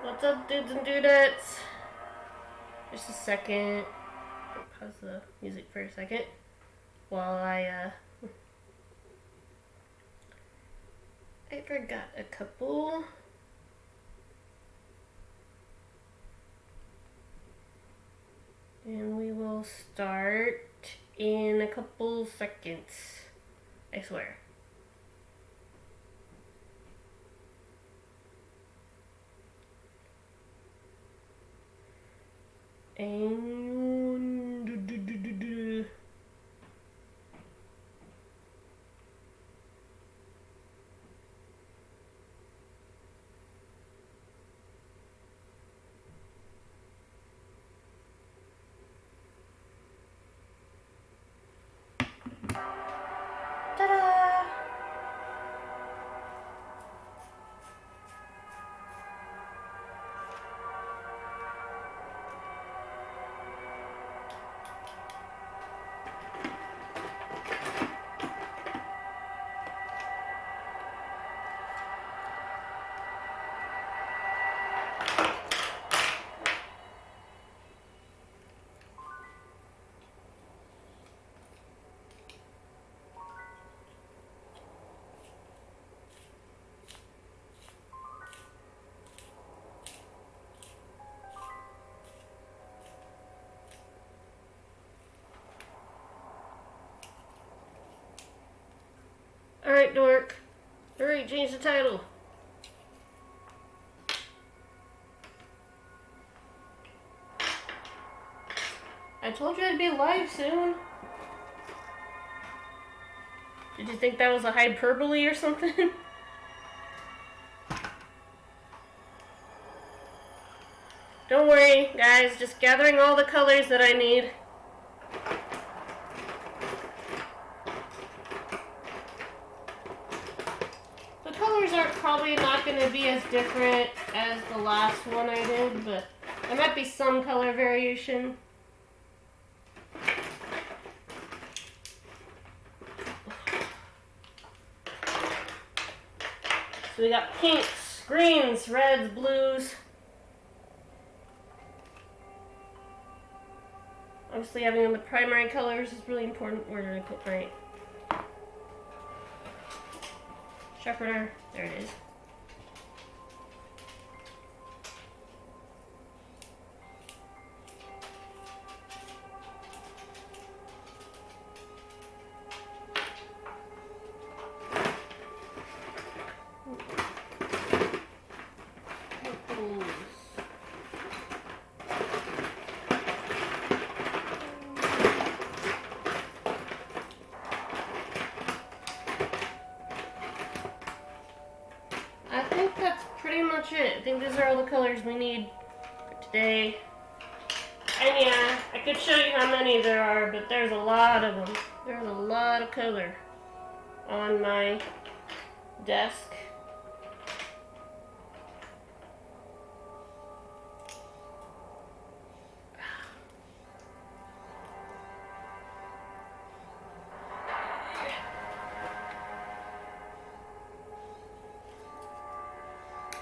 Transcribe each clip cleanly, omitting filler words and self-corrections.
What's up, dudes and dudettes? Just a second. Pause the music for a second while I forgot a couple. And we will start in a couple seconds. I swear. And ta-da! Alright, dork. Hurry, change the title. I told you I'd be live soon. Did you think that was a hyperbole or something? Don't worry, guys. Just gathering all the colors that I need. The colors are probably not going to be as different as the last one I did, but there might be some color variation. So we got pinks, greens, reds, blues. Obviously having the primary colors is really important. Where did I put my sharpener? There it is. I think that's pretty much it. I think these are all the colors we need for today. And yeah, I could show you how many there are, but there's a lot of them. There's a lot of color on my desk.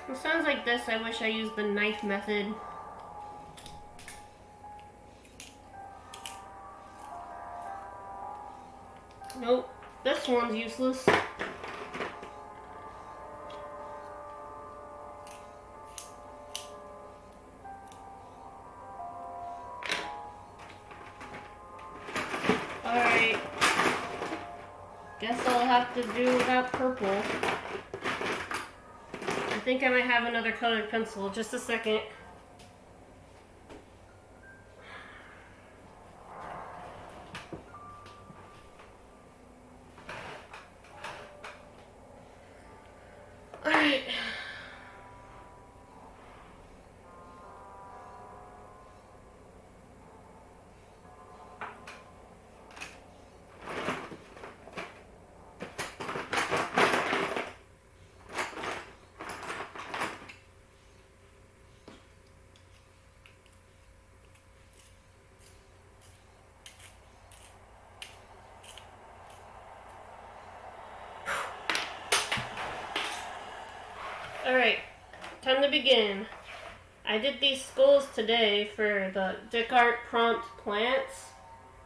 It sounds like this. I wish I used the knife method. Nope, this one's useless. Alright. Guess I'll have to do without purple. I think I might have another colored pencil. Just a second. Alright. Alright, time to begin. I did these skulls today for the DicArt prompt plants.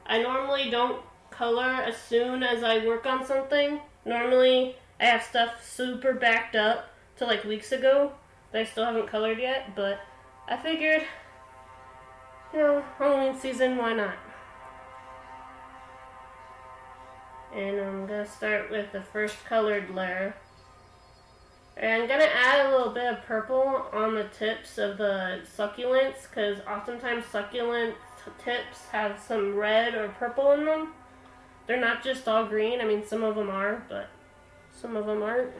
I normally don't color as soon as I work on something. Normally, I have stuff super backed up to like weeks ago that I still haven't colored yet, but I figured, you know, Halloween season, why not? And I'm gonna start with the first colored layer. And I'm gonna add a little bit of purple on the tips of the succulents, because oftentimes succulent tips have some red or purple in them. They're not just all green. I mean, some of them are, but some of them aren't.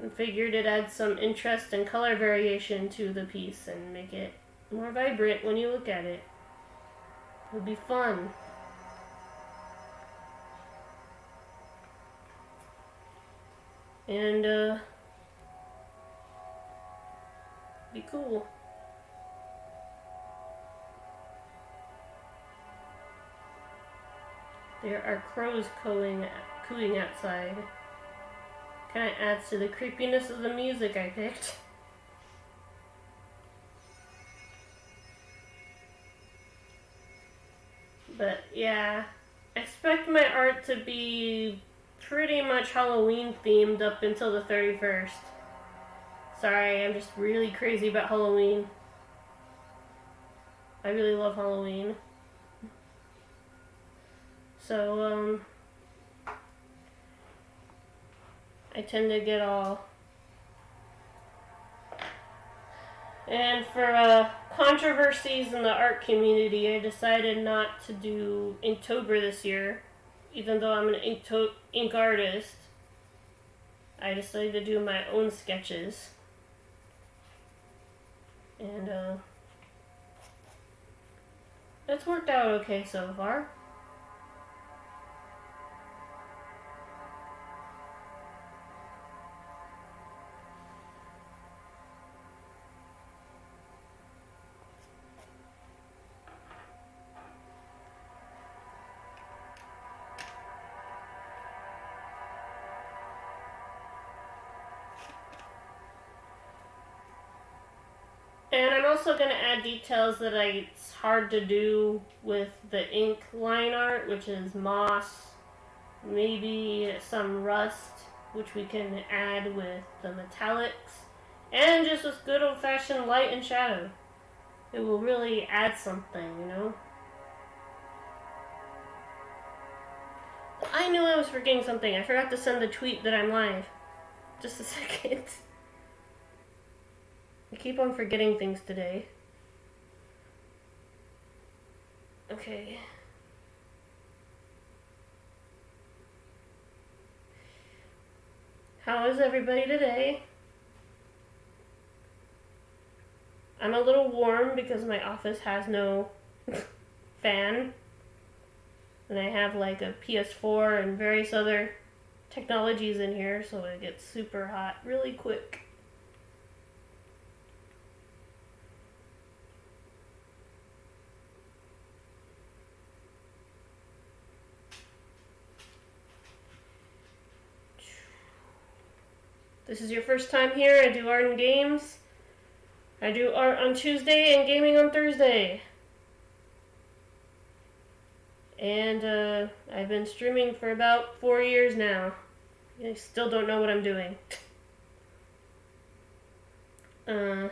I figured it adds some interest and color variation to the piece and make it more vibrant when you look at it. It would be fun. And, be cool. There are crows cooing outside. Kinda adds to the creepiness of the music I picked. But yeah, I expect my art to be pretty much Halloween themed up until the 31st. Sorry, I'm just really crazy about Halloween. I really love Halloween. So, I tend to get all... And for controversies in the art community, I decided not to do Inktober this year. Even though I'm an ink artist, I decided to do my own sketches. And it's worked out okay so far. And I'm also going to add details that it's hard to do with the ink line art, which is moss, maybe some rust, which we can add with the metallics, and just with good old-fashioned light and shadow. It will really add something, you know? I knew I was forgetting something. I forgot to send the tweet that I'm live. Just a second. I keep on forgetting things today. Okay. How is everybody today? I'm a little warm because my office has no fan. And I have like a PS4 and various other technologies in here, so it gets super hot really quick. This is your first time here, I do art and games. I do art on Tuesday and gaming on Thursday. And I've been streaming for about 4 years now. I still don't know what I'm doing. I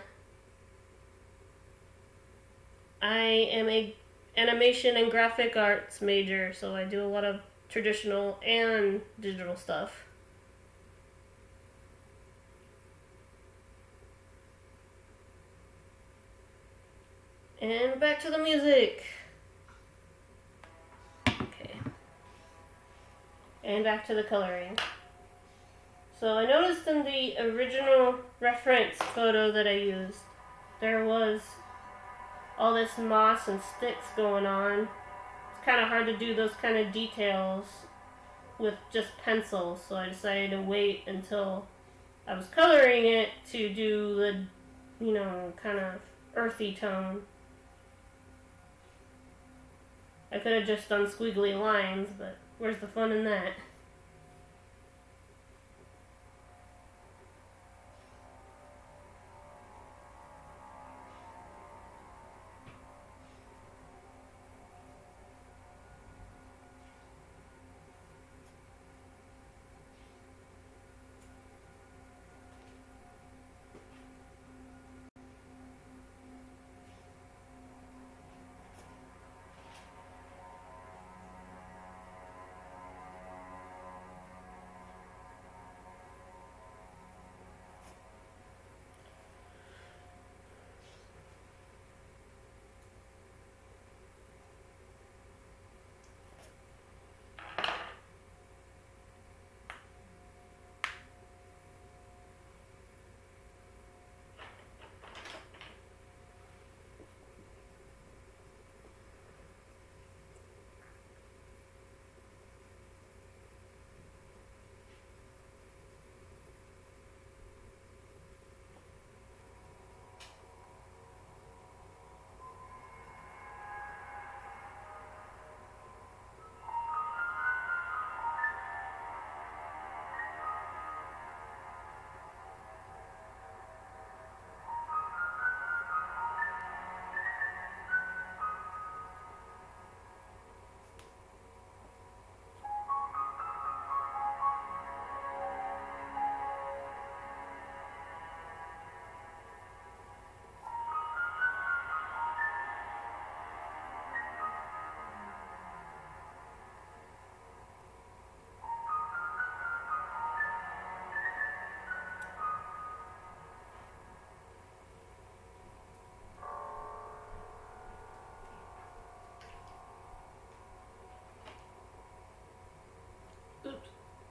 am a animation and graphic arts major, so I do a lot of traditional and digital stuff. And back to the music. Okay. And back to the coloring. So I noticed in the original reference photo that I used, there was all this moss and sticks going on. It's kind of hard to do those kind of details with just pencils, so I decided to wait until I was coloring it to do the, you know, kind of earthy tone. I could have just done squiggly lines, but where's the fun in that?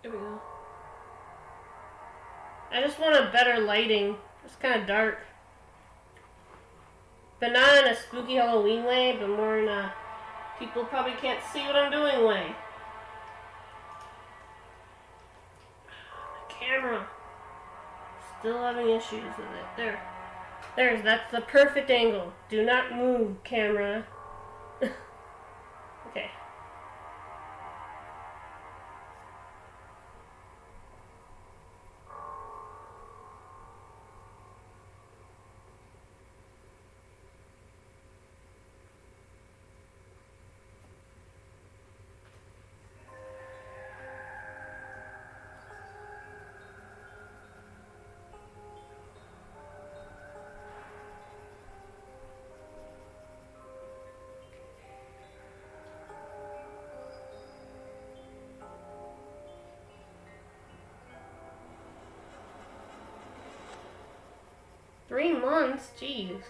There we go. I just want a better lighting. It's kind of dark. But not in a spooky Halloween way, but more in a people probably can't see what I'm doing way. The camera. Still having issues with it. That's the perfect angle. Do not move, camera. Okay. Three months? Jeez.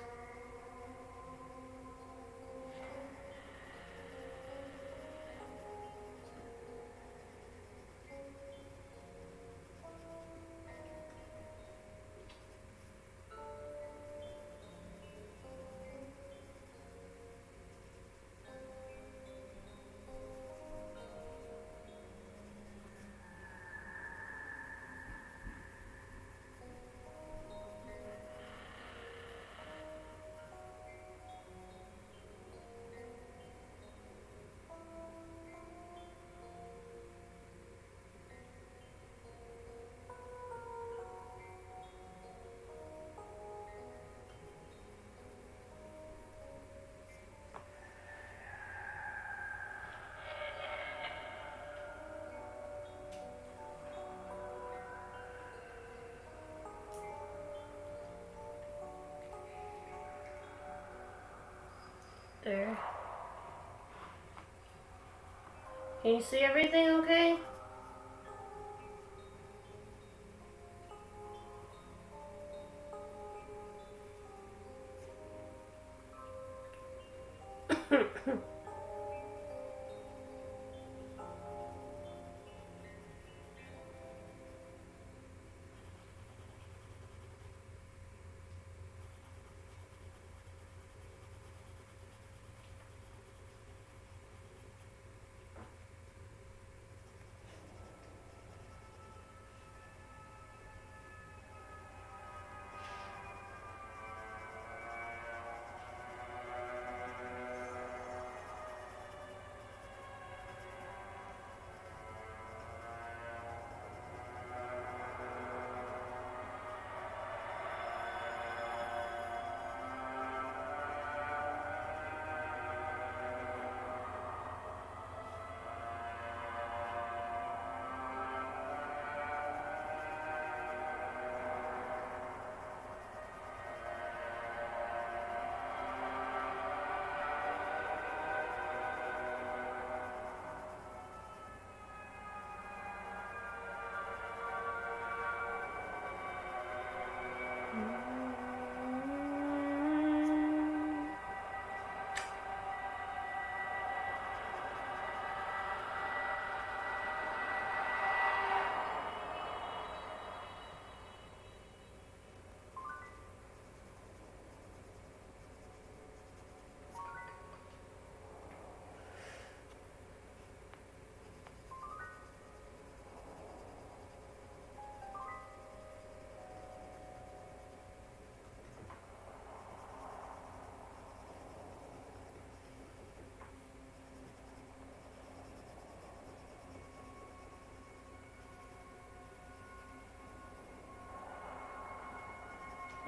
There. Can you see everything okay?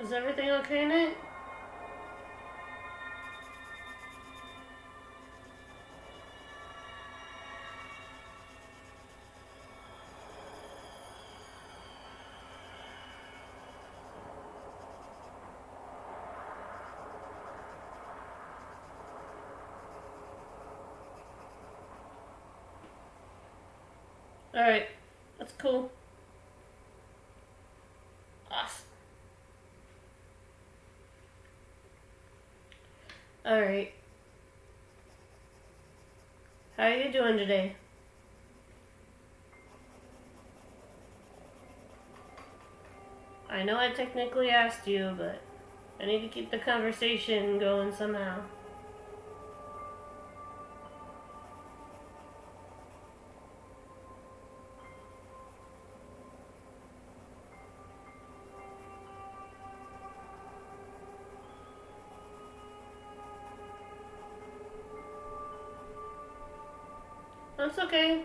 Is everything okay, Nate? Alright, that's cool. Awesome. Alright. How are you doing today? I know I technically asked you, but I need to keep the conversation going somehow. That's okay.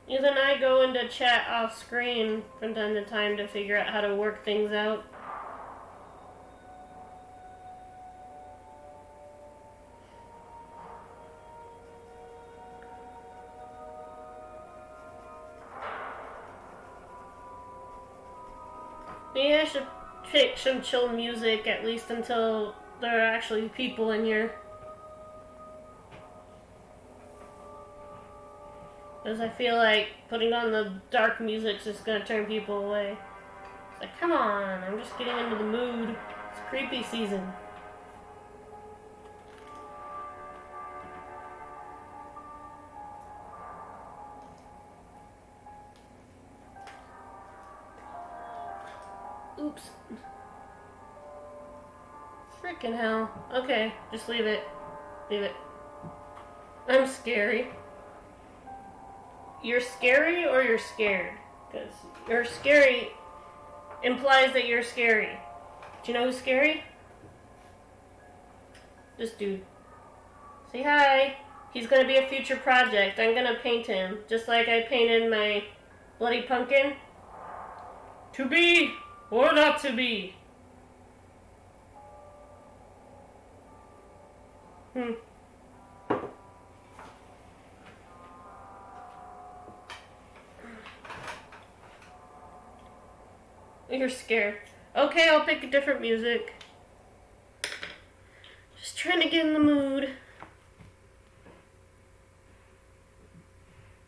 You and I go into chat off screen from time to time to figure out how to work things out. Maybe I should pick some chill music at least until there are actually people in here. Because I feel like putting on the dark music's just gonna turn people away. It's like, come on, I'm just getting into the mood. It's creepy season. Oops. Frickin' hell. Okay, just leave it. Leave it. I'm scary. You're scary or you're scared? Because you're scary implies that you're scary. Do you know who's scary? This dude. Say hi. He's gonna be a future project. I'm gonna paint him. Just like I painted my bloody pumpkin. To be or not to be. You're scared. Okay, I'll pick a different music. Just trying to get in the mood.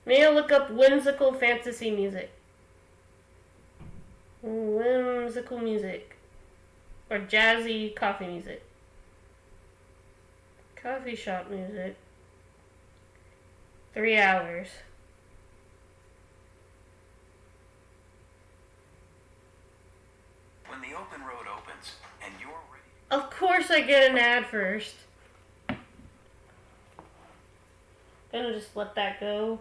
Maybe I'll look up whimsical fantasy music. Whimsical music. Or jazzy coffee music. Coffee shop music. 3 hours. When the open road opens and you're ready. Of course I get an ad first. Gonna just let that go.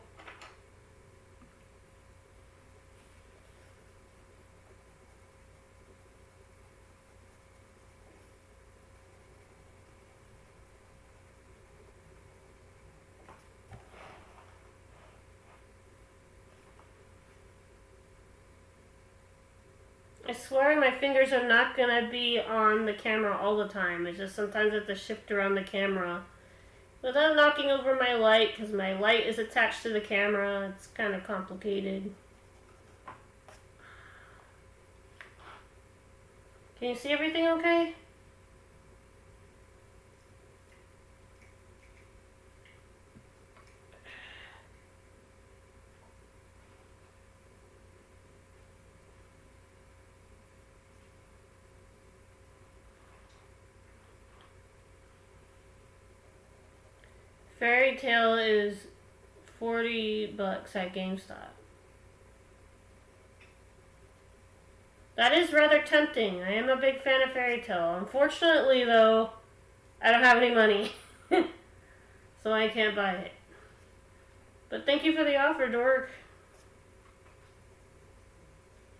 I swear my fingers are not gonna be on the camera all the time. It's just sometimes I have to shift around the camera without knocking over my light, because my light is attached to the camera. It's kind of complicated. Can you see everything okay? Fairy Tale is $40 at GameStop. That is rather tempting. I am a big fan of Fairy Tale. Unfortunately, though, I don't have any money. So I can't buy it. But thank you for the offer, Dork.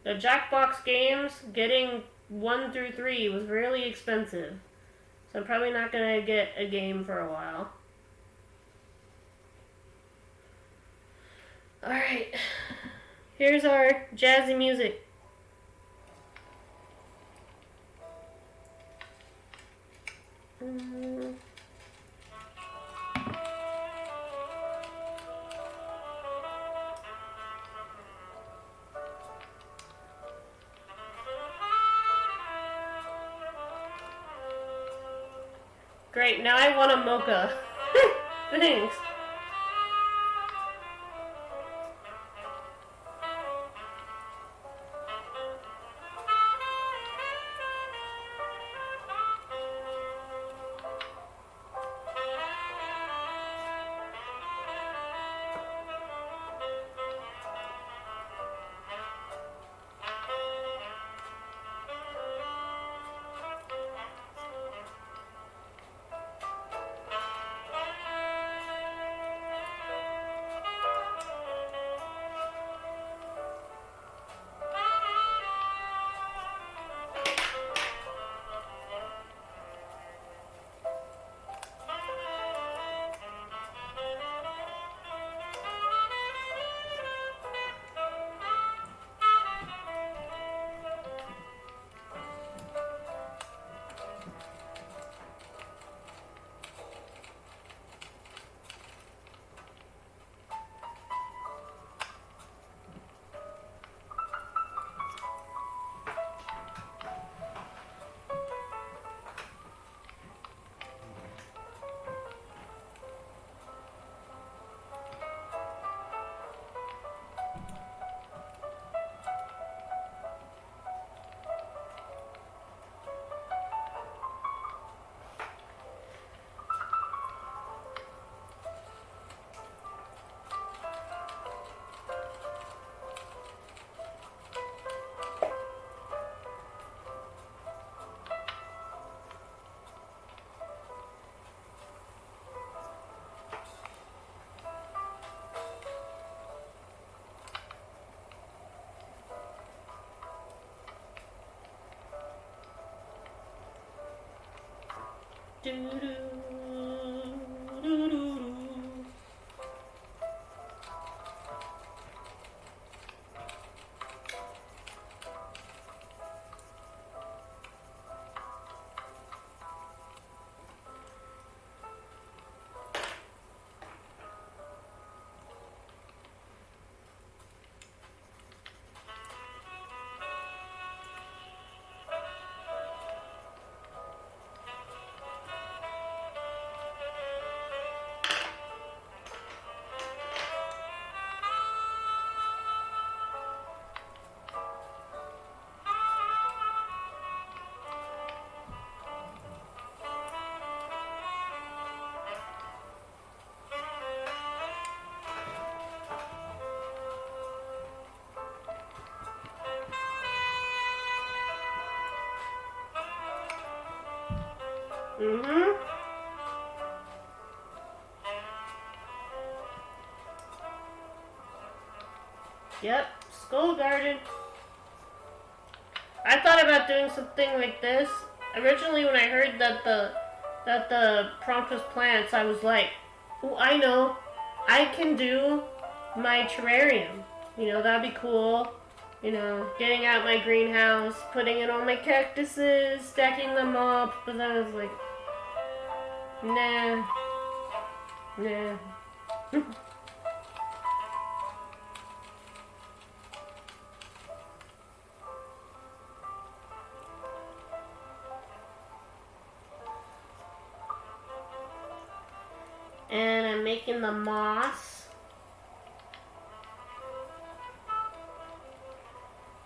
The Jackbox games, getting 1 through 3 was really expensive. So I'm probably not going to get a game for a while. Alright, here's our jazzy music. Great, now I want a mocha. Thanks. Mm-hmm. Yep, Skull Garden. I thought about doing something like this. Originally when I heard that the prompt was plants, I was like, oh, I know. I can do my terrarium. You know, that'd be cool. You know, getting out my greenhouse, putting in all my cactuses, stacking them up, but then I was like, nah. Nah. And I'm making the moss.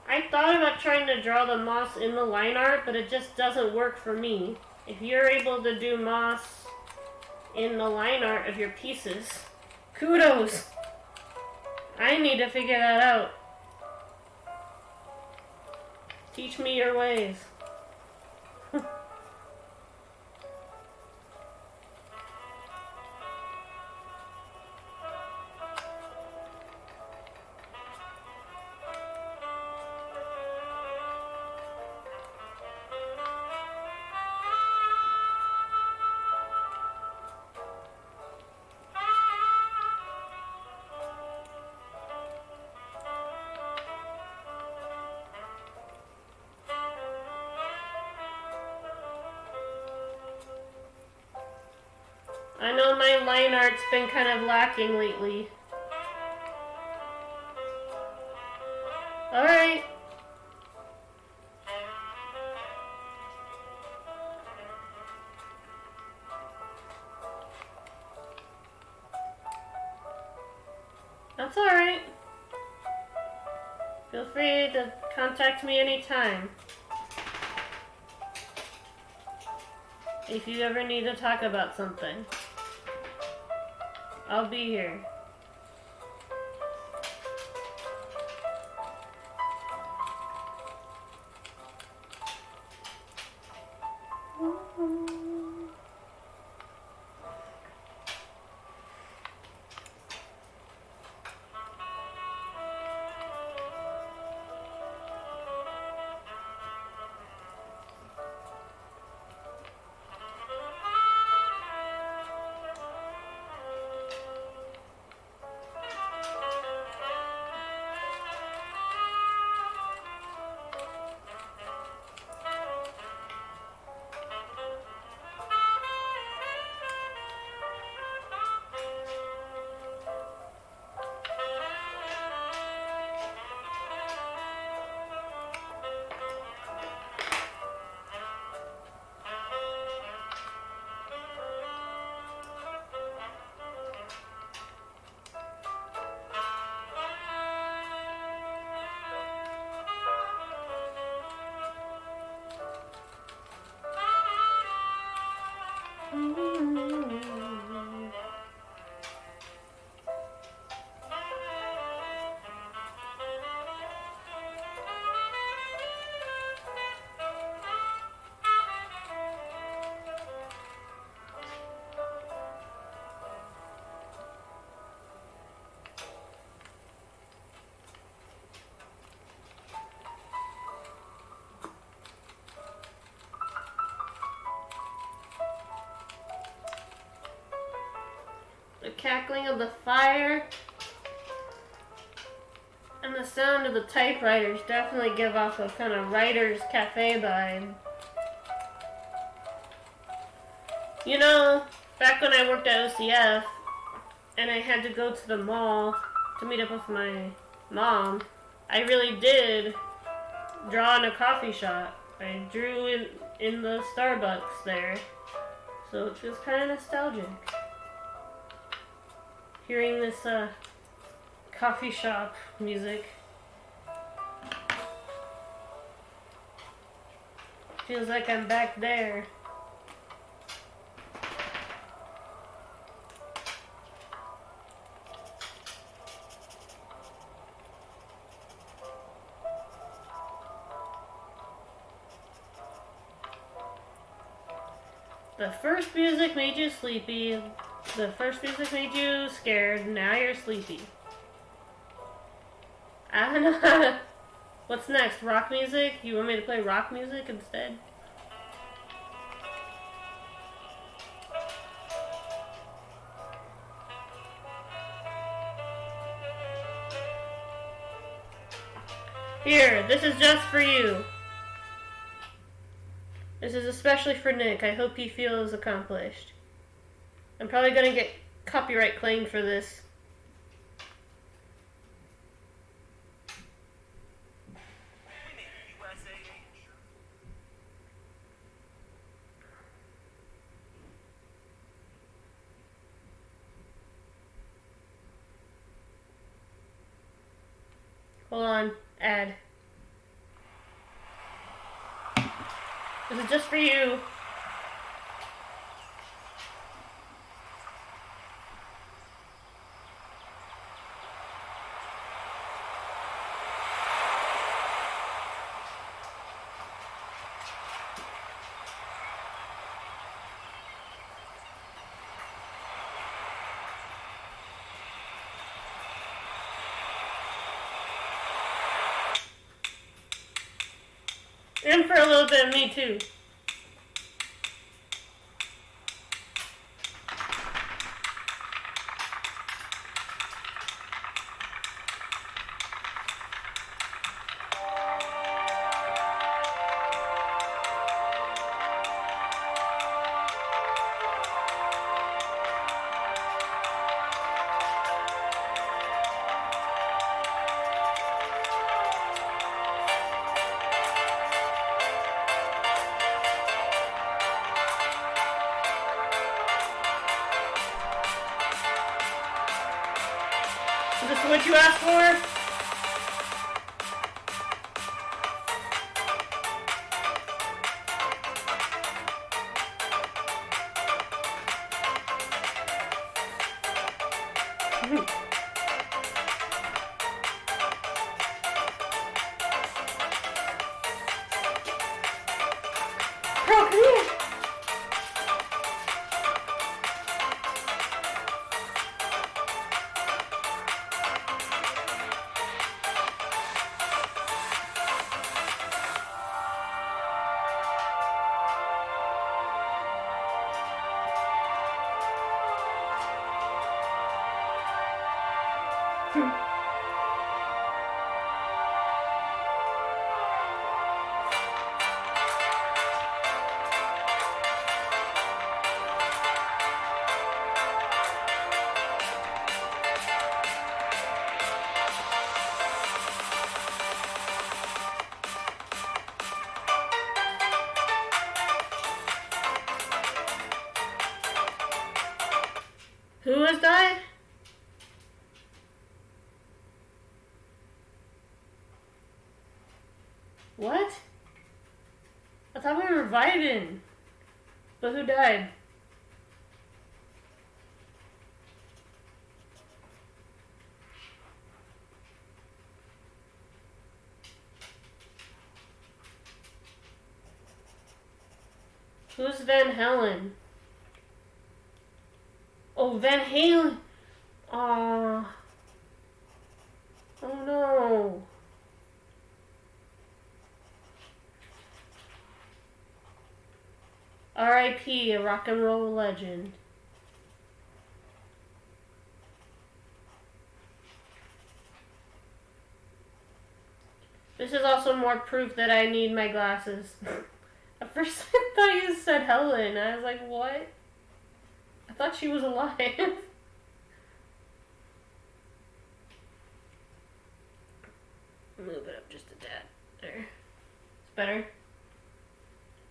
I thought about trying to draw the moss in the line art, but it just doesn't work for me. If you're able to do moss in the line art of your pieces, kudos! I need to figure that out. Teach me your ways. I know my line art's been kind of lacking lately. Alright. That's alright. Feel free to contact me anytime. If you ever need to talk about something. I'll be here. cackling of the fire and the sound of the typewriters definitely give off a kind of writer's cafe vibe. You know, back when I worked at OCF and I had to go to the mall to meet up with my mom, I really did draw in a coffee shop. I drew in the Starbucks there. So it feels kind of nostalgic. Hearing this coffee shop music. Feels like I'm back there. The first music made you sleepy. The first music made you scared. Now you're sleepy. I don't know. What's next? Rock music? You want me to play rock music instead? Here, this is just for you. This is especially for Nick. I hope he feels accomplished. I'm probably gonna get copyright claimed for this. Hold on. Ad. This is just for you. And for a little bit of me too. Is this what you asked for? Bro, come here. Who has died? What? I thought we were vibing. But who died? Who's Van Halen? Oh, Van Halen. Aww. Oh no. R.I.P. a rock and roll legend. This is also more proof that I need my glasses. At first I thought you said Helen. I was like, what? I thought she was alive. Move it up just a tad. There. It's better.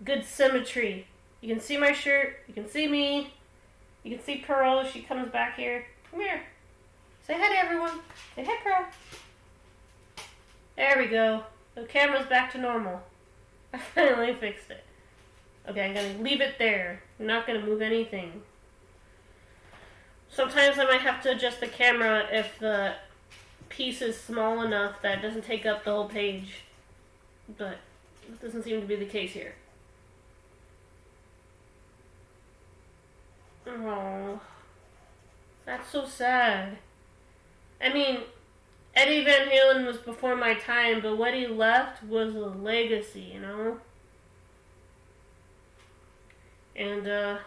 Good symmetry. You can see my shirt. You can see me. You can see Pearl. She comes back here. Come here. Say hi to everyone. Say hi, Pearl. There we go. The camera's back to normal. I finally fixed it. Okay, I'm going to leave it there. I'm not going to move anything. Sometimes I might have to adjust the camera if the piece is small enough that it doesn't take up the whole page. But that doesn't seem to be the case here. Oh, that's so sad. I mean, Eddie Van Halen was before my time, but what he left was a legacy, you know? And,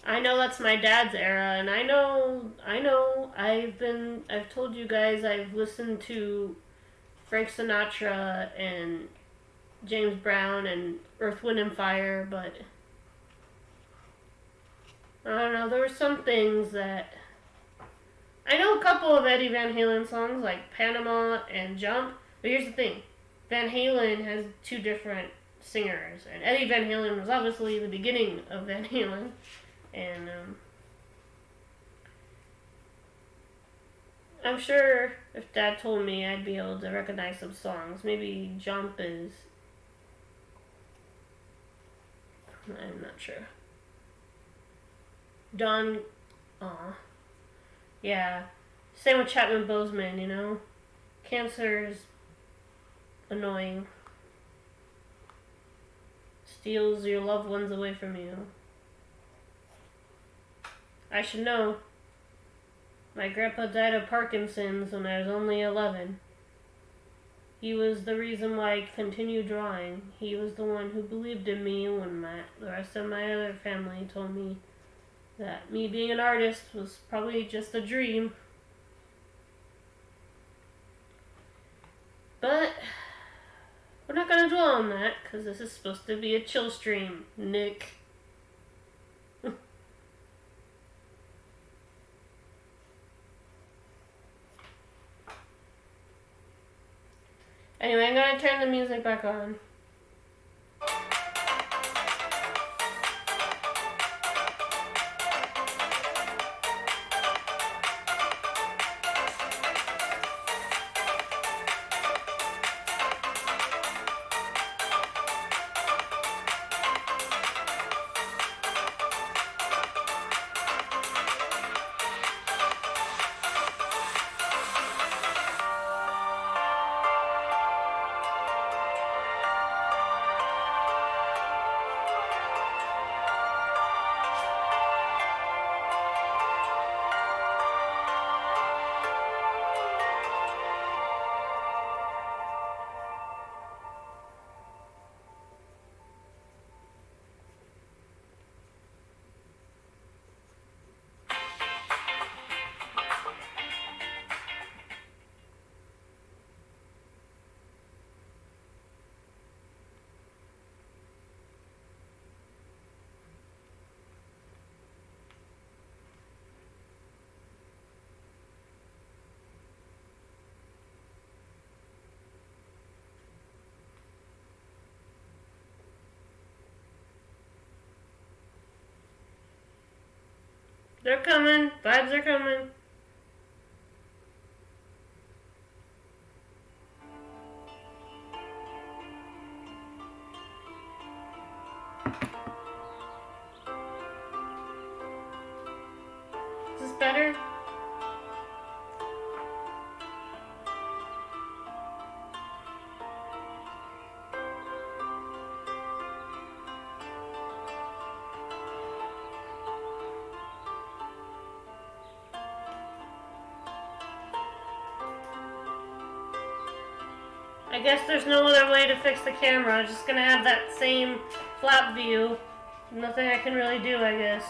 I know that's my dad's era, and I know, I've told you guys I've listened to Frank Sinatra and James Brown and Earth, Wind and Fire, but I don't know, there were some things that, I know a couple of Eddie Van Halen songs like Panama and Jump, but here's the thing, Van Halen has two different singers, and Eddie Van Halen was obviously the beginning of Van Halen, and I'm sure if Dad told me I'd be able to recognize some songs. Maybe Jump is, I'm not sure. Don, aw, yeah, same with Chapman Boseman, you know, cancer's annoying, steals your loved ones away from you. I should know. My grandpa died of Parkinson's when I was only 11. He was the reason why I continued drawing. He was the one who believed in me when the rest of my other family told me that me being an artist was probably just a dream. But we're not going to dwell on that because this is supposed to be a chill stream, Nick. Anyway, I'm going to turn the music back on. They're coming. Vibes are coming. Is this better? I guess there's no other way to fix the camera. I'm just gonna have that same flap view. Nothing I can really do, I guess.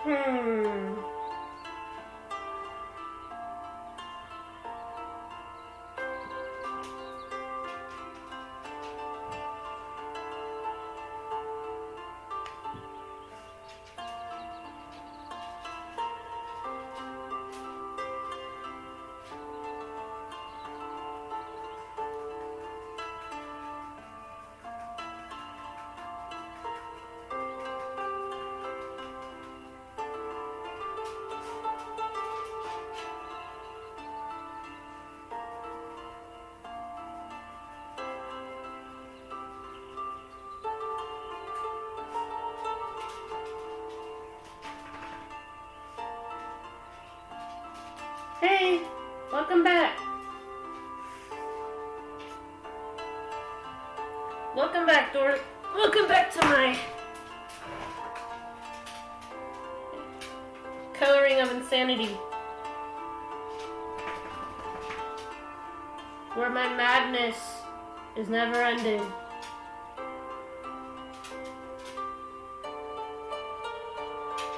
Hmm. Hey, welcome back. Welcome back, Dor. Welcome back to my coloring of insanity, where my madness is never ending.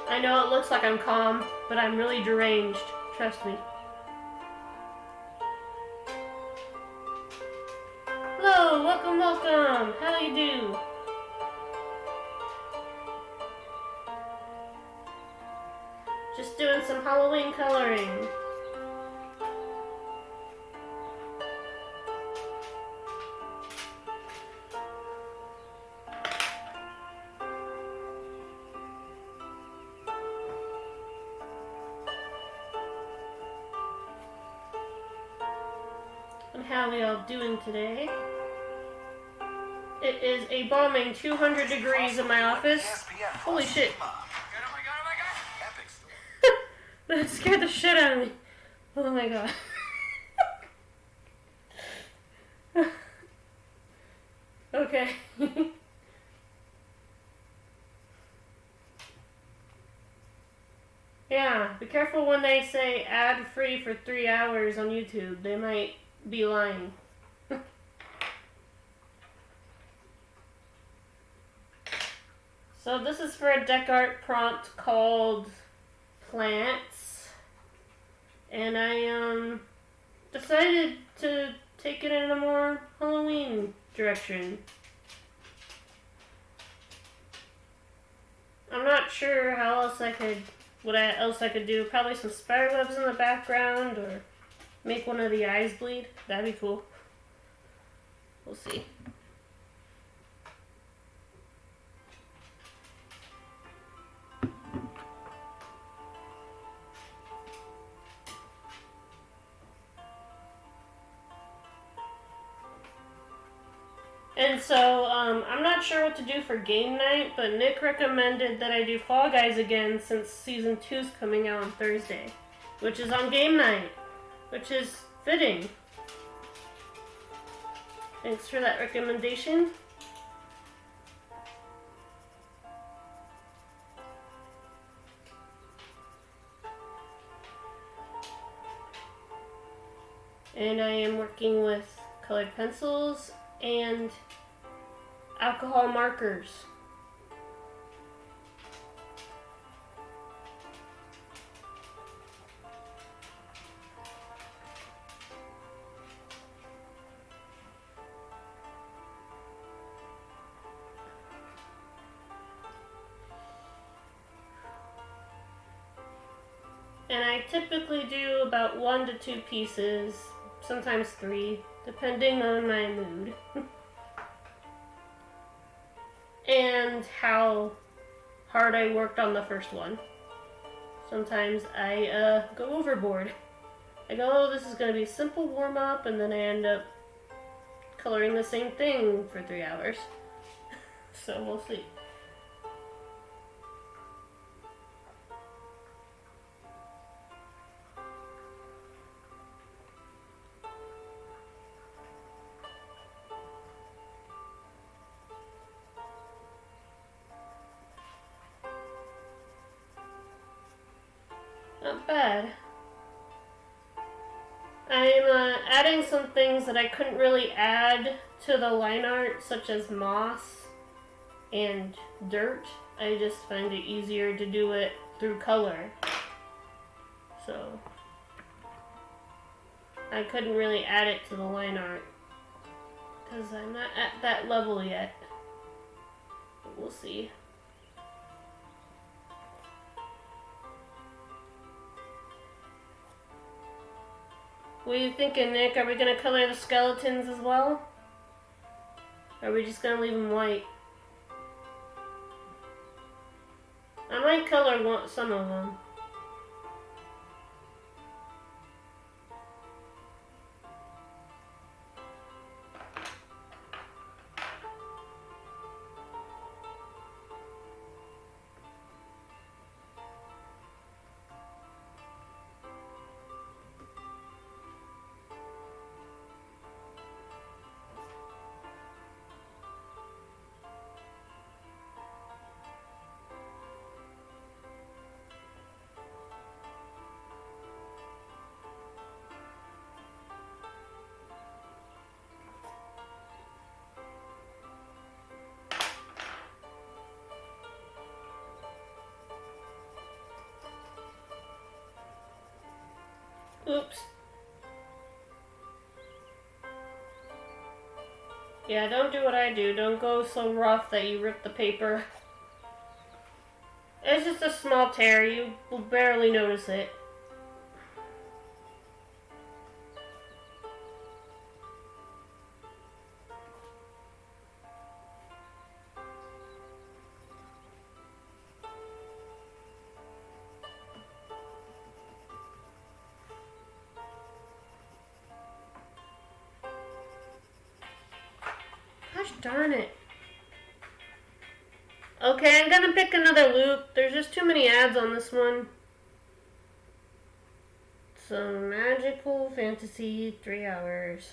I know it looks like I'm calm, but I'm really deranged. Trust me. Hello, welcome, welcome. How do you do? Just doing some Halloween coloring. And how are we all doing today? It is a balming 200 degrees in my office. Holy shit. That scared the shit out of me. Oh my god. Okay. Yeah, be careful when they say ad free for 3 hours on YouTube. They might be lying. So this is for a deck art prompt called Plants. And I decided to take it in a more Halloween direction. I'm not sure how else I could, what else I could do. Probably some spider webs in the background, or make one of the eyes bleed. That'd be cool. We'll see. And so, I'm not sure what to do for game night, but Nick recommended that I do Fall Guys again since Season 2's coming out on Thursday, which is on game night, which is fitting. Thanks for that recommendation. And I am working with colored pencils and alcohol markers. And I typically do about 1 to 2 pieces, sometimes 3, depending on my mood. And how hard I worked on the first one. Sometimes I go overboard. I go, oh, this is going to be a simple warm-up, and then I end up coloring the same thing for 3 hours. So we'll see. Not bad. I'm adding some things that I couldn't really add to the line art, such as moss and dirt. I just find it easier to do it through color. So I couldn't really add it to the line art because I'm not at that level yet. But we'll see. What are you thinking, Nick? Are we going to color the skeletons as well? Or are we just going to leave them white? I might color some of them. Oops. Yeah, don't do what I do. Don't go so rough that you rip the paper. It's just a small tear. You will barely notice it. Gosh darn it. Okay, I'm gonna pick another loop. There's just too many ads on this one. So, magical fantasy, 3 hours.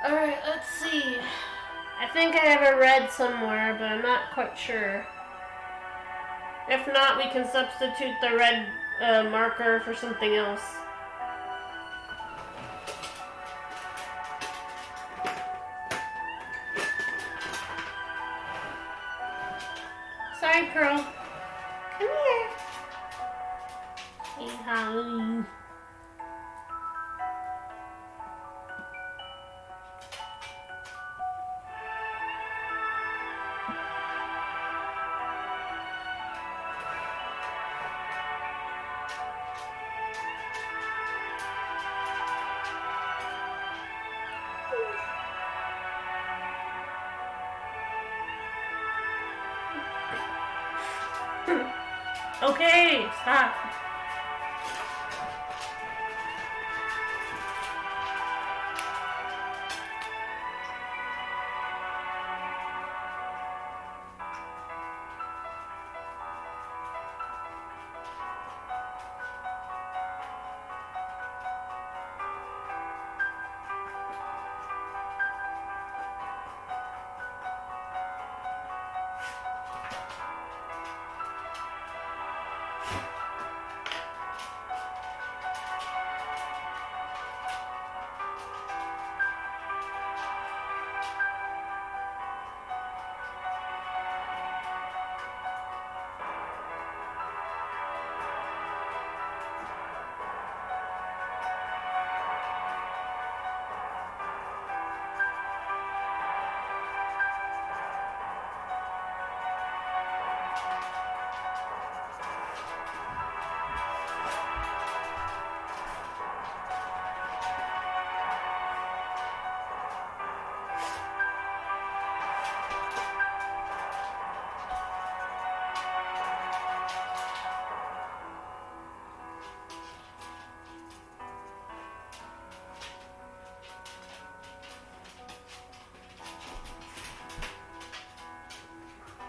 Alright, let's see. I think I have a red somewhere, but I'm not quite sure. If not, we can substitute the red marker for something else. Sorry, Pearl. Come here. Hey, hi. Okay, stop.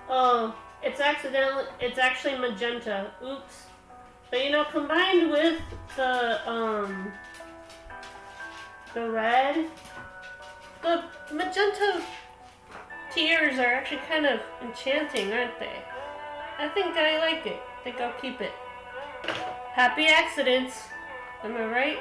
Oh, it's actually magenta. Oops. But you know, combined with the red, the magenta tears are actually kind of enchanting, aren't they? I think I like it. I think I'll keep it. Happy accidents. Am I right?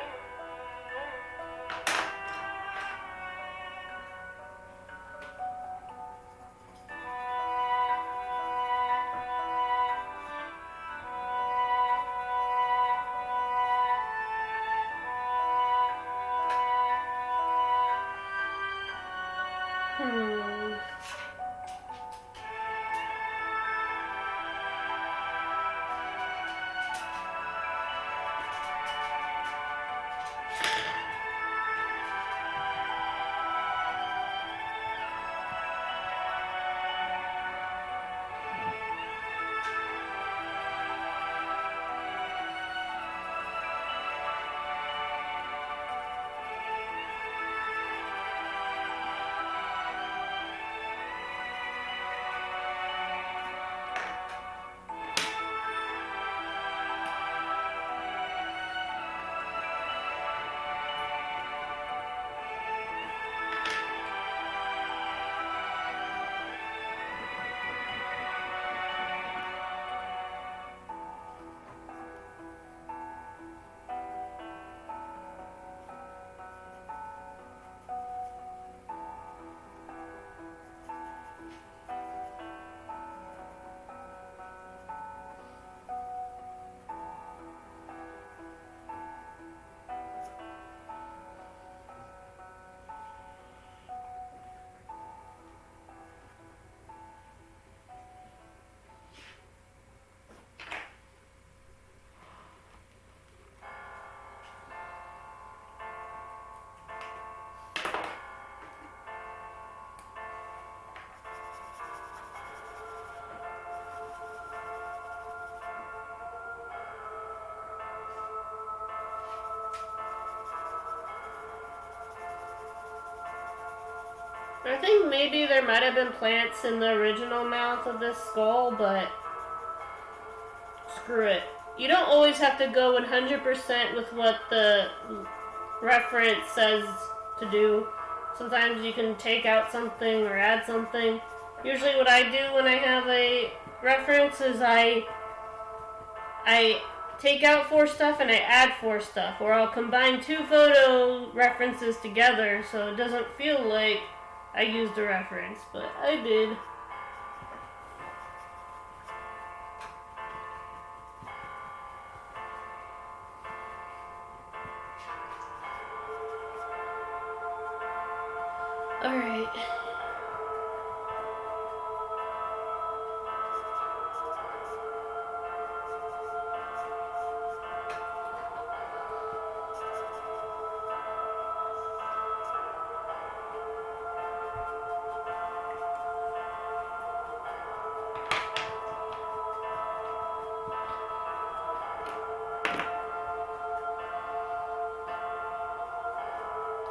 I think maybe there might have been plants in the original mouth of this skull, but screw it. You don't always have to go 100% with what the reference says to do. Sometimes you can take out something or add something. Usually what I do when I have a reference is I take out 4 stuff and I add 4 stuff, or I'll combine 2 photo references together so it doesn't feel like I used a reference, but I did. Alright.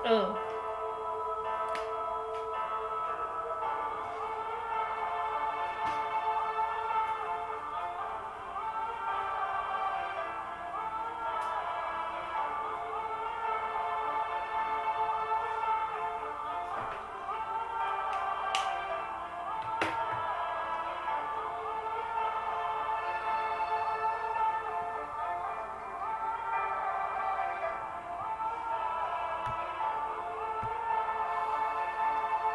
Oh.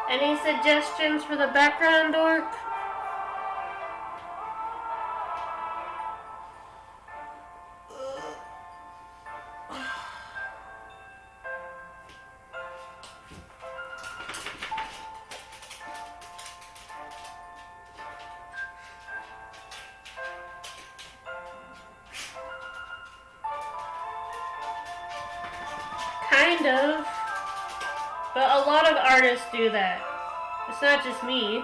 Any suggestions for the background orc? Kind of. But a lot of artists do that. It's not just me.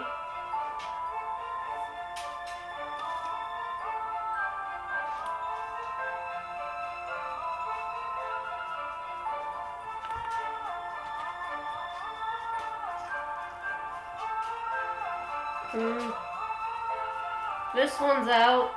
This one's out.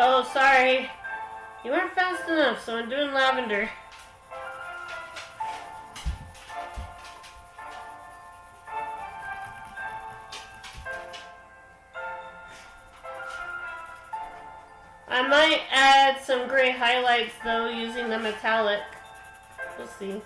Oh, sorry. You weren't fast enough, so I'm doing lavender. I might add some gray highlights though using the metallic. We'll see.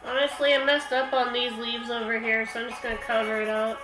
Honestly, I messed up on these leaves over here, so I'm just gonna cover it up.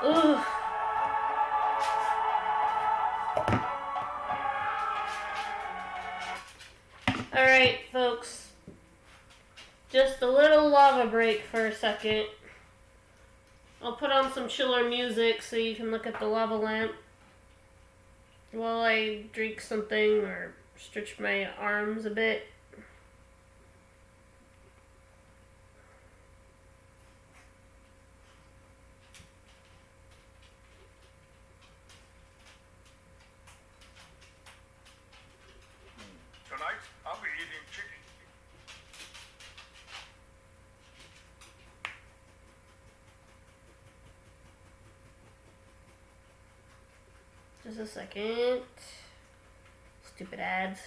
Ugh. Alright, folks. Just a little lava break for a second. I'll put on some chiller music so you can look at the lava lamp while I drink something or stretch my arms a bit. Tonight, I'll be eating chicken. Just a second. Stupid ads.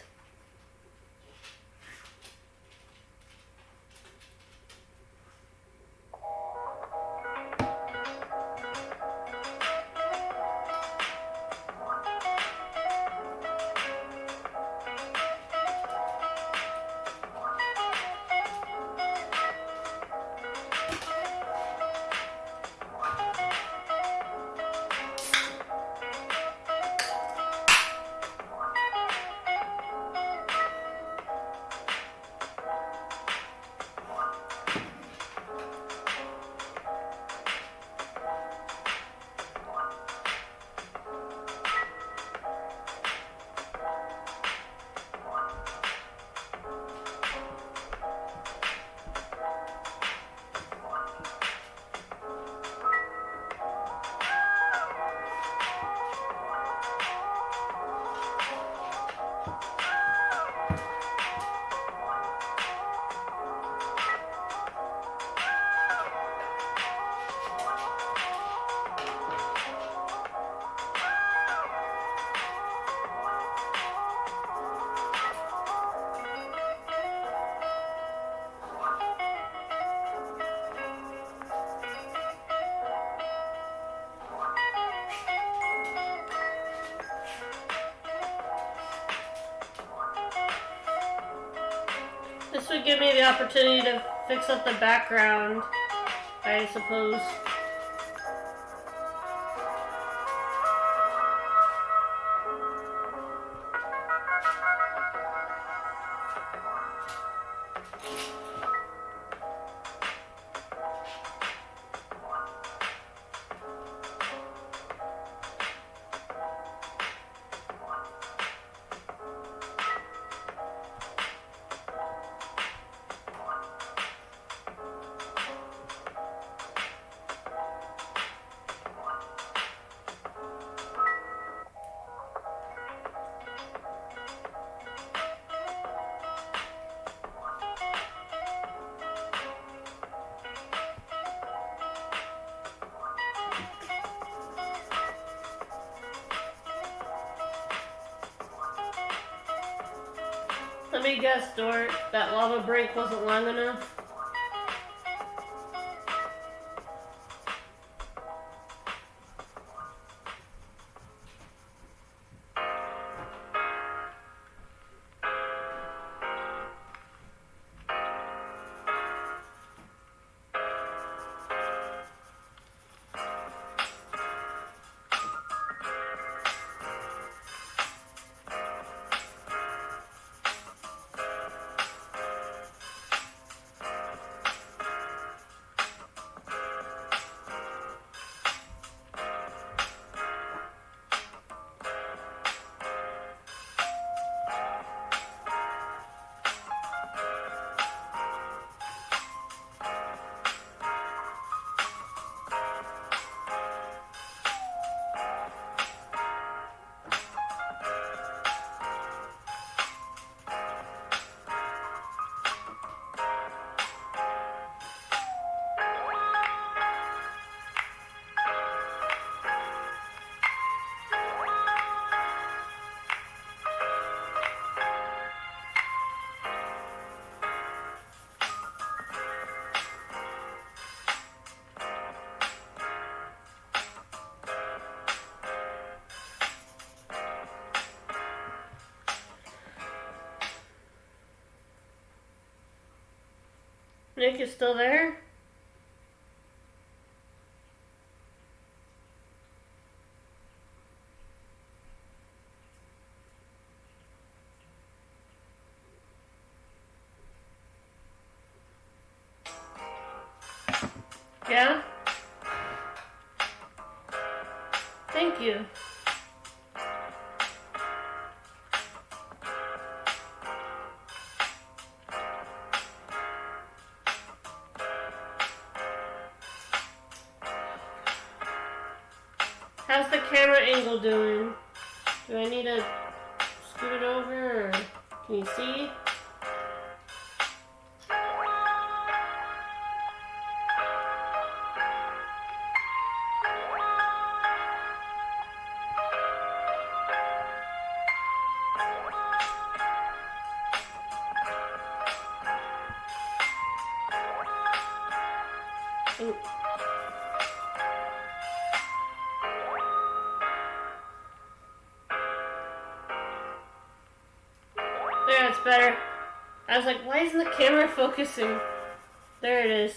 This would give me the opportunity to fix up the background, I suppose. Let me guess, Dort, that lava break wasn't long enough? Nick is still there? Yeah? Thank you. How's the camera angle doing? Do I need to scoot it over, or can you see? Ooh. There, it's better. I was like, why isn't the camera focusing? There it is.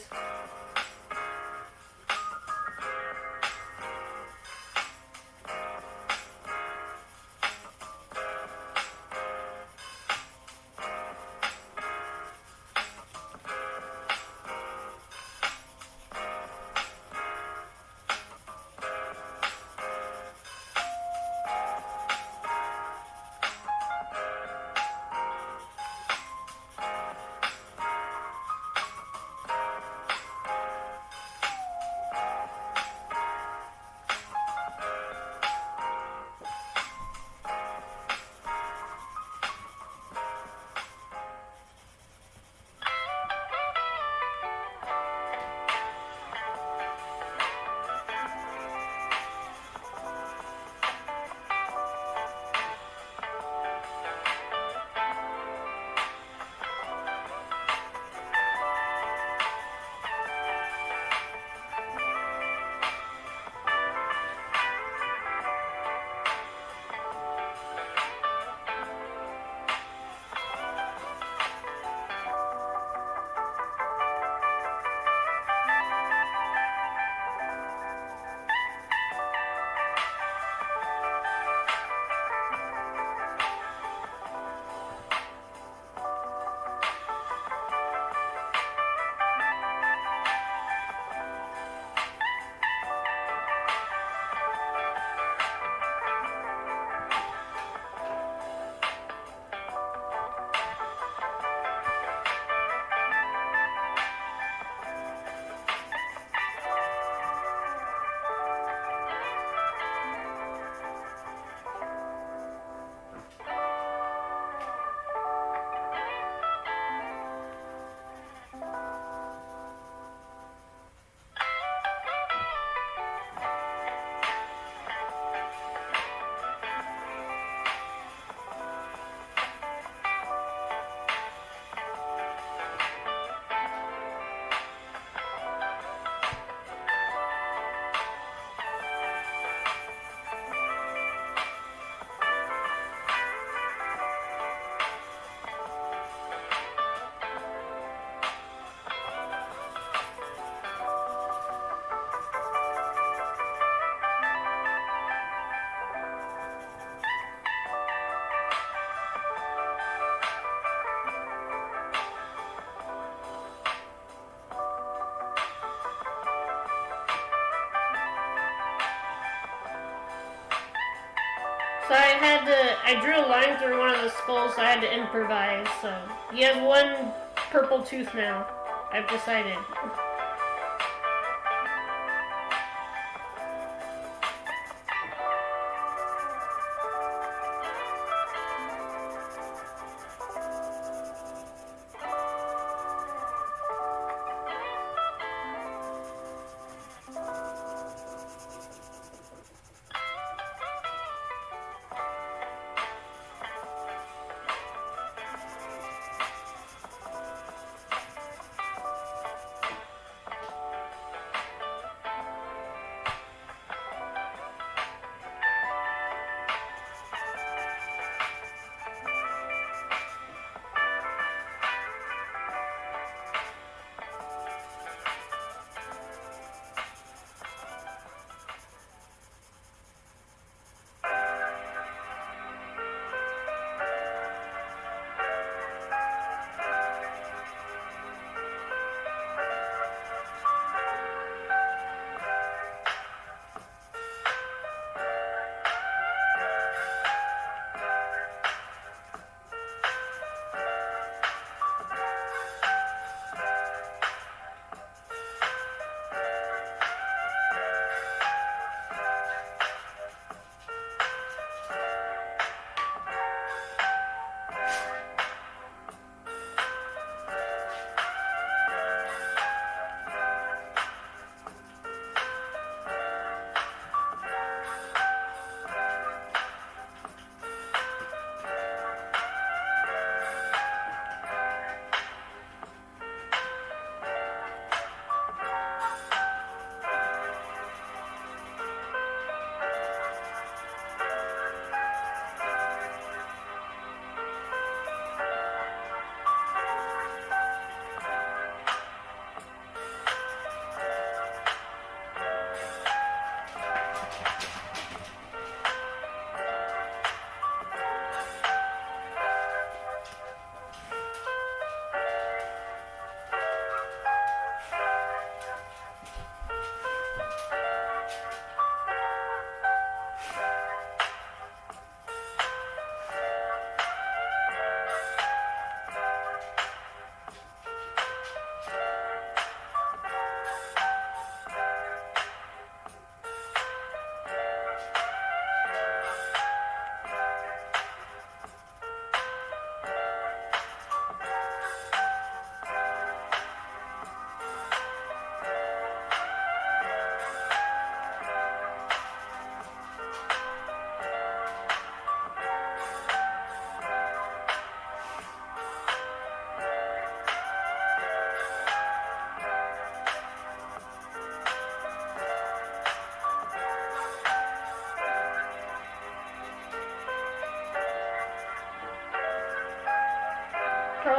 So I drew a line through one of the skulls, so I had to improvise, so. You have one purple tooth now, I've decided.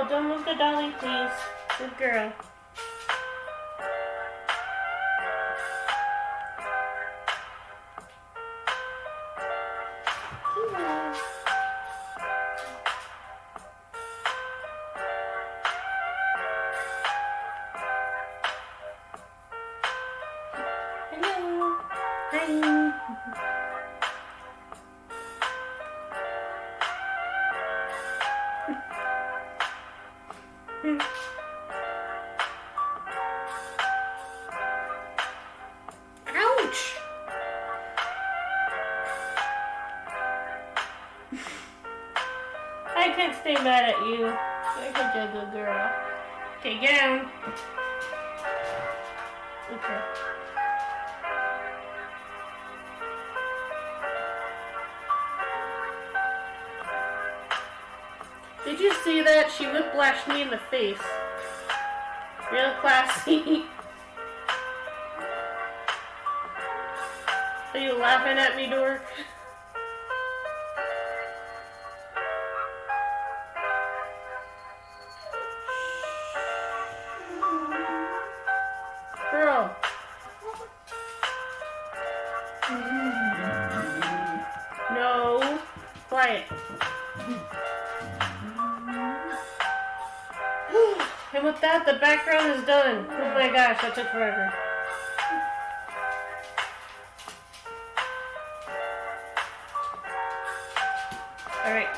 No, don't move the dolly, please. Good girl. Hello. Hi. Ouch! I can't stay mad at you. You're such a good girl. Okay, get down. Okay. Did you see that? She whiplashed me in the face. Real classy. Are you laughing at me, dork? Girl. No. Quiet. And with that, the background is done. Oh my gosh, that took forever. Alright.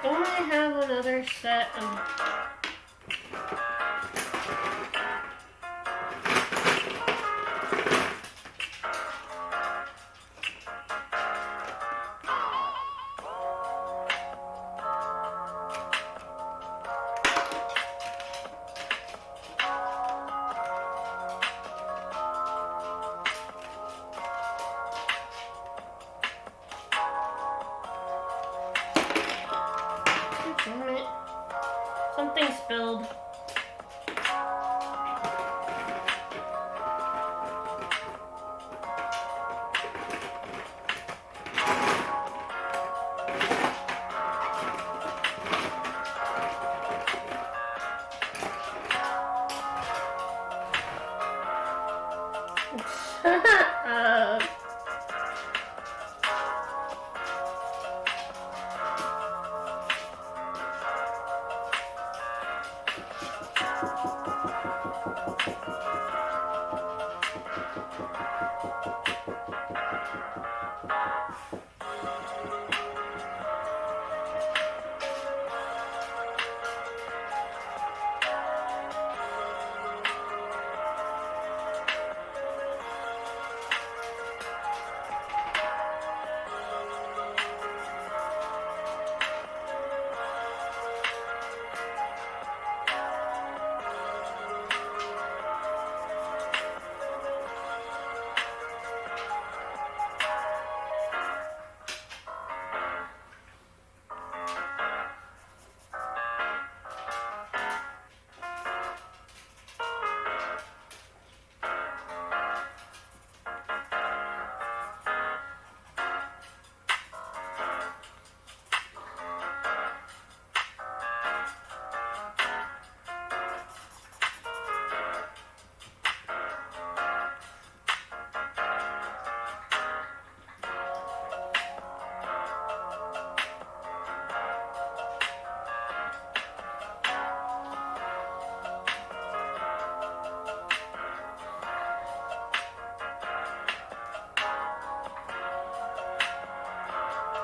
Don't I have another set of... Damn it. Something spilled.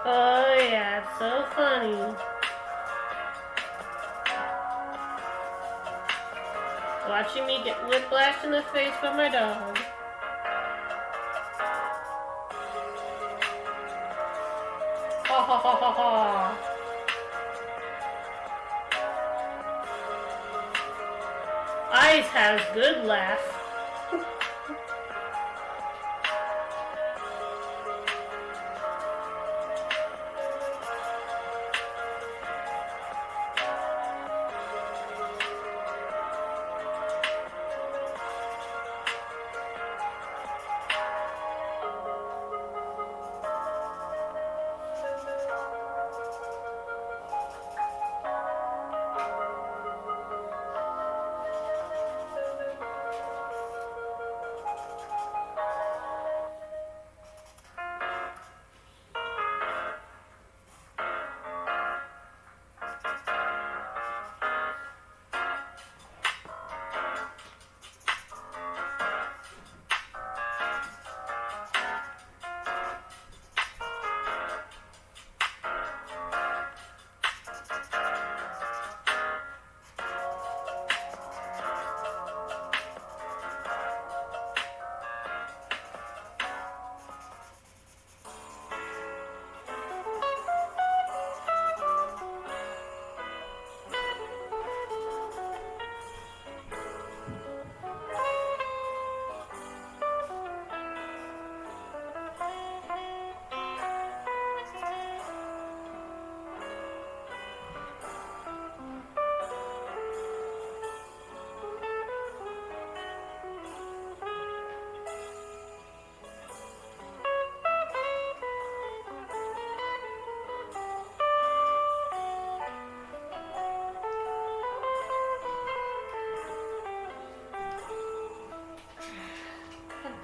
Oh yeah, it's so funny. watching me get whiplashed in the face by my dog. Ha ha ha ha ha. Eyes has good laugh.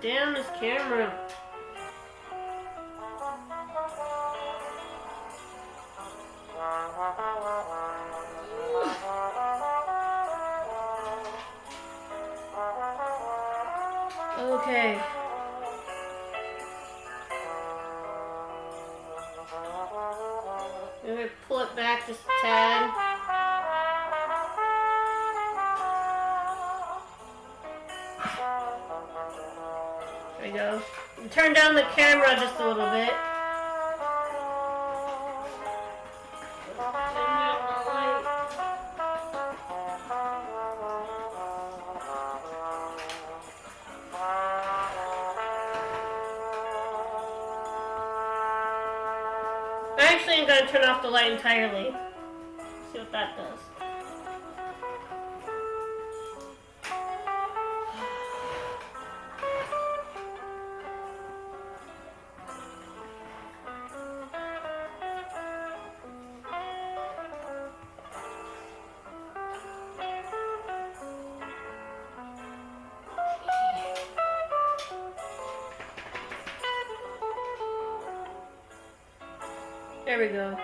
Damn this camera. Okay. Maybe pull it back just a tad. There we go. Turn down the camera just a little bit. Actually, I'm going to turn off the light entirely. See what that does. There we go.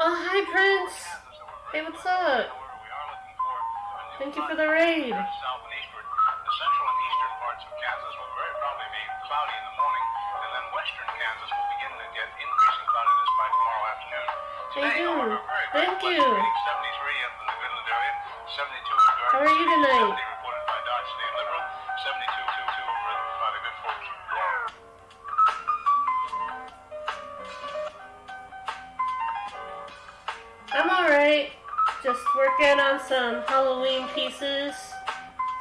Oh, hi, Prince. Hey, what's up? Thank you for the raid. The central and eastern parts of Kansas will very probably be cloudy in the morning, and then western Kansas will begin to get increasing cloudiness by tomorrow afternoon. Hey, dude. Thank you. 73 up in the Midland area, 72 in Garden How are you City, tonight? 70 reported by Dodge State Liberal, 7222 by the good folks of Florida. I'm alright. Just working on some Halloween pieces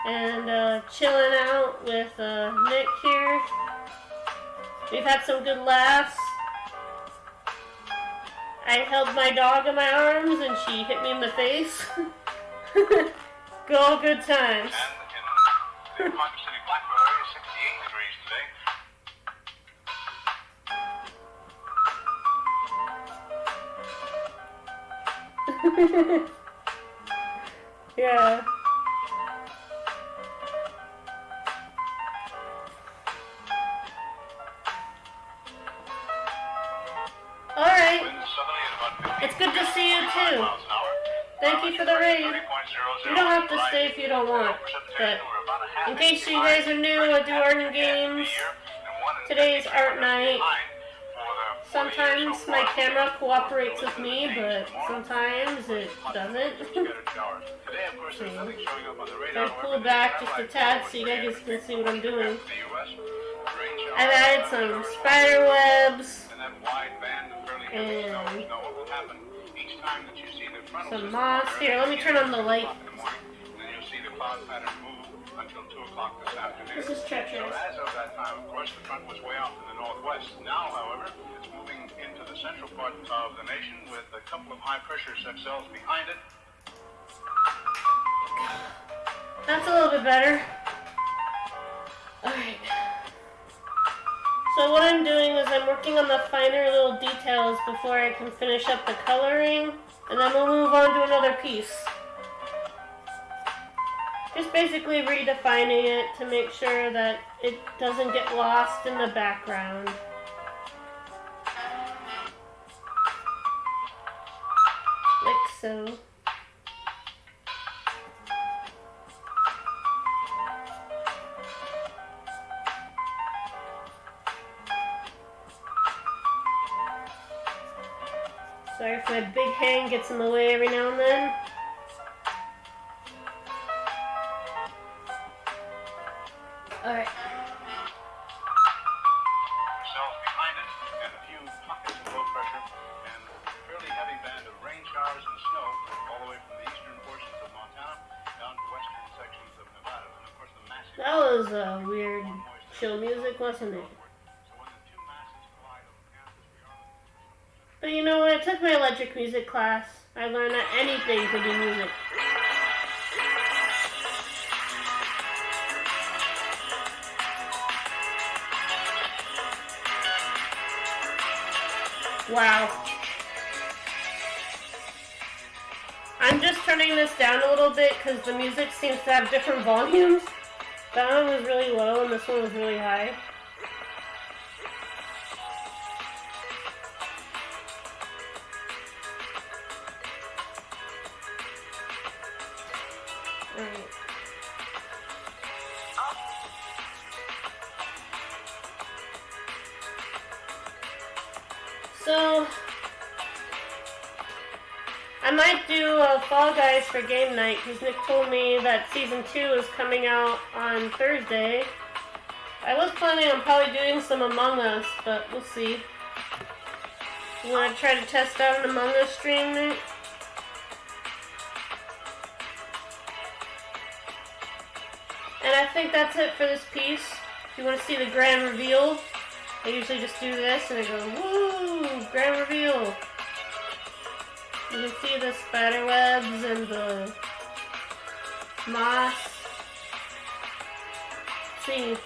and chilling out with Nick here. We've had some good laughs. I held my dog in my arms and she hit me in the face. All good times. And in Ponca City, Blackwell area, 68 degrees today. Yeah. Alright. Winds southerly at about 15 It's good to see you too. miles an hour. Thank you for the raid. 30.00. You don't have to stay if you don't want, but in case you guys are new, I do art and games. Today's art night. Sometimes my camera cooperates with me, but sometimes it doesn't. I pull back just a tad so you guys can see what I'm doing. I've added some spider webs and some moss. Here, let me turn on the light. This is treacherous. As of that time, of course, the front was way off in the northwest. Now, however, it's moving into the central part of the nation with a couple of high-pressure cells behind it. That's a little bit better. Alright. So what I'm doing is I'm working on the finer little details before I can finish up the coloring, and then we'll move on to another piece. Just basically redefining it to make sure that it doesn't get lost in the background. Like so. Sorry if my big hand gets in the way every now and then. Alright. Cells behind it, and a few pockets of low pressure, and a fairly heavy band of rain showers and snow all the way from the eastern portions of Montana down to western sections of Nevada. And of course the massive... That was weird chill music, wasn't it? So when the two masses collide over Kansas, we are looking for some... But you know, when I took my electric music class, I learned that anything could be music. Wow. I'm just turning this down a little bit because the music seems to have different volumes. That one was really low and this one was really high. Alright. So, I might do a Fall Guys for game night because Nick told me that Season 2 is coming out on Thursday. I was planning on probably doing some Among Us, but we'll see. You want to try to test out an Among Us stream, Nick? And I think that's it for this piece. If you want to see the grand reveal, I usually just do this and I go, woo, grand reveal. You can see the spider webs and the moss. Let's see,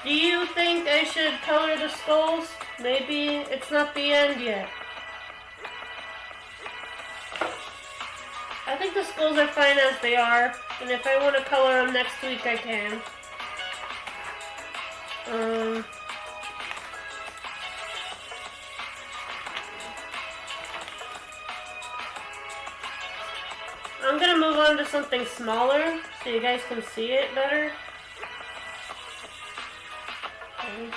do you think I should color the skulls? Maybe it's not the end yet. I think the skulls are fine as they are, and if I want to color them next week, I can. I'm gonna move on to something smaller so you guys can see it better. Okay.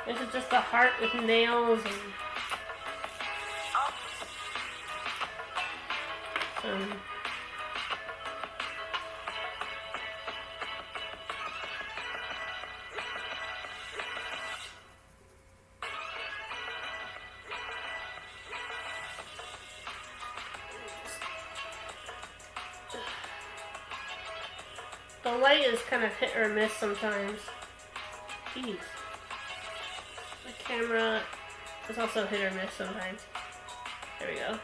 This is just a heart with nails and some the light is kind of hit or miss sometimes. Jeez. camera is also hit or miss sometimes. There we go.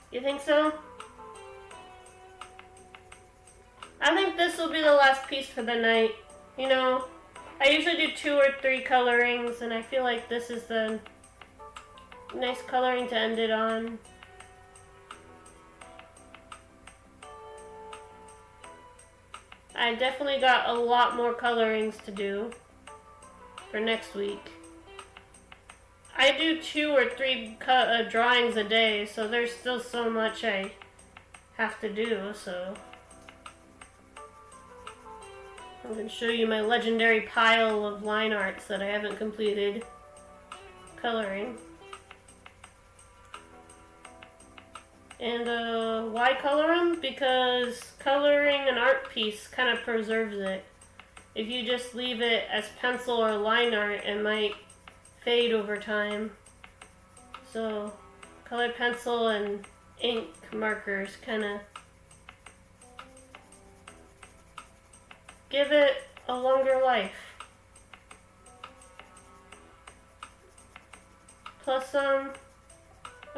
You think so? I think this will be the last piece for the night. You know, I usually do 2 or 3 colorings, and I feel like this is the nice coloring to end it on. I definitely got a lot more colorings to do for next week. I do 2 or 3 drawings a day, so there's still so much I have to do, so I'm going to show you my legendary pile of line arts that I haven't completed coloring. And why color them? Because coloring an art piece kind of preserves it. If you just leave it as pencil or line art, it might fade over time. So colored pencil and ink markers kind of give it a longer life. Plus,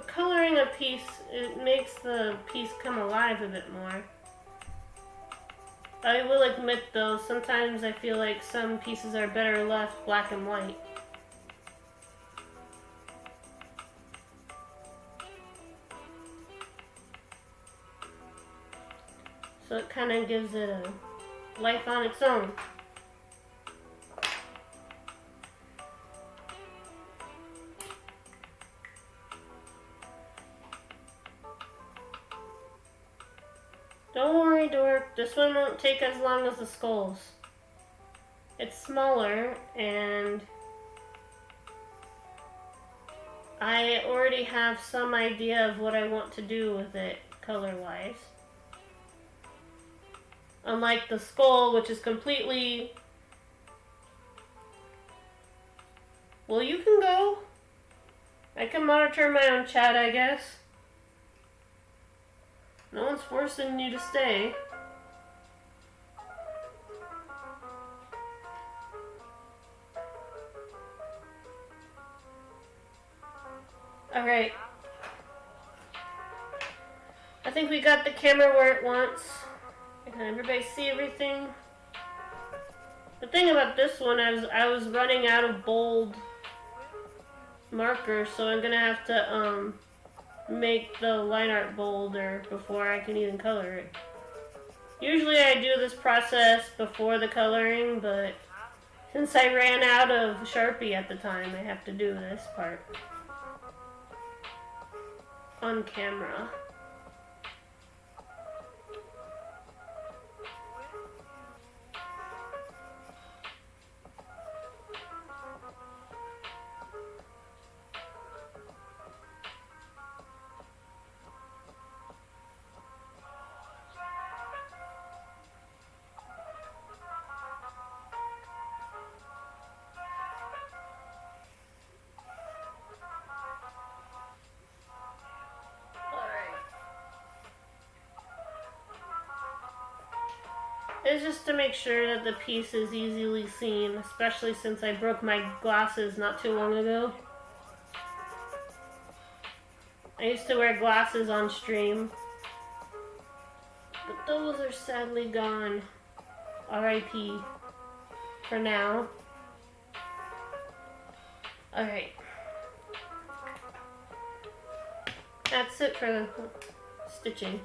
coloring a piece, it makes the piece come alive a bit more. I will admit though, sometimes I feel like some pieces are better left black and white. So it kind of gives it a life on its own. Don't worry, Dork. This one won't take as long as the skulls. It's smaller, and I already have some idea of what I want to do with it color-wise. Unlike the skull, which is completely... Well, you can go. I can monitor my own chat, I guess. No one's forcing you to stay. Alright. I think we got the camera where it wants. Can everybody see everything? The thing about this one is I was running out of bold markers, so I'm gonna have to make the line art bolder before I can even color it. Usually I do this process before the coloring, but since I ran out of Sharpie at the time, I have to do this part on camera. It's just to make sure that the piece is easily seen, especially since I broke my glasses not too long ago. I used to wear glasses on stream, but those are sadly gone. R.I.P. for now. Alright. That's it for the stitching.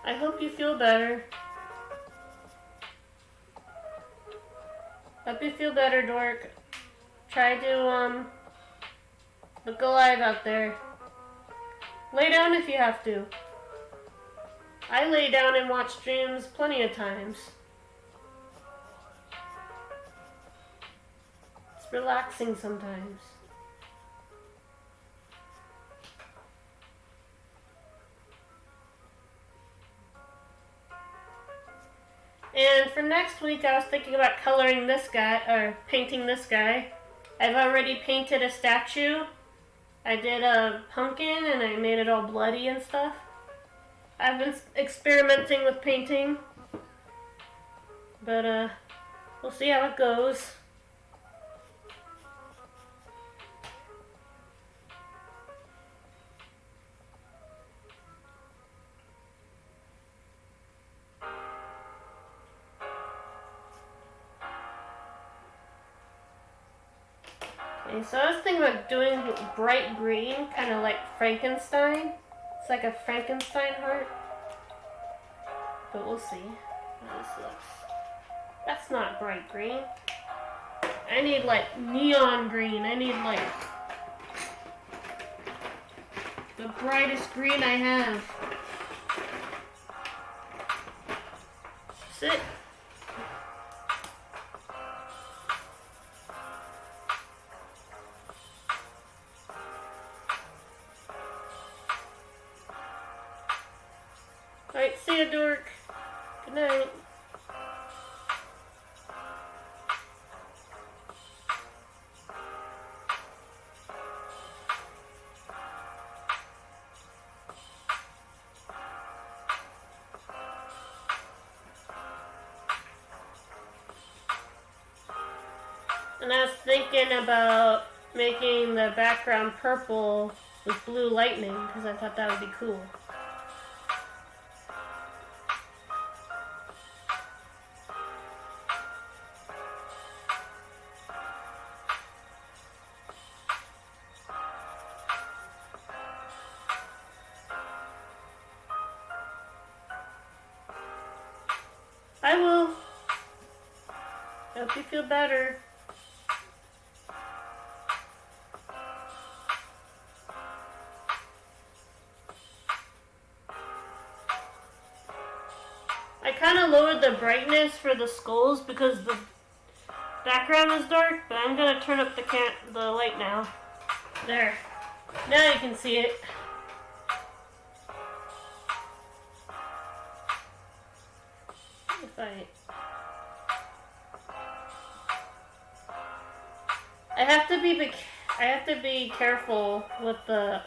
I hope you feel better. Hope you feel better, Dork. Try to, look alive out there. Lay down if you have to. I lay down and watch streams plenty of times. It's relaxing sometimes. And for next week, I was thinking about coloring this guy, or painting this guy. I've already painted a statue. I did a pumpkin and I made it all bloody and stuff. I've been experimenting with painting. But, we'll see how it goes. Okay, so I was thinking about doing bright green, kind of like Frankenstein. It's like a Frankenstein heart. But we'll see how this looks. That's not bright green. I need like neon green. I need like the brightest green I have. Sit. Alright, see ya, dork. Good night. And I was thinking about making the background purple with blue lightning because I thought that would be cool. I will. I hope you feel better. I kind of lowered the brightness for the skulls because the background is dark, but I'm gonna turn up the light now. There. Now you can see it. If I have to be careful with the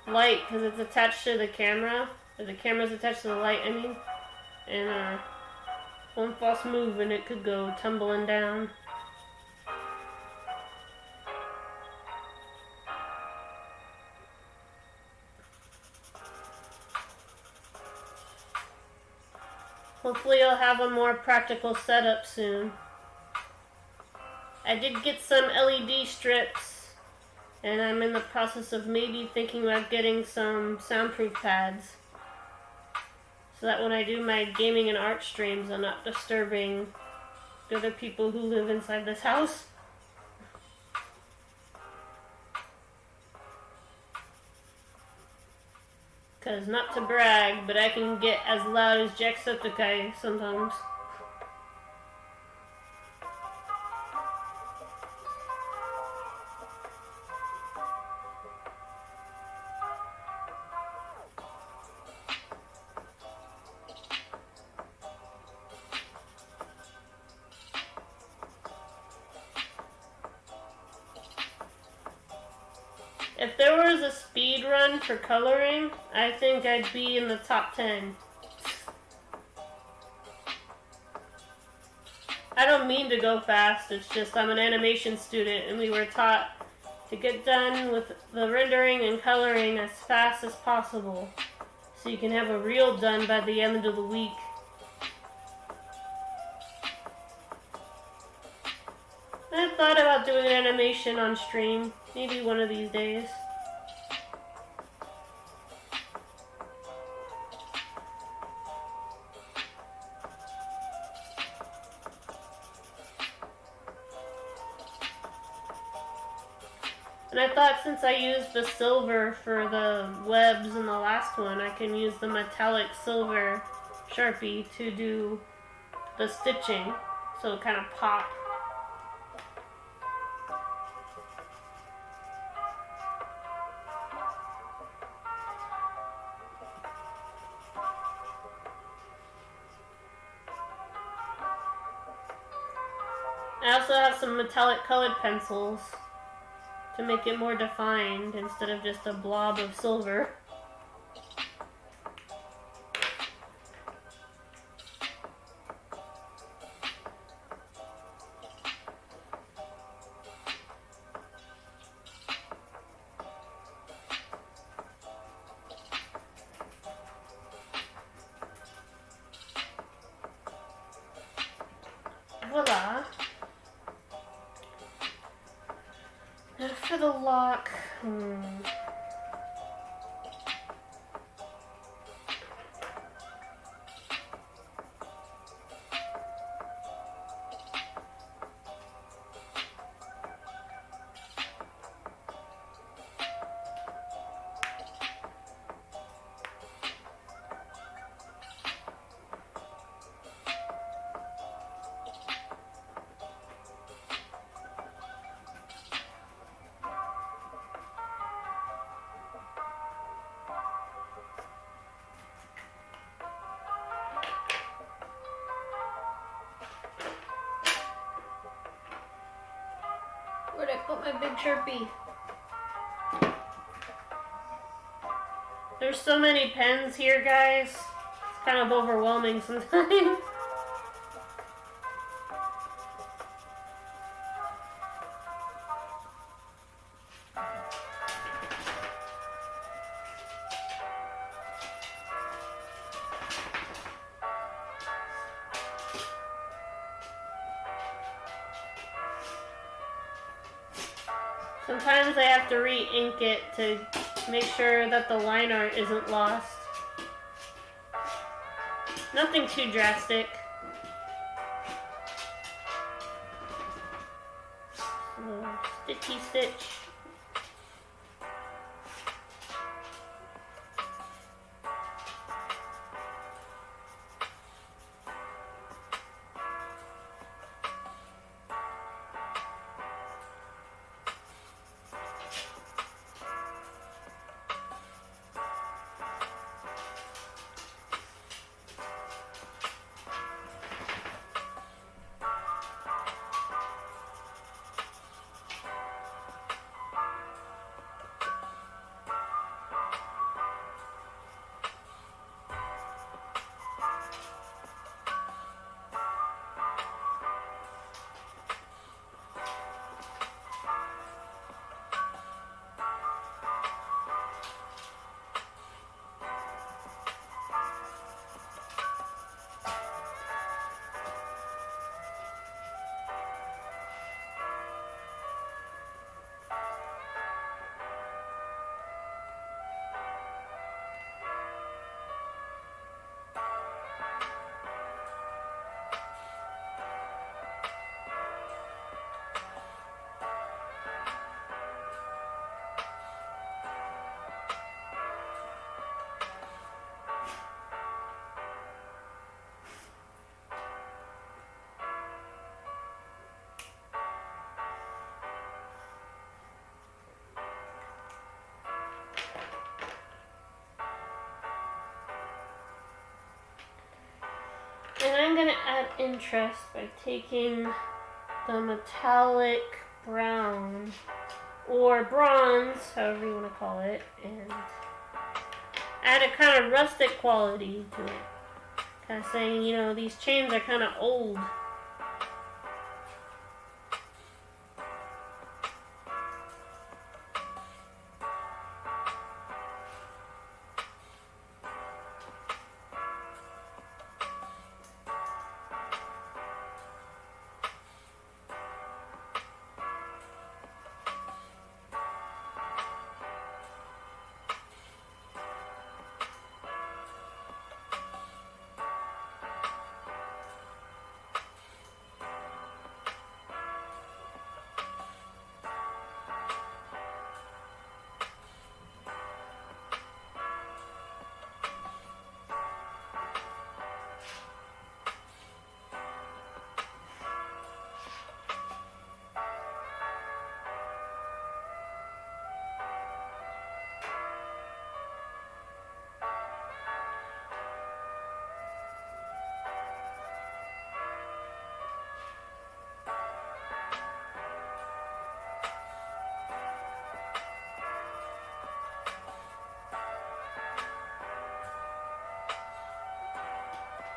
light because it's attached to the camera. Or the camera's attached to the light, I mean. And one false move and it could go tumbling down. Hopefully I'll have a more practical setup soon. I did get some LED strips, and I'm in the process of maybe thinking about getting some soundproof pads. So that when I do my gaming and art streams, I'm not disturbing the other people who live inside this house. Because not to brag, but I can get as loud as Jacksepticeye sometimes. If there was a speed run for coloring, I think I'd be in the top 10. I don't mean to go fast, it's just I'm an animation student and we were taught to get done with the rendering and coloring as fast as possible so you can have a reel done by the end of the week. I thought about doing an animation on stream, maybe one of these days. And I thought since I used the silver for the webs in the last one, I can use the metallic silver Sharpie to do the stitching, so it kind of pop. I also have some metallic colored pencils to make it more defined instead of just a blob of silver. Voila. Now for the lock, where'd I put my big Sharpie? There's so many pens here, guys. It's kind of overwhelming sometimes. Sometimes I have to re-ink it to make sure that the line art isn't lost. Nothing too drastic. Stitchy stitch. And I'm going to add interest by taking the metallic brown, or bronze, however you want to call it, and add a kind of rustic quality to it. Kind of saying, you know, these chains are kind of old.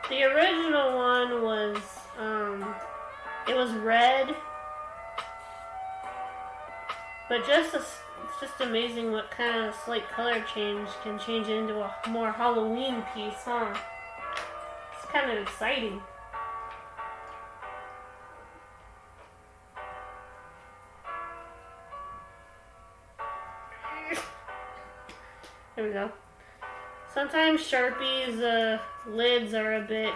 The original one was, it was red. But it's just amazing what kind of slight color change can change it into a more Halloween piece, huh? It's kind of exciting. There we go. Sometimes Sharpie's lids are a bit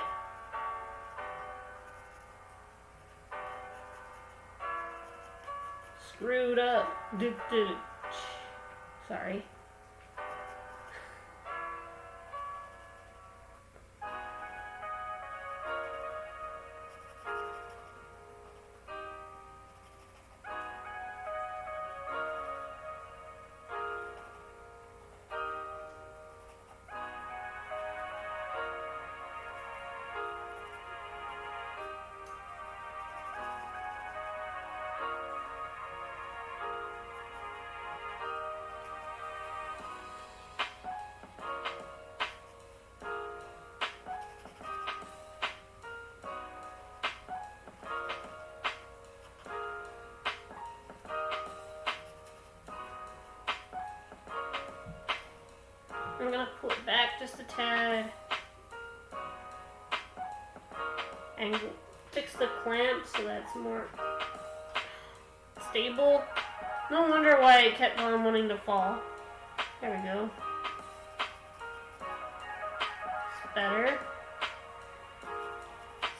screwed up. Sorry. I'm gonna pull it back just a tad and fix the clamp so that's more stable. No wonder why it kept on wanting to fall. There we go. It's better.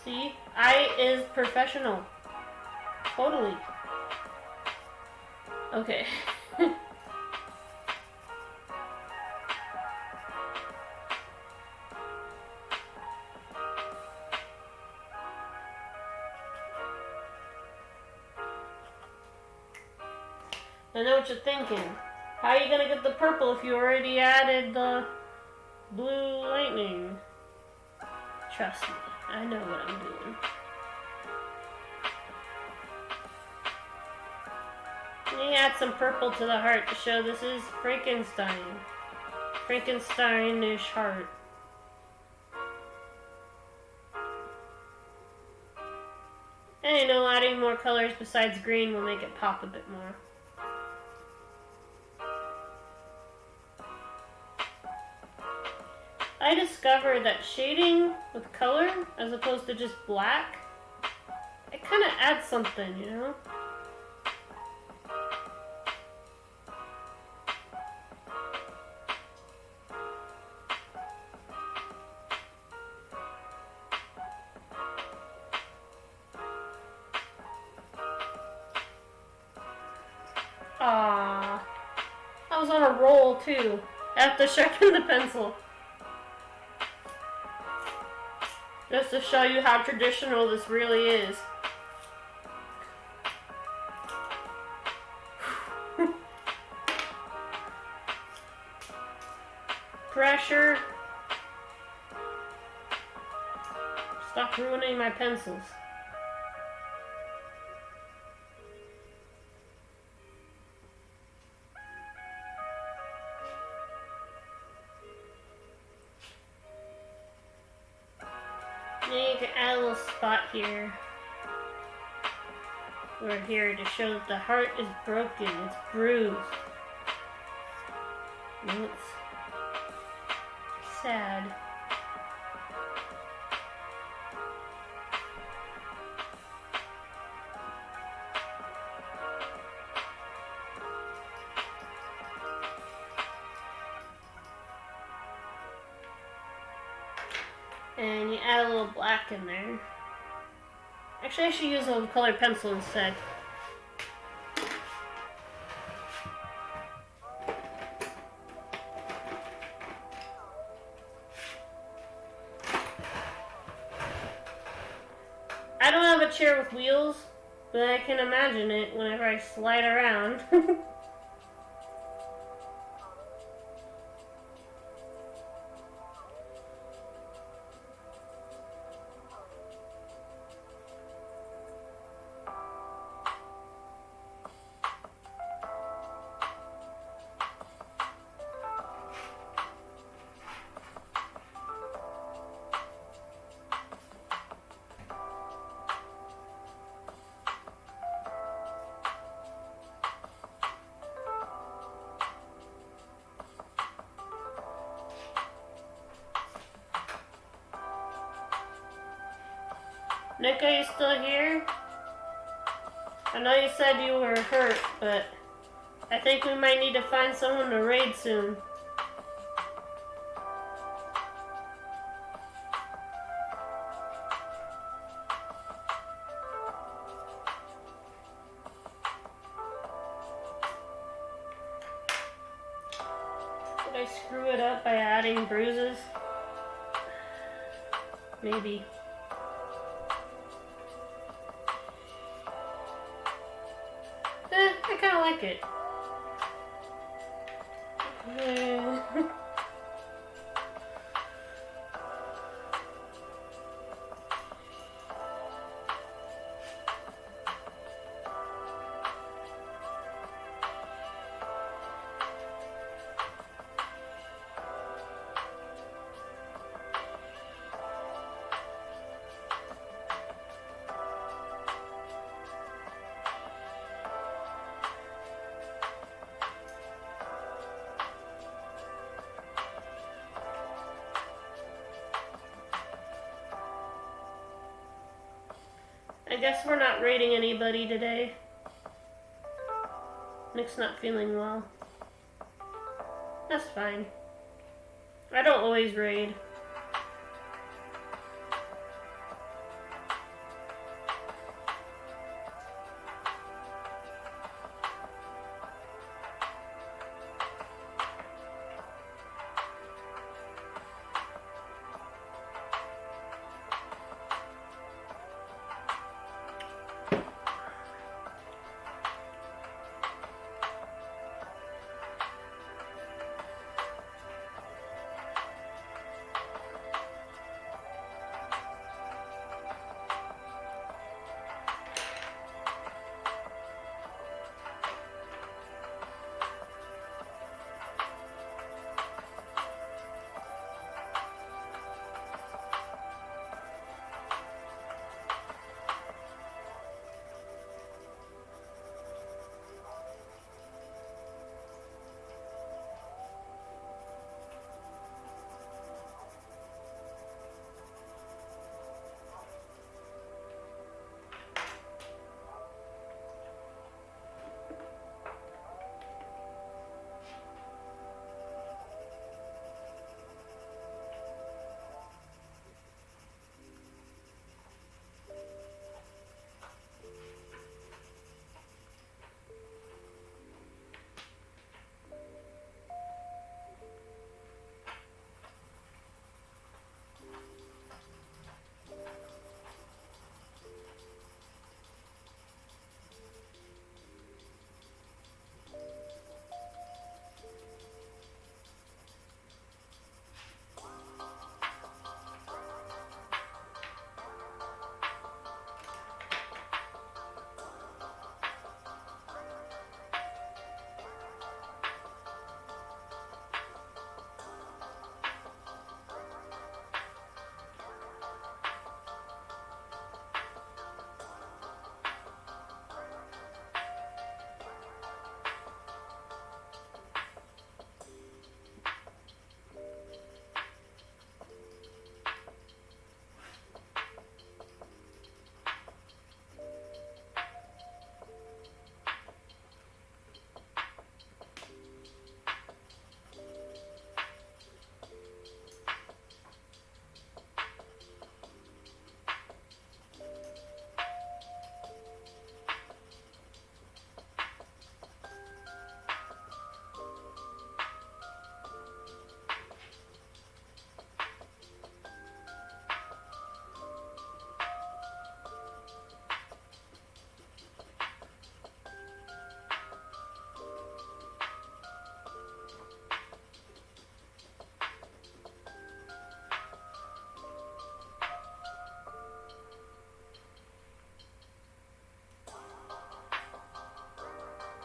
See? I is professional. Totally. Okay. I know what you're thinking. How are you gonna get the purple if you already added the blue lightning? Trust me, I know what I'm doing. Let me add some purple to the heart to show this is Frankenstein. Frankenstein-ish heart. And you know, adding more colors besides green will make it pop a bit more. I discovered that shading with color, as opposed to just black, it kind of adds something, you know? Ah, I was on a roll too. I have to sharpen the pencil. Just to show you how traditional this really is. Pressure. Stop ruining my pencils. You can add a little spot here. We're here to show that the heart is broken, it's bruised. And it's sad. And you add a little black in there. Actually, I should use a colored pencil instead. I don't have a chair with wheels, but I can imagine it whenever I slide around. Nick, are you still here? I know you said you were hurt, but I think we might need to find someone to raid soon. Did I screw it up by adding bruises? Maybe. I kind of like it. I guess we're not raiding anybody today. Nick's not feeling well. That's fine. I don't always raid.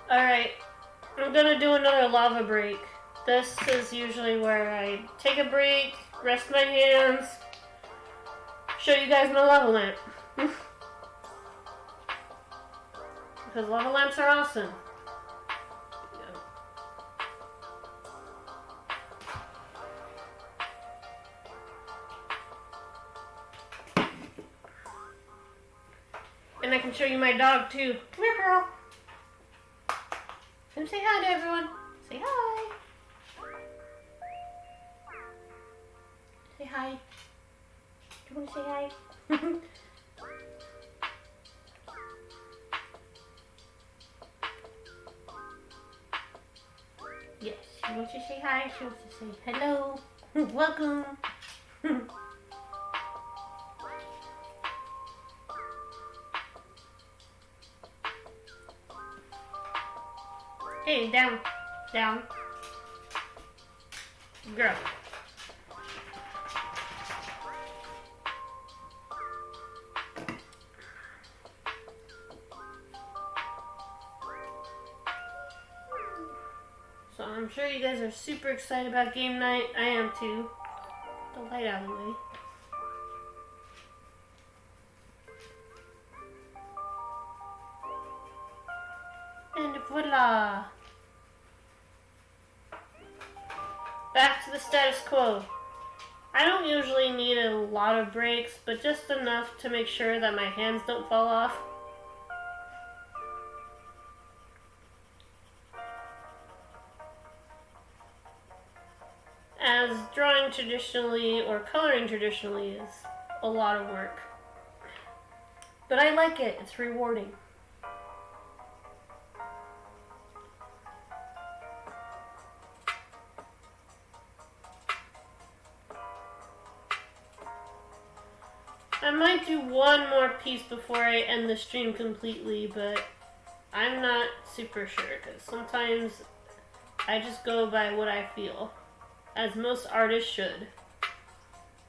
Alright, I'm gonna do another lava break. This is usually where I take a break, rest my hands, show you guys my lava lamp. Because lava lamps are awesome. And I can show you my dog too. Come here, girl. Come say hi to everyone. Say hi. Say hi. Do you want to say hi? Yes, she wants to say hi. She wants to say hello. Welcome. Hey, down. Down. Girl. So I'm sure you guys are super excited about game night. I am too. The light out of the way. And voila! Back to the status quo. I don't usually need a lot of breaks, but just enough to make sure that my hands don't fall off. As drawing traditionally or coloring traditionally is a lot of work. But I like it, it's rewarding. I might do one more piece before I end the stream completely, but I'm not super sure because sometimes I just go by what I feel, as most artists should.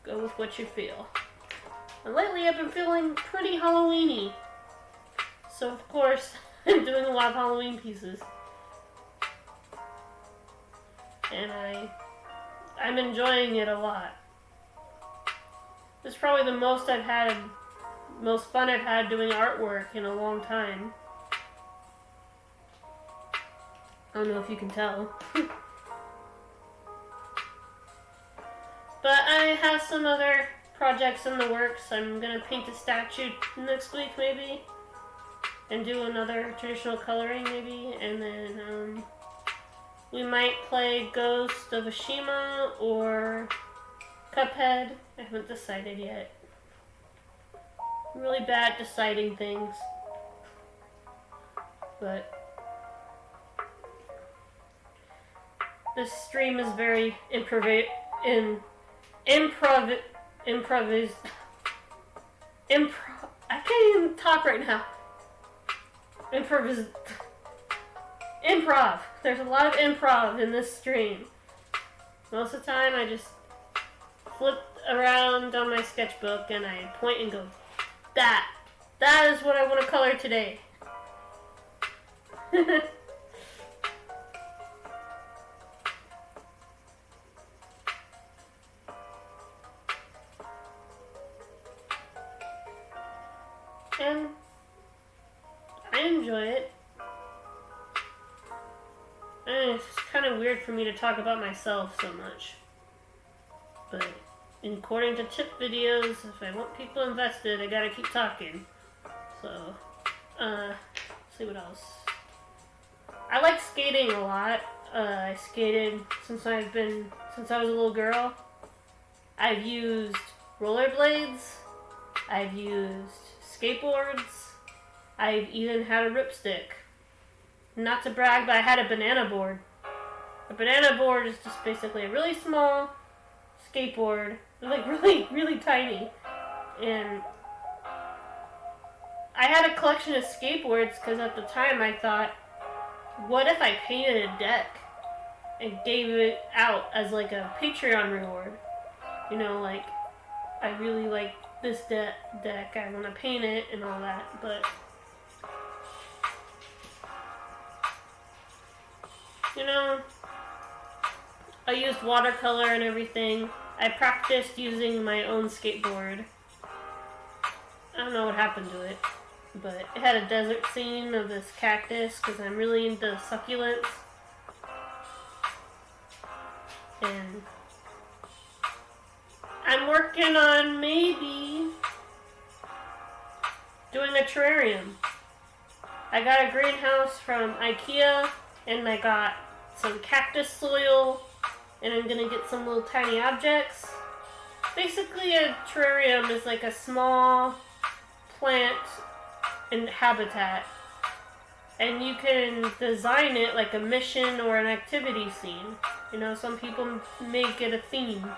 Go with what you feel. And lately I've been feeling pretty Halloween-y, so of course I'm doing a lot of Halloween pieces. And I'm enjoying it a lot. It's probably the most fun I've had doing artwork in a long time. I don't know if you can tell. But I have some other projects in the works. I'm gonna paint a statue next week maybe. And do another traditional coloring maybe. And then we might play Ghost of Tsushima or Cuphead. I haven't decided yet. I'm really bad at deciding things. But this stream is very improv. I can't even talk right now. Improv. There's a lot of improv in this stream. Most of the time I just flip around on my sketchbook and I point and go, that is what I want to color today. And I enjoy it. And it's kind of weird for me to talk about myself so much. But according to tip videos, if I want people invested, I gotta keep talking. So, see what else. I like skating a lot. I skated since I was a little girl. I've used rollerblades. I've used skateboards. I've even had a ripstick. Not to brag, but I had a banana board. A banana board is just basically a really small skateboard. Like really, really tiny. And I had a collection of skateboards because at the time I thought, what if I painted a deck and gave it out as like a Patreon reward? You know, like, I really like this deck, I want to paint it and all that, but you know, I used watercolor and everything. I practiced using my own skateboard. I don't know what happened to it, but it had a desert scene of this cactus because I'm really into succulents. And I'm working on maybe doing a terrarium. I got a greenhouse from IKEA, and I got some cactus soil, and I'm gonna get some little tiny objects. Basically, a terrarium is like a small plant and habitat, and you can design it like a mission or an activity scene. You know, some people make it a theme.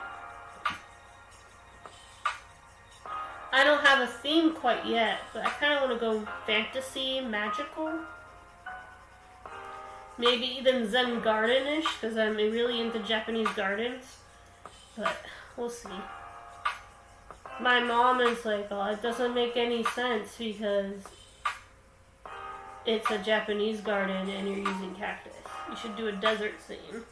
I don't have a theme quite yet, but I kind of want to go fantasy, magical. Maybe even Zen garden-ish, because I'm really into Japanese gardens. But we'll see. My mom is like, oh, it doesn't make any sense because it's a Japanese garden and you're using cactus. You should do a desert scene.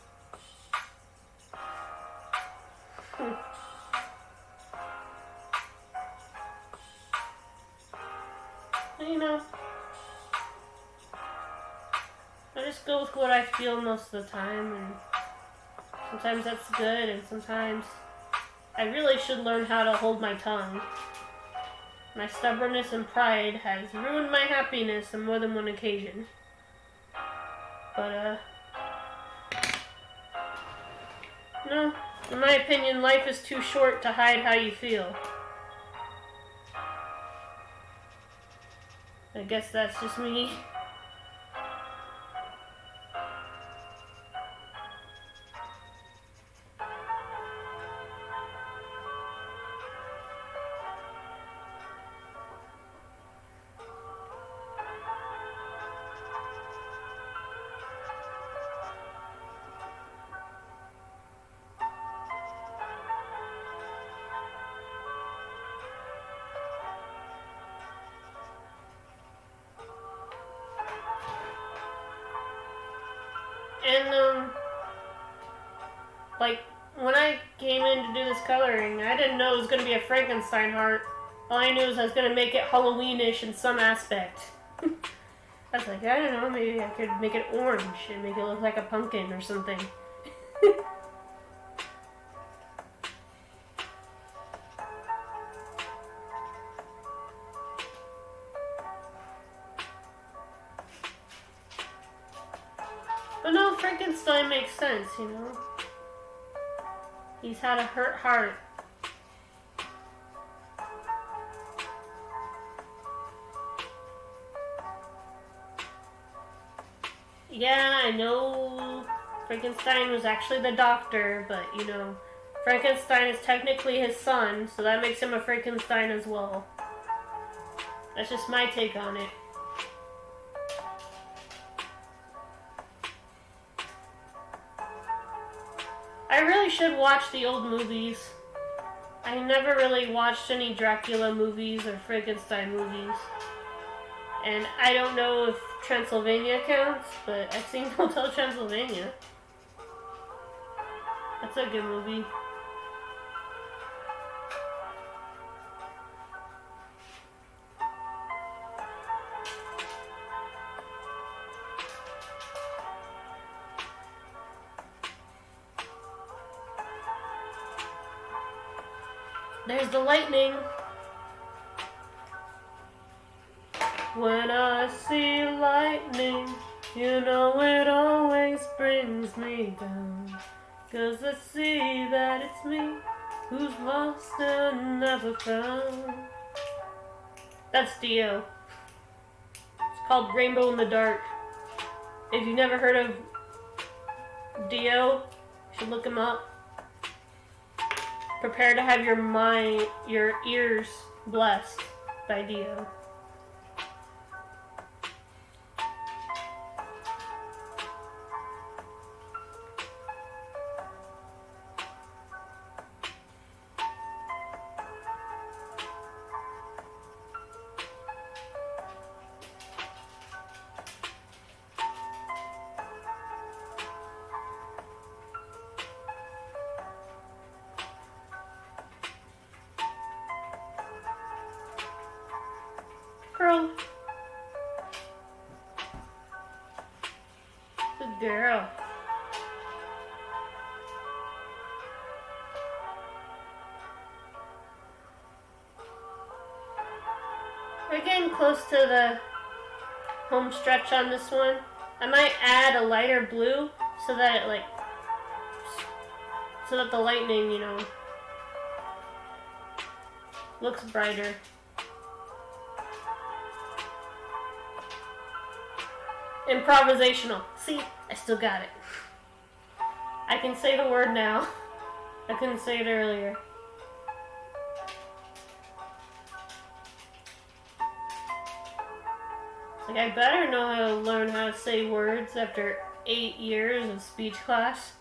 You know, I just go with what I feel most of the time, and sometimes that's good, and sometimes I really should learn how to hold my tongue. My stubbornness and pride has ruined my happiness on more than one occasion. But, no, in my opinion, life is too short to hide how you feel. I guess that's just me. And, like, when I came in to do this coloring, I didn't know it was going to be a Frankenstein heart. All I knew was I was going to make it Halloweenish in some aspect. I was like, I don't know, maybe I could make it orange and make it look like a pumpkin or something. But no, Frankenstein makes sense, you know? He's had a hurt heart. Yeah, I know Frankenstein was actually the doctor, but, you know, Frankenstein is technically his son, so that makes him a Frankenstein as well. That's just my take on it. I really should watch the old movies. I never really watched any Dracula movies or Frankenstein movies. And I don't know if Transylvania counts, but I've seen Hotel Transylvania. That's a good movie. There's the lightning. When I see lightning, you know it always brings me down. 'Cause I see that it's me who's lost and never found. That's Dio. It's called Rainbow in the Dark. If you've never heard of Dio, you should look him up. Prepare to have your ears blessed by Dio. Girl. Good girl. We're getting close to the home stretch on this one. I might add a lighter blue so that it so that the lightning, you know, looks brighter. Improvisational. See, I still got it. I can say the word now. I couldn't say it earlier. Like, I better know how to learn how to say words after 8 years of speech class.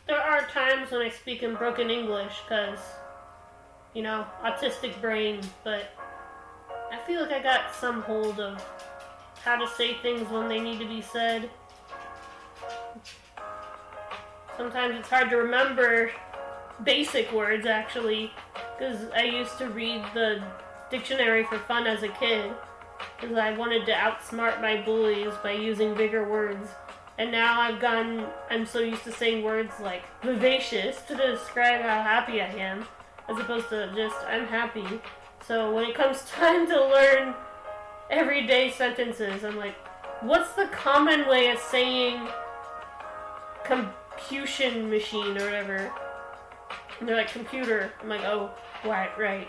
There are times when I speak in broken English because, you know, autistic brain, but I feel like I got some hold of how to say things when they need to be said. Sometimes it's hard to remember basic words, actually, because I used to read the dictionary for fun as a kid, because I wanted to outsmart my bullies by using bigger words. And now I'm so used to saying words like vivacious to describe how happy I am, as opposed to just, I'm happy. So when it comes time to learn everyday sentences, I'm like, what's the common way of saying computation machine or whatever? And they're like, computer. I'm like, oh, right.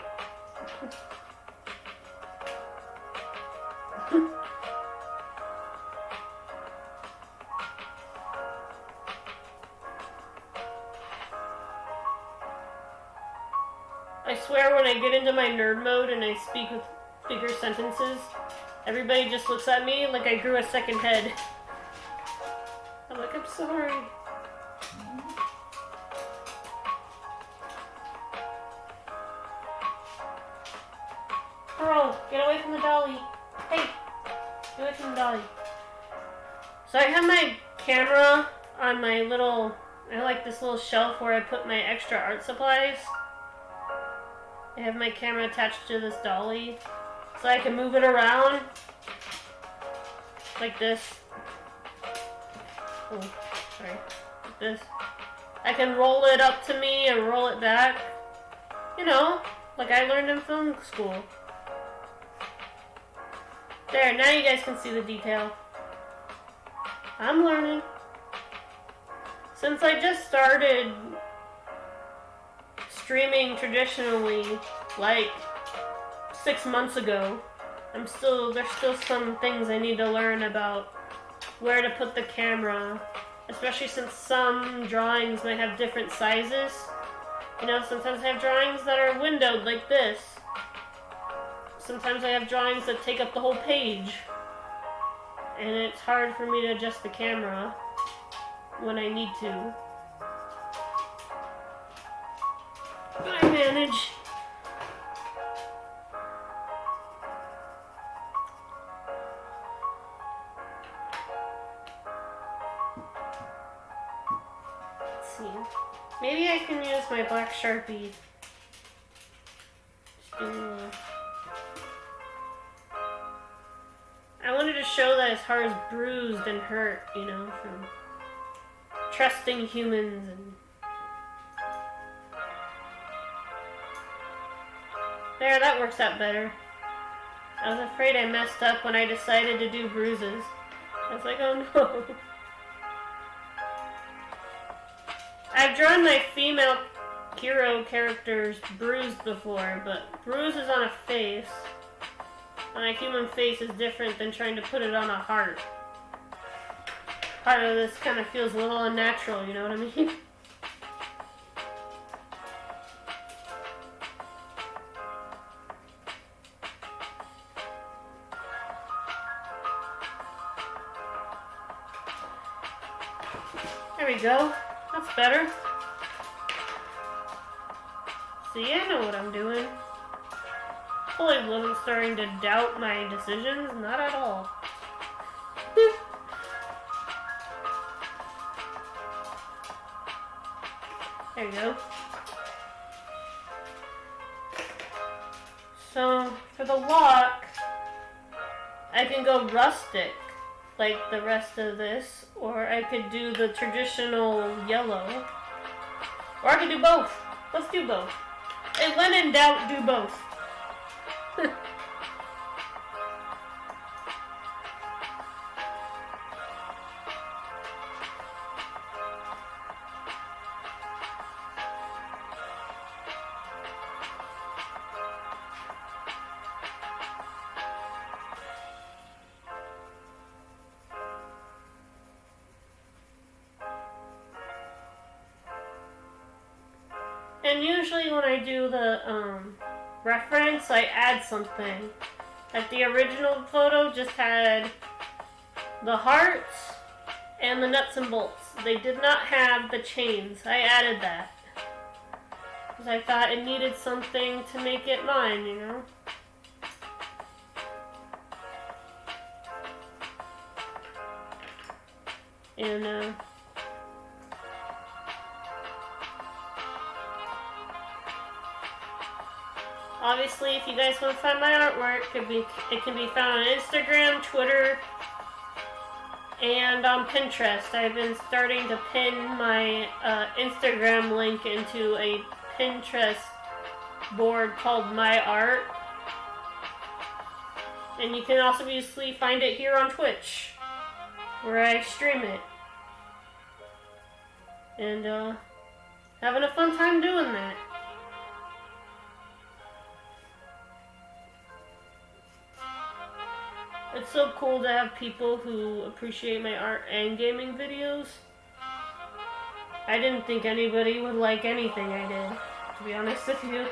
I swear when I get into my nerd mode and I speak with bigger sentences, everybody just looks at me like I grew a second head. I'm like, I'm sorry. Pearl, get away from the dolly. Hey, get away from the dolly. So I have my camera on my I like this little shelf where I put my extra art supplies. I have my camera attached to this dolly so I can move it around like this. Oh, sorry. Like this. I can roll it up to me and roll it back. You know, like I learned in film school. There, now you guys can see the detail. I'm learning. Since I just started streaming traditionally, like 6 months ago, there's still some things I need to learn about where to put the camera, especially since some drawings might have different sizes. You know, sometimes I have drawings that are windowed like this. Sometimes I have drawings that take up the whole page. And it's hard for me to adjust the camera when I need to. But I manage. Let's see. Maybe I can use my black Sharpie. I wanted to show that his heart is bruised and hurt, you know, from trusting humans and... There, that works out better. I was afraid I messed up when I decided to do bruises. I was like, oh no. I've drawn my female hero characters bruised before, but bruise is on a face. On a human face is different than trying to put it on a heart. Part of this kind of feels a little unnatural, you know what I mean? There we go. That's better. See, I know what I'm doing. Fully wasn't starting to doubt my decisions, not at all. There you go. So, for the lock, I can go rustic, like the rest of this, or I could do the traditional yellow, or I could do both. Let's do both. And when in doubt, do both. And usually when I do the reference, I add something. Like the original photo just had the hearts and the nuts and bolts. They did not have the chains. I added that. Because I thought it needed something to make it mine, you know? And, obviously, if you guys want to find my artwork, it can be found on Instagram, Twitter, and on Pinterest. I've been starting to pin my Instagram link into a Pinterest board called My Art. And you can also obviously find it here on Twitch, where I stream it. And having a fun time doing that. It's so cool to have people who appreciate my art and gaming videos. I didn't think anybody would like anything I did, to be honest with you.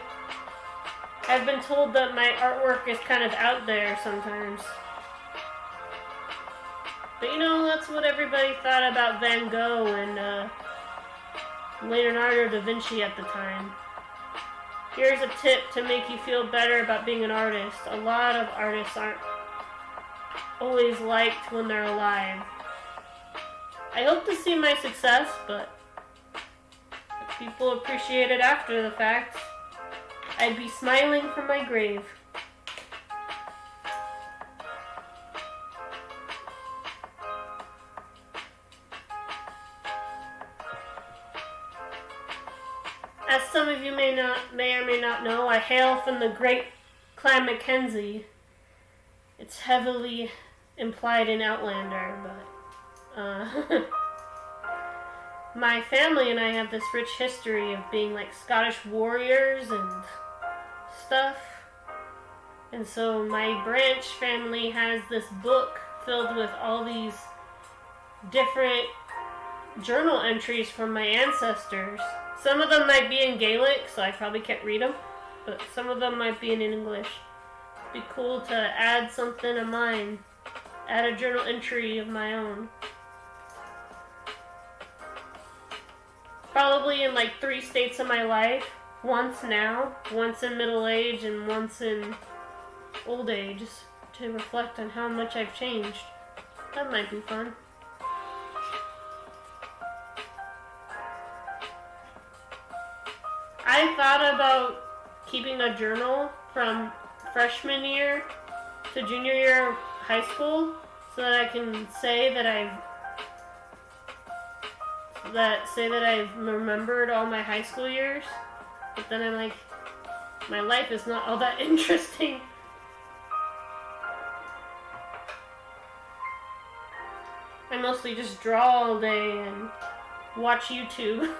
I've been told that my artwork is kind of out there sometimes. But you know, that's what everybody thought about Van Gogh and Leonardo da Vinci at the time. Here's a tip to make you feel better about being an artist. A lot of artists aren't always liked when they're alive. I hope to see my success, but if people appreciate it after the fact, I'd be smiling from my grave. As some of you may or may not know, I hail from the great clan Mackenzie. It's heavily implied in Outlander, but my family and I have this rich history of being like Scottish warriors and stuff. And so my branch family has this book filled with all these different journal entries from my ancestors. Some of them might be in Gaelic, so I probably can't read them, but some of them might be in English. Be cool to add something of mine, add a journal entry of my own. Probably in like 3 states of my life. Once now, once in middle age, and once in old age, to reflect on how much I've changed. That might be fun. I thought about keeping a journal from freshman year to junior year of high school, so that I can say that I've remembered all my high school years. But then I'm like, my life is not all that interesting. I mostly just draw all day and watch YouTube.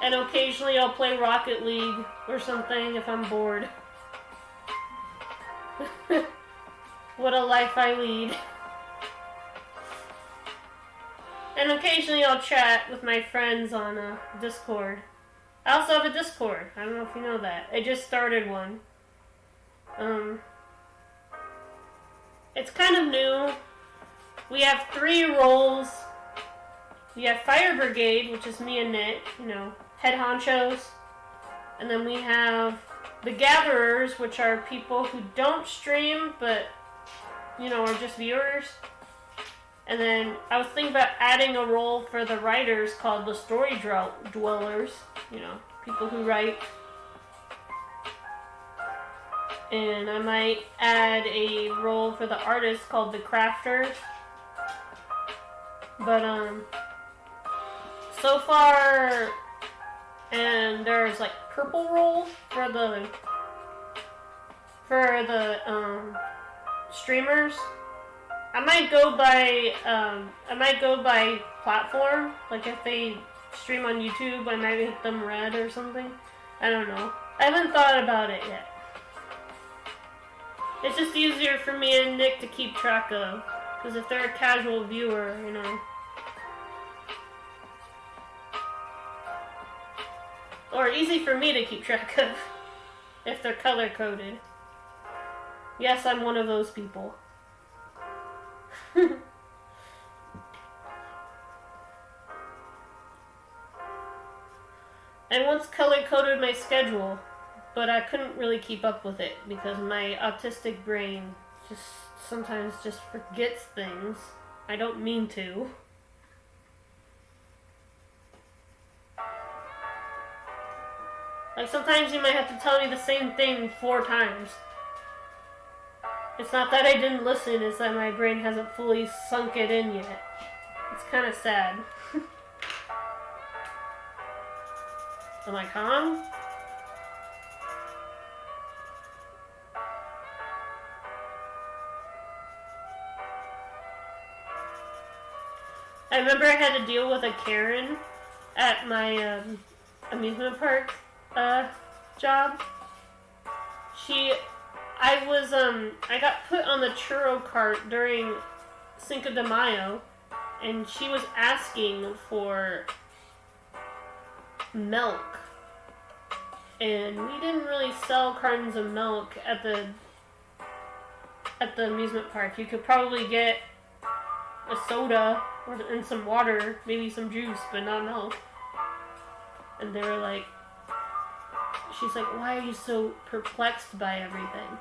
And occasionally I'll play Rocket League or something if I'm bored. What a life I lead. And occasionally I'll chat with my friends on Discord. I also have a Discord. I don't know if you know that. I just started one. It's kind of new. We have 3 roles. We have Fire Brigade, which is me and Nick, you know, head honchos. And then we have the Gatherers, which are people who don't stream, but, you know, are just viewers. And then I was thinking about adding a role for the writers called the Story Dwellers, you know, people who write. And I might add a role for the artist called the Crafters. But so far, and there's like purple role for the streamers. I might go by platform. Like if they stream on YouTube, I might hit them red or something. I don't know. I haven't thought about it yet. It's just easier for me and Nick to keep track of. Because if they're a casual viewer, you know. Or easy for me to keep track of. If they're color coded. Yes, I'm one of those people. I once color coded my schedule, but I couldn't really keep up with it because my autistic brain just sometimes just forgets things. I don't mean to. Like sometimes you might have to tell me the same thing 4 times. It's not that I didn't listen, it's that my brain hasn't fully sunk it in yet. It's kind of sad. Am I calm? I remember I had to deal with a Karen at my amusement park job. I got put on the churro cart during Cinco de Mayo, and she was asking for milk. And we didn't really sell cartons of milk at the amusement park. You could probably get a soda and some water, maybe some juice, but not milk. And they were like, she's like, why are you so perplexed by everything?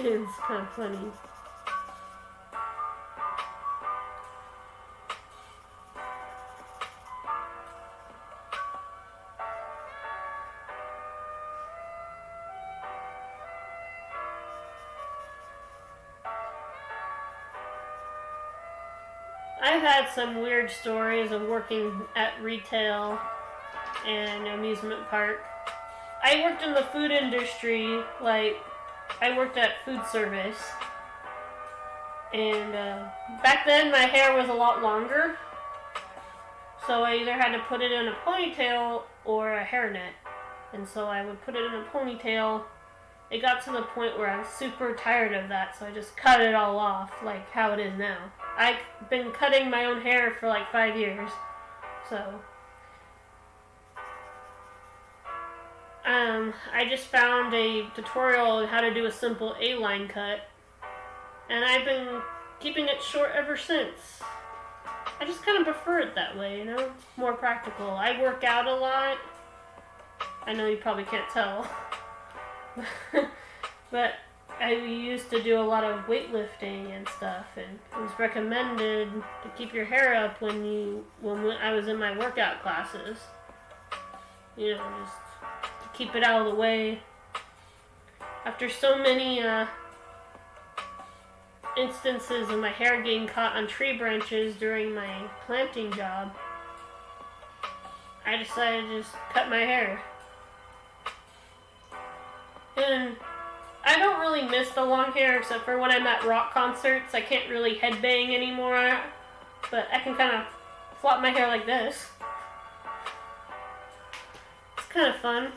It's kind of funny. I've had some weird stories of working at retail and amusement park. I worked in the food industry, like I worked at food service, and back then my hair was a lot longer, so I either had to put it in a ponytail or a hairnet, and so I would put it in a ponytail. It got to the point where I was super tired of that, so I just cut it all off, like how it is now. I've been cutting my own hair for like 5 years, so I just found a tutorial on how to do a simple A-line cut, and I've been keeping it short ever since. I just kind of prefer it that way, you know? It's more practical. I work out a lot. I know you probably can't tell. But I used to do a lot of weightlifting and stuff, and it was recommended to keep your hair up when I was in my workout classes. You know, just to keep it out of the way. After so many instances of my hair getting caught on tree branches during my planting job, I decided to just cut my hair. And I don't really miss the long hair except for when I'm at rock concerts. I can't really headbang anymore, but I can kind of flop my hair like this. It's kind of fun.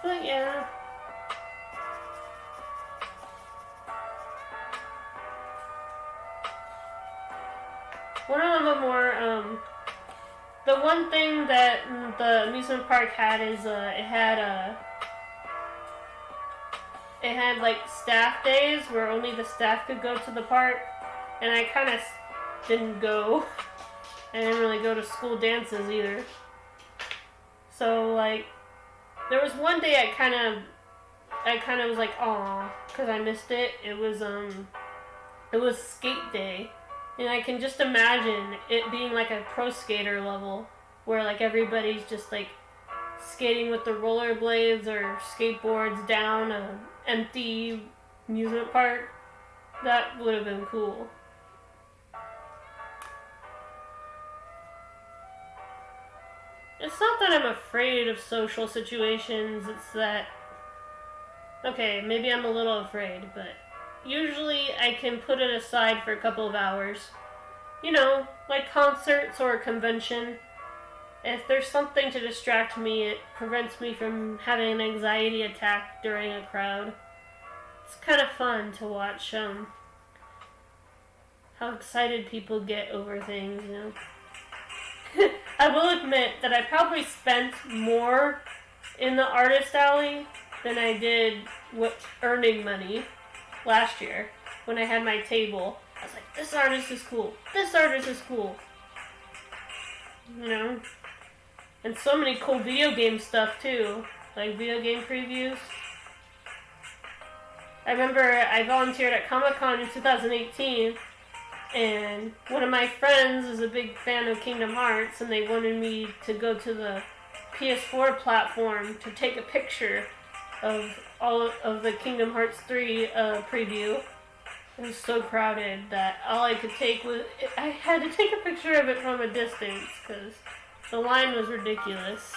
But yeah. One of the more, the one thing that the amusement park had is, it had like staff days where only the staff could go to the park. and I kind of didn't go. I didn't really go to school dances either. So like, there was one day I kind of was like, aw, because I missed it. It was skate day, and I can just imagine it being like a pro skater level, where like everybody's just like skating with the rollerblades or skateboards down an empty amusement park. That would have been cool. It's not that I'm afraid of social situations, it's that, okay, maybe I'm a little afraid, but usually I can put it aside for a couple of hours. You know, like concerts or a convention. If there's something to distract me, it prevents me from having an anxiety attack during a crowd. It's kind of fun to watch how excited people get over things, you know. I will admit that I probably spent more in the artist alley than I did earning money last year when I had my table. I was like, this artist is cool. This artist is cool. You know? And so many cool video game stuff too. Like video game previews. I remember I volunteered at Comic-Con in 2018, and one of my friends is a big fan of Kingdom Hearts, and they wanted me to go to the PS4 platform to take a picture of all of the Kingdom Hearts 3 preview. It was so crowded that all I could take was... I had to take a picture of it from a distance, because the line was ridiculous.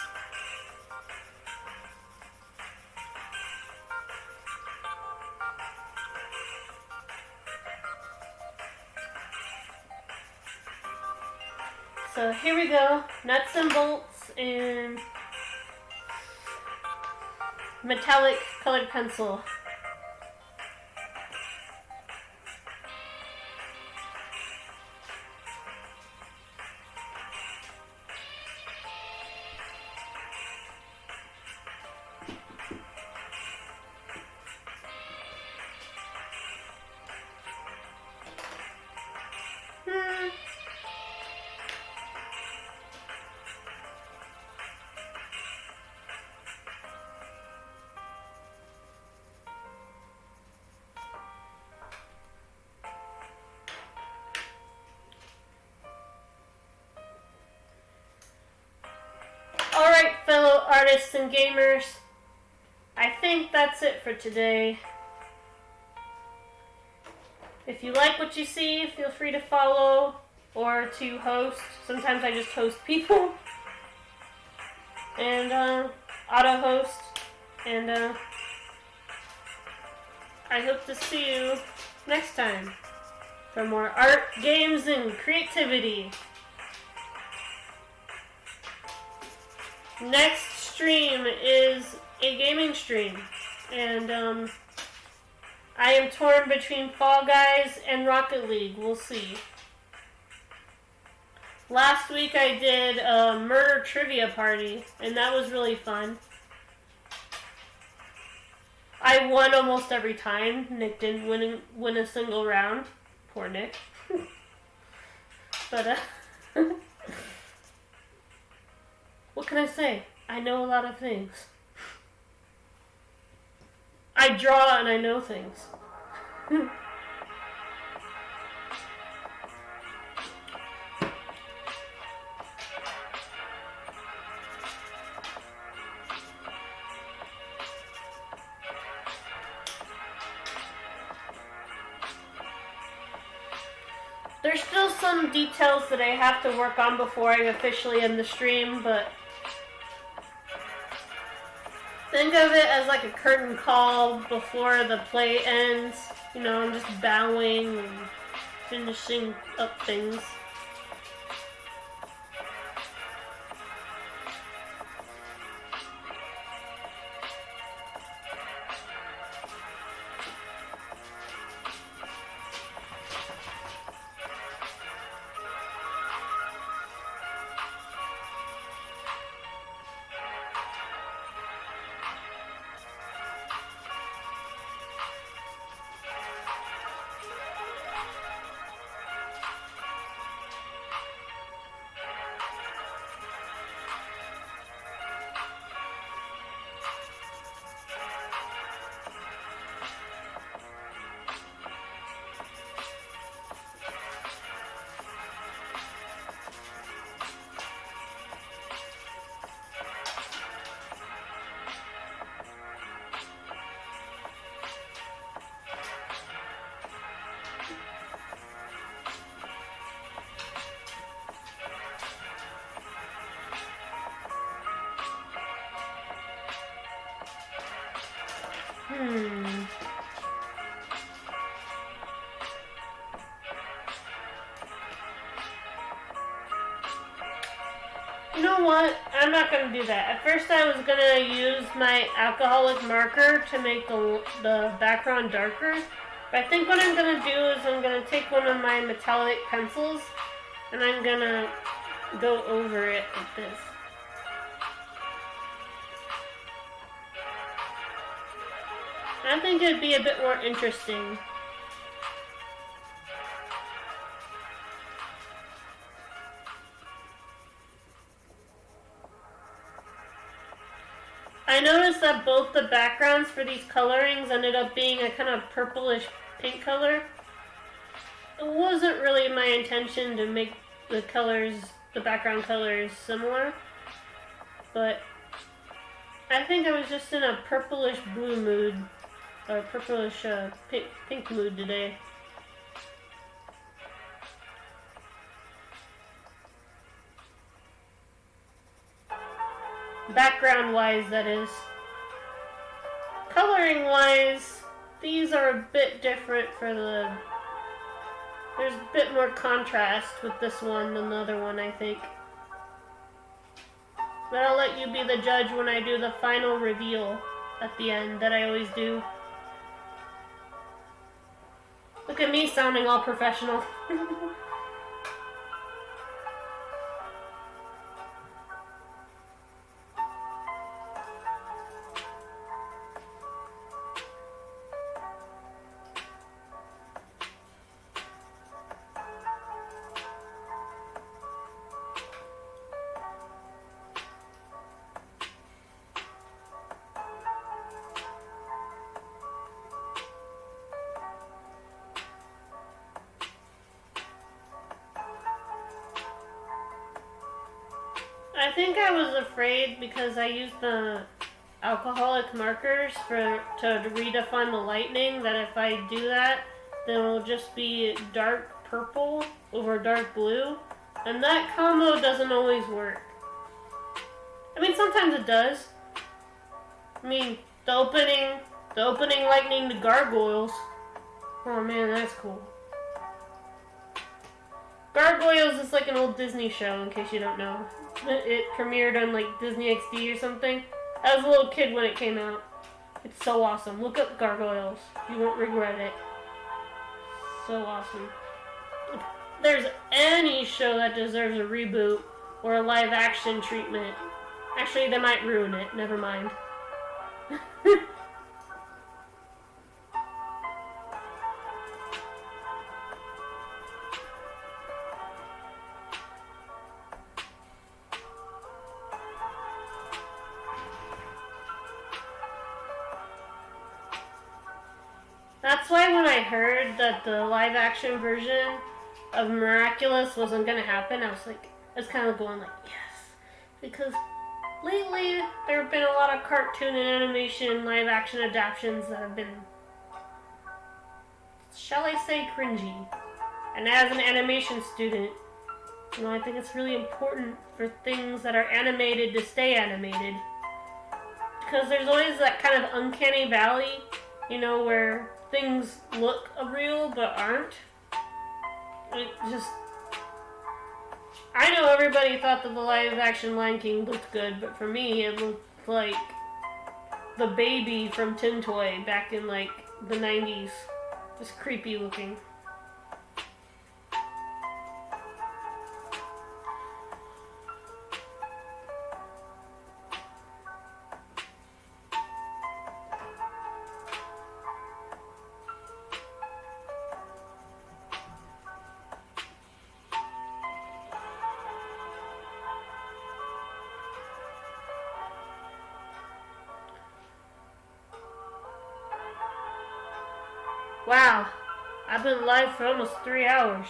So here we go, nuts and bolts and metallic colored pencil. Alright, fellow artists and gamers, I think that's it for today. If you like what you see, feel free to follow or to host. Sometimes I just host people. And auto-host. And I hope to see you next time for more art, games, and creativity. Next stream is a gaming stream, and I am torn between Fall Guys and Rocket League. We'll see. Last week I did a murder trivia party, and that was really fun. I won almost every time. Nick didn't win a single round. Poor Nick. But what can I say? I know a lot of things. I draw and I know things. There's still some details that I have to work on before I officially end the stream, but think of it as like a curtain call before the play ends. You know, I'm just bowing and finishing up things. You know what? I'm not going to do that. At first I was going to use my alcoholic marker to make the background darker. But I think what I'm going to do is I'm going to take one of my metallic pencils and I'm going to go over it like this. I think it'd be a bit more interesting. I noticed that both the backgrounds for these colorings ended up being a kind of purplish pink color. It wasn't really my intention to make the colors, the background colors, similar, but I think I was just in a purplish blue mood, or purplish pink mood today. Background wise, that is. Coloring wise, these are a bit different for the... There's a bit more contrast with this one than the other one, I think. But I'll let you be the judge when I do the final reveal at the end that I always do. Look at me sounding all professional. I think I was afraid because I used the alcoholic markers to redefine the lightning, that if I do that, then it'll just be dark purple over dark blue. And that combo doesn't always work. I mean, sometimes it does. I mean, the opening lightning to gargoyles. Oh man, that's cool. Gargoyles is like an old Disney show, in case you don't know. It premiered on like Disney XD or something. I was a little kid when it came out. It's so awesome. Look up Gargoyles. You won't regret it. So awesome. If there's any show that deserves a reboot or a live action treatment, actually they might ruin it. Never mind. That's why when I heard that the live action version of Miraculous wasn't gonna happen, I was kind of going like, yes. Because lately there have been a lot of cartoon and animation live action adaptations that have been, shall I say, cringy. And as an animation student, you know, I think it's really important for things that are animated to stay animated. Because there's always that kind of uncanny valley, you know, where things look real but aren't. It just... I know everybody thought that the live action Lion King looked good, but for me it looked like the baby from Tin Toy back in like the 90s. Just creepy looking. Wow, I've been live for almost 3 hours.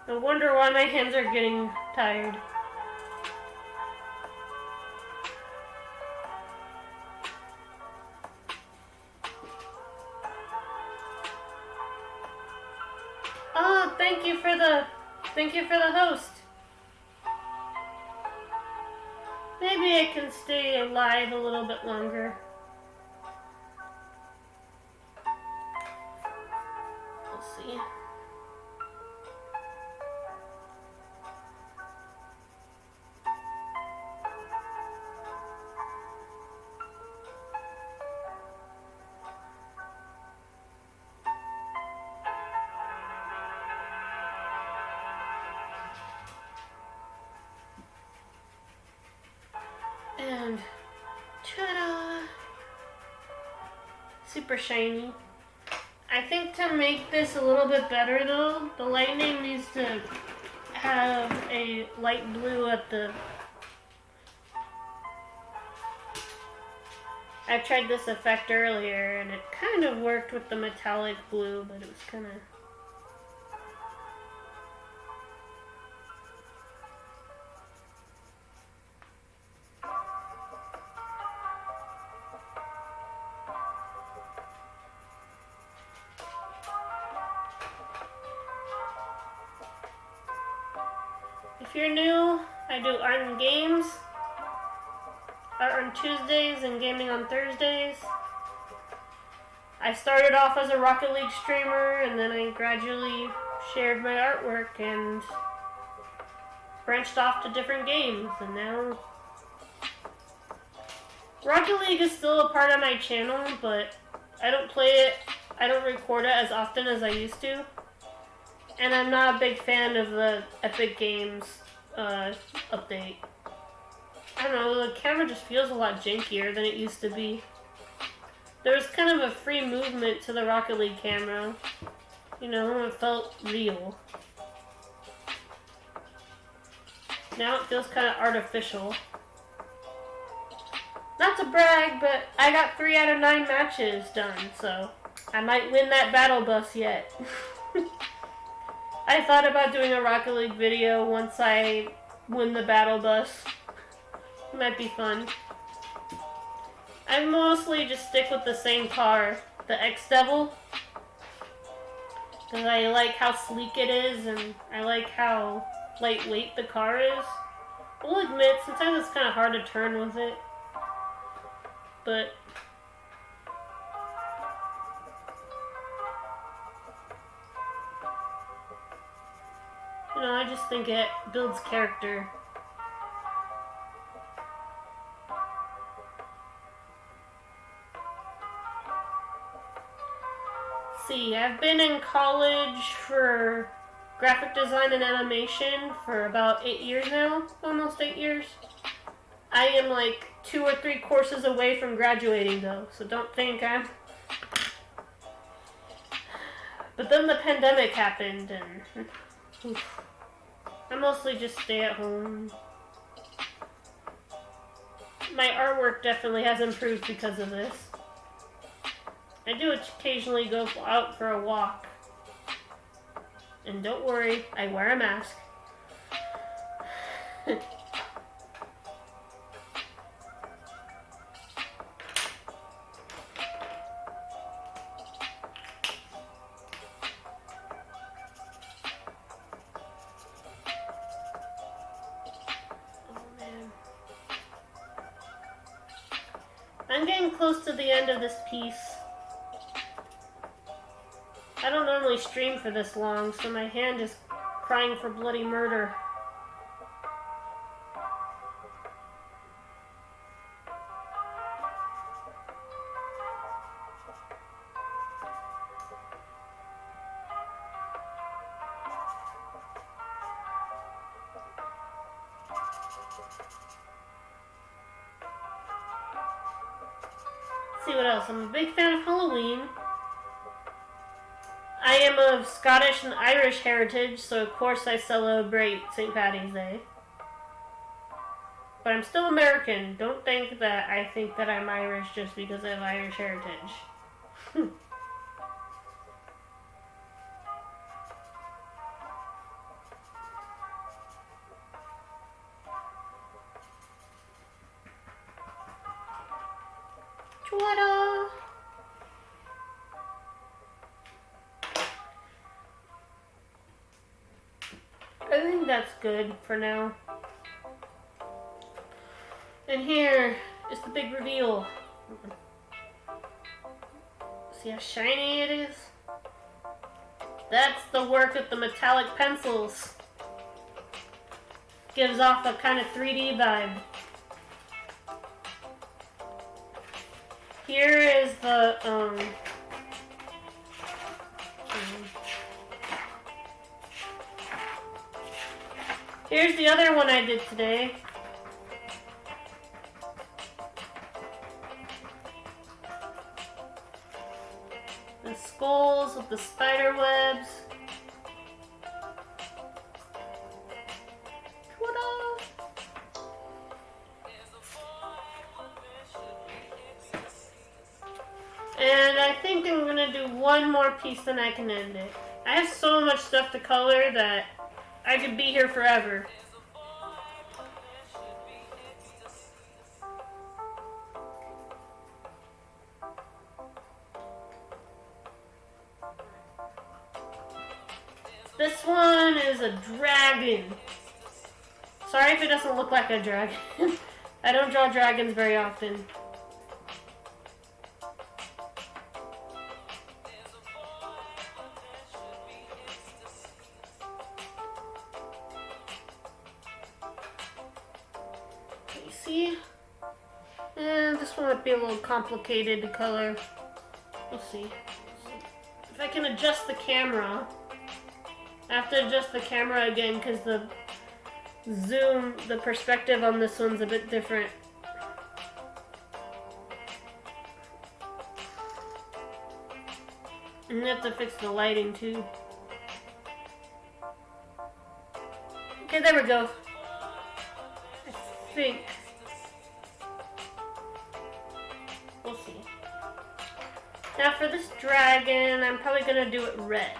No wonder why my hands are getting tired. Oh, thank you for the host. Maybe I can stay alive a little bit longer. Let's see. And ta-da! Super shiny. I think to make this a little bit better though, the lightning needs to have a light blue at the... I tried this effect earlier and it kind of worked with the metallic blue, but it was kind of... If you're new, I do art and games, art on Tuesdays and gaming on Thursdays. I started off as a Rocket League streamer and then I gradually shared my artwork and branched off to different games, and now Rocket League is still a part of my channel, but I don't play it, I don't record it as often as I used to. And I'm not a big fan of the Epic Games update. I don't know, the camera just feels a lot jankier than it used to be. There was kind of a free movement to the Rocket League camera. You know, it felt real. Now it feels kind of artificial. Not to brag, but I got 3 out of 9 matches done, so I might win that battle bus yet. I thought about doing a Rocket League video once I win the battle bus. It might be fun. I mostly just stick with the same car, the X-Devil, because I like how sleek it is and I like how lightweight the car is. I'll admit, sometimes it's kind of hard to turn with it, but you know, I just think it builds character. See, I've been in college for graphic design and animation for about 8 years now, almost 8 years. I am like 2 or 3 courses away from graduating though, so don't think I'm... But then the pandemic happened and... Oof. I mostly just stay at home. My artwork definitely has improved because of this. I do occasionally go out for a walk. And don't worry, I wear a mask. I'm getting close to the end of this piece. I don't normally stream for this long, so my hand is crying for bloody murder. See what else. I'm a big fan of Halloween. I am of Scottish and Irish heritage, so of course I celebrate St. Paddy's Day. But I'm still American. Don't think that I think that I'm Irish just because I have Irish heritage. Ta-da! I think that's good for now. And here is the big reveal. See how shiny it is? That's the work of the metallic pencils. Gives off a kind of 3D vibe. Here is the, here's the other one I did today. The skulls with the spider webs. Ta-da! And I think I'm gonna do one more piece, then I can end it. I have so much stuff to color that I could be here forever. This one is a dragon. Sorry if it doesn't look like a dragon. I don't draw dragons very often. You see? And this one might be a little complicated to color. We'll see. If I can adjust the camera. I have to adjust the camera again because the zoom, the perspective on this one's a bit different. And I have to fix the lighting too. Okay, there we go. I think. We'll see. Now for this dragon, I'm probably gonna do it red.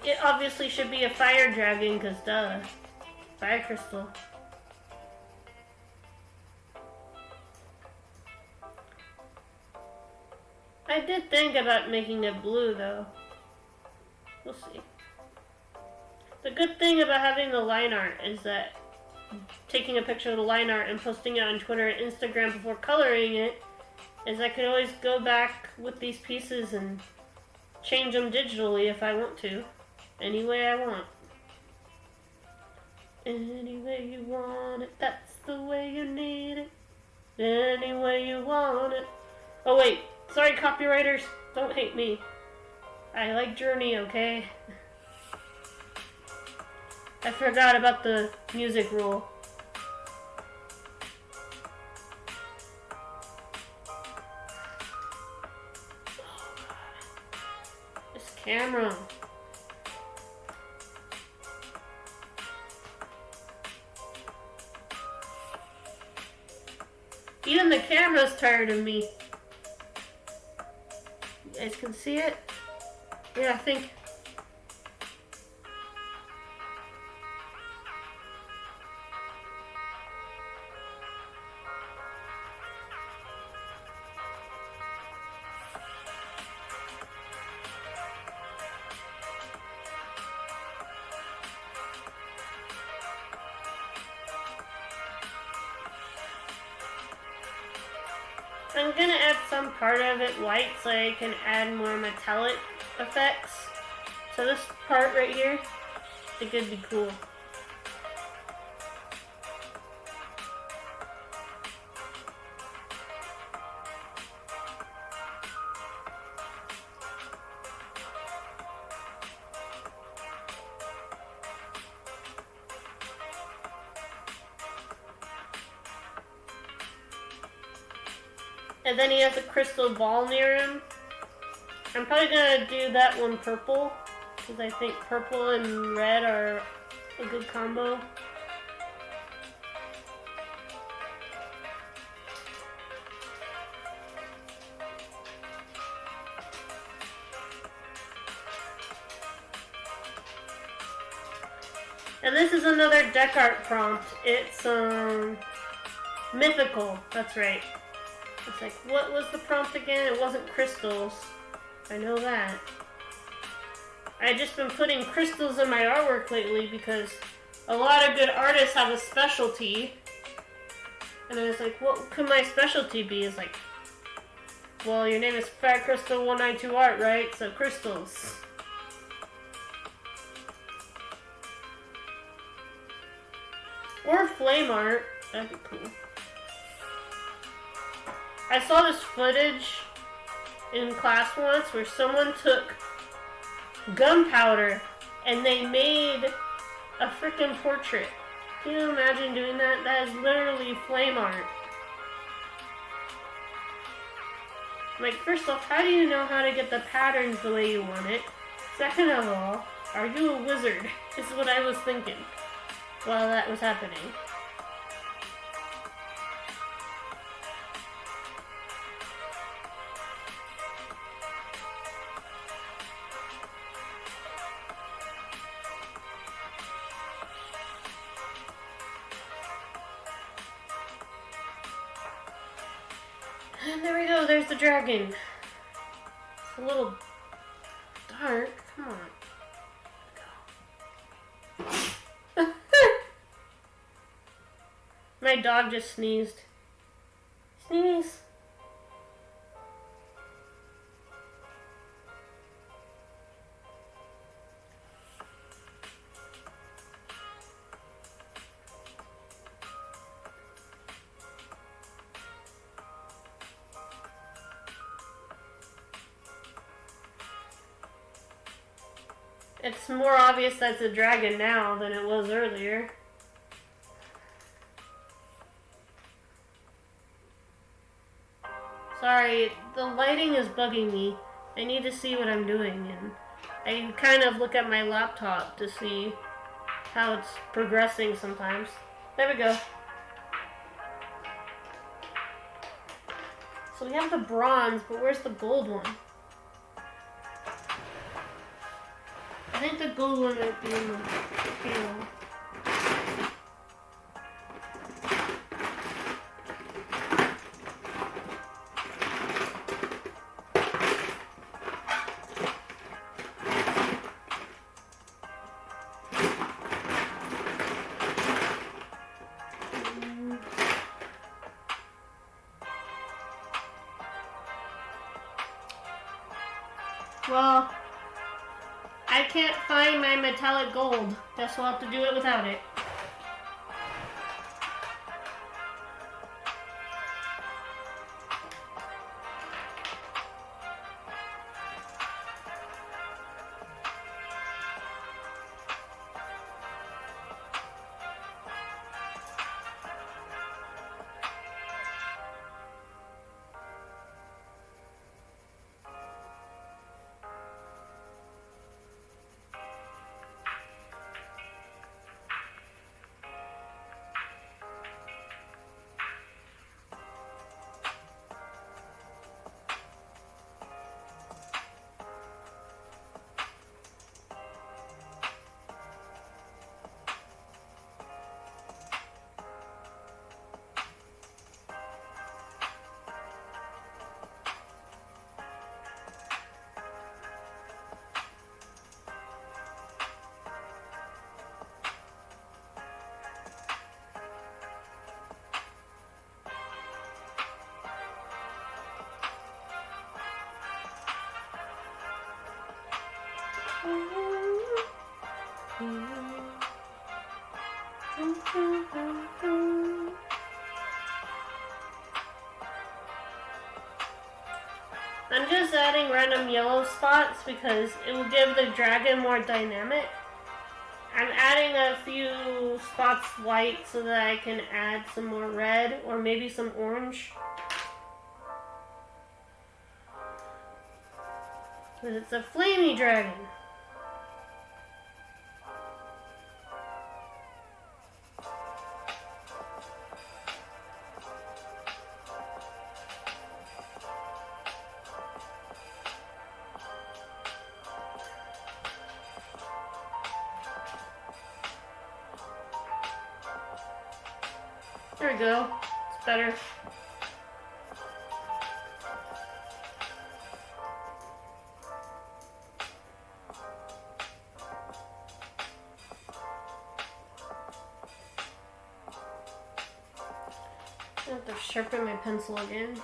It obviously should be a fire dragon, because duh. Fire crystal. I did think about making it blue, though. We'll see. The good thing about having the line art is that taking a picture of the line art and posting it on Twitter and Instagram before coloring it is I can always go back with these pieces and change them digitally if I want to. Any way I want. Any way you want it, that's the way you need it. Any way you want it. Oh wait, sorry copywriters, don't hate me. I like Journey, okay? I forgot about the music rule. This camera. Even the camera's tired of me. You guys can see it? Yeah, I think. I'm gonna add some part of it white so I can add more metallic effects. So this part right here, I think it'd be cool. And then he has a crystal ball near him. I'm probably gonna do that one purple, because I think purple and red are a good combo. And this is another deck art prompt. It's mythical, that's right. It's like, what was the prompt again? It wasn't crystals. I know that. I've just been putting crystals in my artwork lately because a lot of good artists have a specialty. And I was like, what could my specialty be? It's like, Well, your name is Fat Crystal 192 Art, right? So crystals. Or flame art. That'd be cool. I saw this footage in class once where someone took gunpowder and they made a freaking portrait. Can you imagine doing that? That is literally flame art. Like, first off, how do you know how to get the patterns the way you want it? Second of all, are you a wizard? Is what I was thinking while that was happening. And there we go, there's the dragon. It's a little dark, come on. My dog just sneezed. Sneeze. It's more obvious that's a dragon now than it was earlier. Sorry, the lighting is bugging me. I need to see what I'm doing, and I kind of look at my laptop to see how it's progressing sometimes. There we go. So we have the bronze, but where's the gold one? I think the gold one might be in the panel. Well, I can't find my metallic gold. Guess we'll have to do it without it. I'm just adding random yellow spots because it will give the dragon more dynamic. I'm adding a few spots white so that I can add some more red or maybe some orange. Because it's a flamey dragon. There we go. It's better. I have to sharpen my pencil again.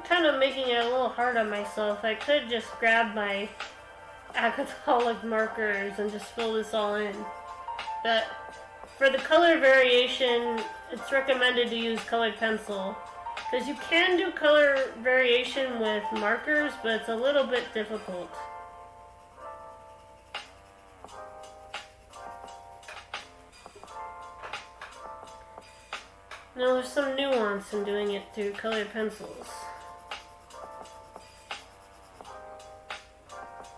I'm kind of making it a little hard on myself. I could just grab my acrylic markers and just fill this all in. But for the color variation, it's recommended to use colored pencil. Because you can do color variation with markers, but it's a little bit difficult. Now there's some nuance in doing it through colored pencils.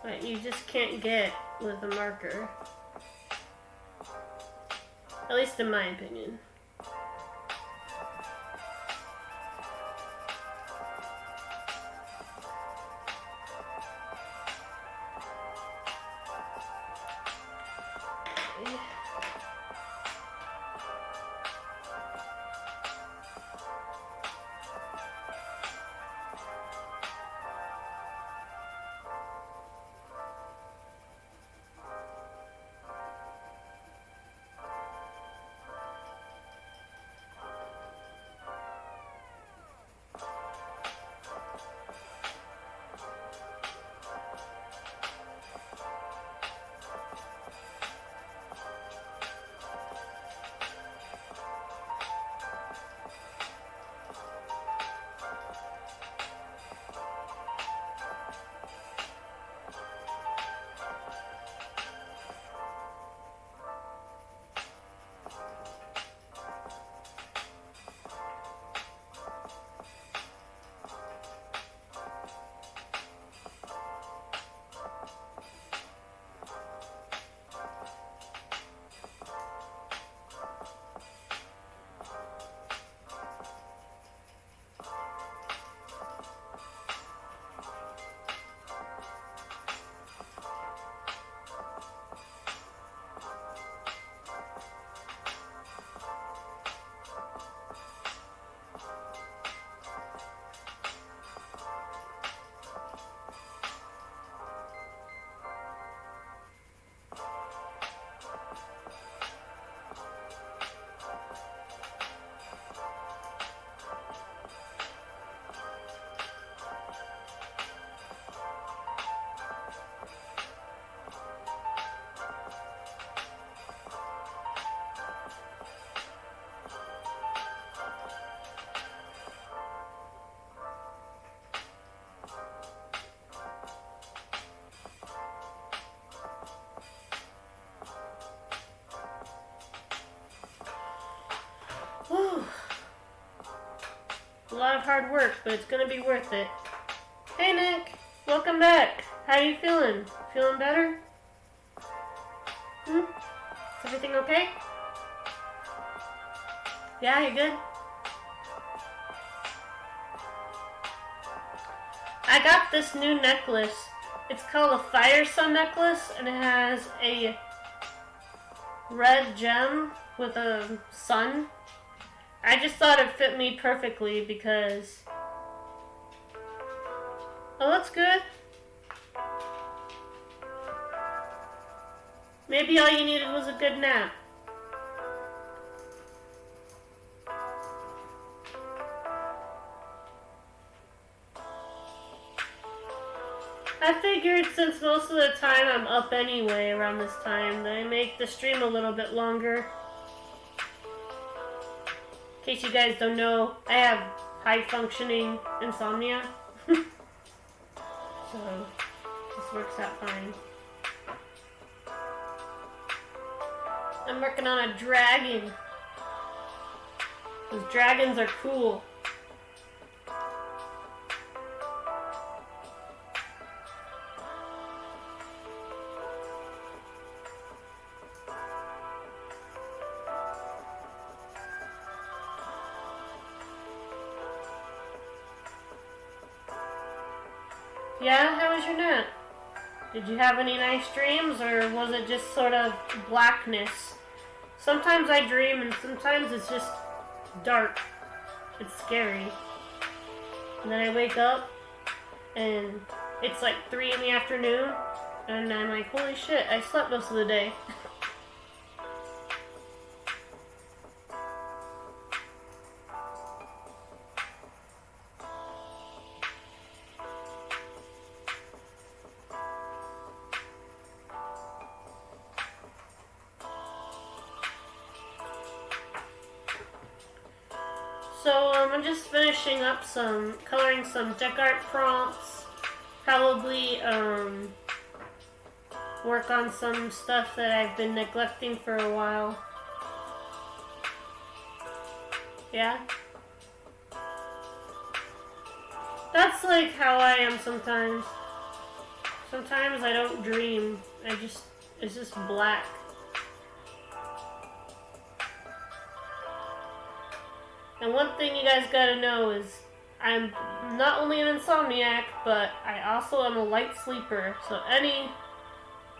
That you just can't get with a marker. At least in my opinion. Whew. A lot of hard work, but it's gonna be worth it. Hey Nick, welcome back. How you feeling? Feeling better? Is everything okay? Yeah, you good? I got this new necklace. It's called a Fire Sun necklace, and it has a red gem with a sun. I just thought it fit me perfectly because... Oh, that's good. Maybe all you needed was a good nap. I figured since most of the time I'm up anyway around this time, that I make the stream a little bit longer. In case you guys don't know, I have high-functioning insomnia. So, this works out fine. I'm working on a dragon. Those dragons are cool. Yeah, how was your nap? Did you have any nice dreams, or was it just sort of blackness? Sometimes I dream, and sometimes it's just dark. It's scary. And then I wake up, and it's like 3 in the afternoon, and I'm like, holy shit, I slept most of the day. So I'm just finishing up coloring some deck art prompts. Probably work on some stuff that I've been neglecting for a while. Yeah? That's like how I am sometimes. Sometimes I don't dream. It's just black. And one thing you guys gotta know is I'm not only an insomniac, but I also am a light sleeper. So any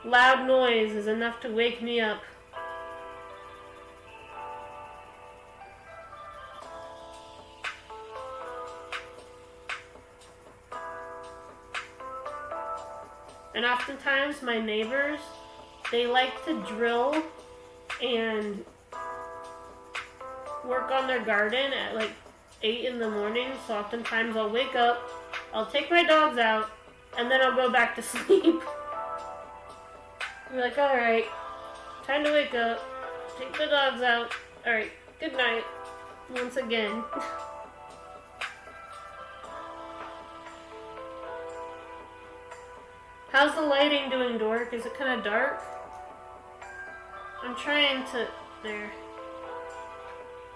loud noise is enough to wake me up. And oftentimes my neighbors, they like to drill and work on their garden at like 8 in the morning. So oftentimes I'll wake up, I'll take my dogs out, and then I'll go back to sleep. I'm like, alright, time to wake up, take the dogs out, alright, good night, once again. How's the lighting doing, Dork? Is it kind of dark? I'm trying to... There.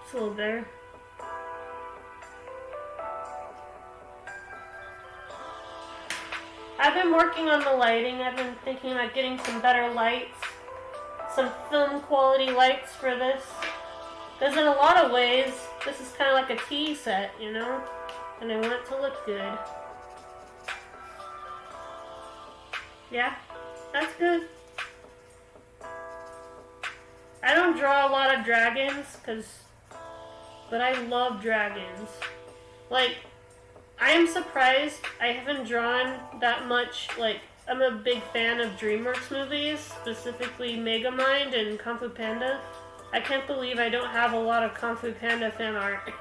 It's a little better. I've been working on the lighting. I've been thinking about getting some better lights. Some film quality lights for this. Because in a lot of ways, this is kind of like a tea set, you know? And I want it to look good. Yeah, that's good. I don't draw a lot of dragons, but I love dragons. Like, I am surprised I haven't drawn that much. Like, I'm a big fan of DreamWorks movies, specifically Megamind and Kung Fu Panda. I can't believe I don't have a lot of Kung Fu Panda fan art.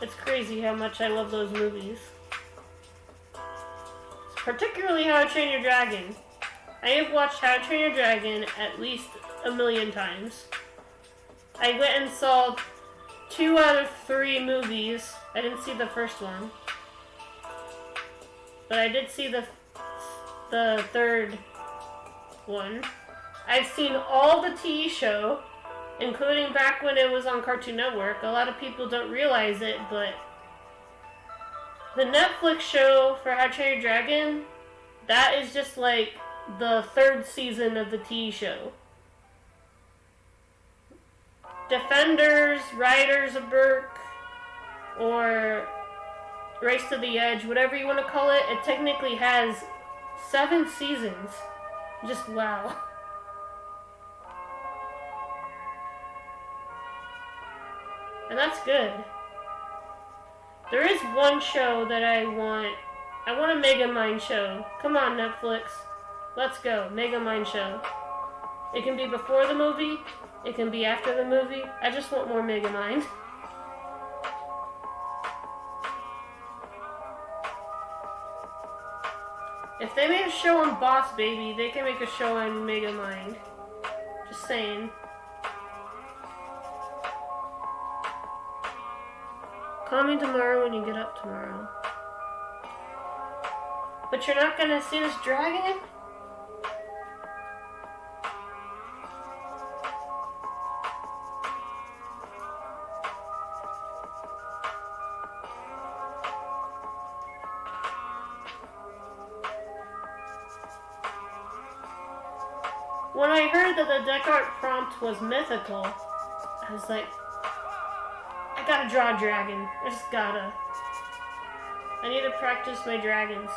It's crazy how much I love those movies. Particularly How to Train Your Dragon. I have watched How to Train Your Dragon at least 1,000,000 times. I went and saw 2 out of 3 movies. I didn't see the first one. But I did see the third one. I've seen all the TV show, including back when it was on Cartoon Network. A lot of people don't realize it, but the Netflix show for How to Train Your Dragon, that is just like the 3rd season of the TV show. Defenders, Riders of Berk, or Race to the Edge, whatever you want to call it, it technically has 7 seasons. Just wow. And that's good. There is one show that I want. I want a Megamind show. Come on, Netflix. Let's go. Megamind show. It can be before the movie. It can be after the movie. I just want more Megamind. If they made a show on Boss Baby, they can make a show on Megamind. Just saying. Call me tomorrow when you get up tomorrow. But you're not gonna see this dragon? When I heard that the deck art prompt was mythical, I was like, I gotta draw a dragon. I just gotta. I need to practice my dragons.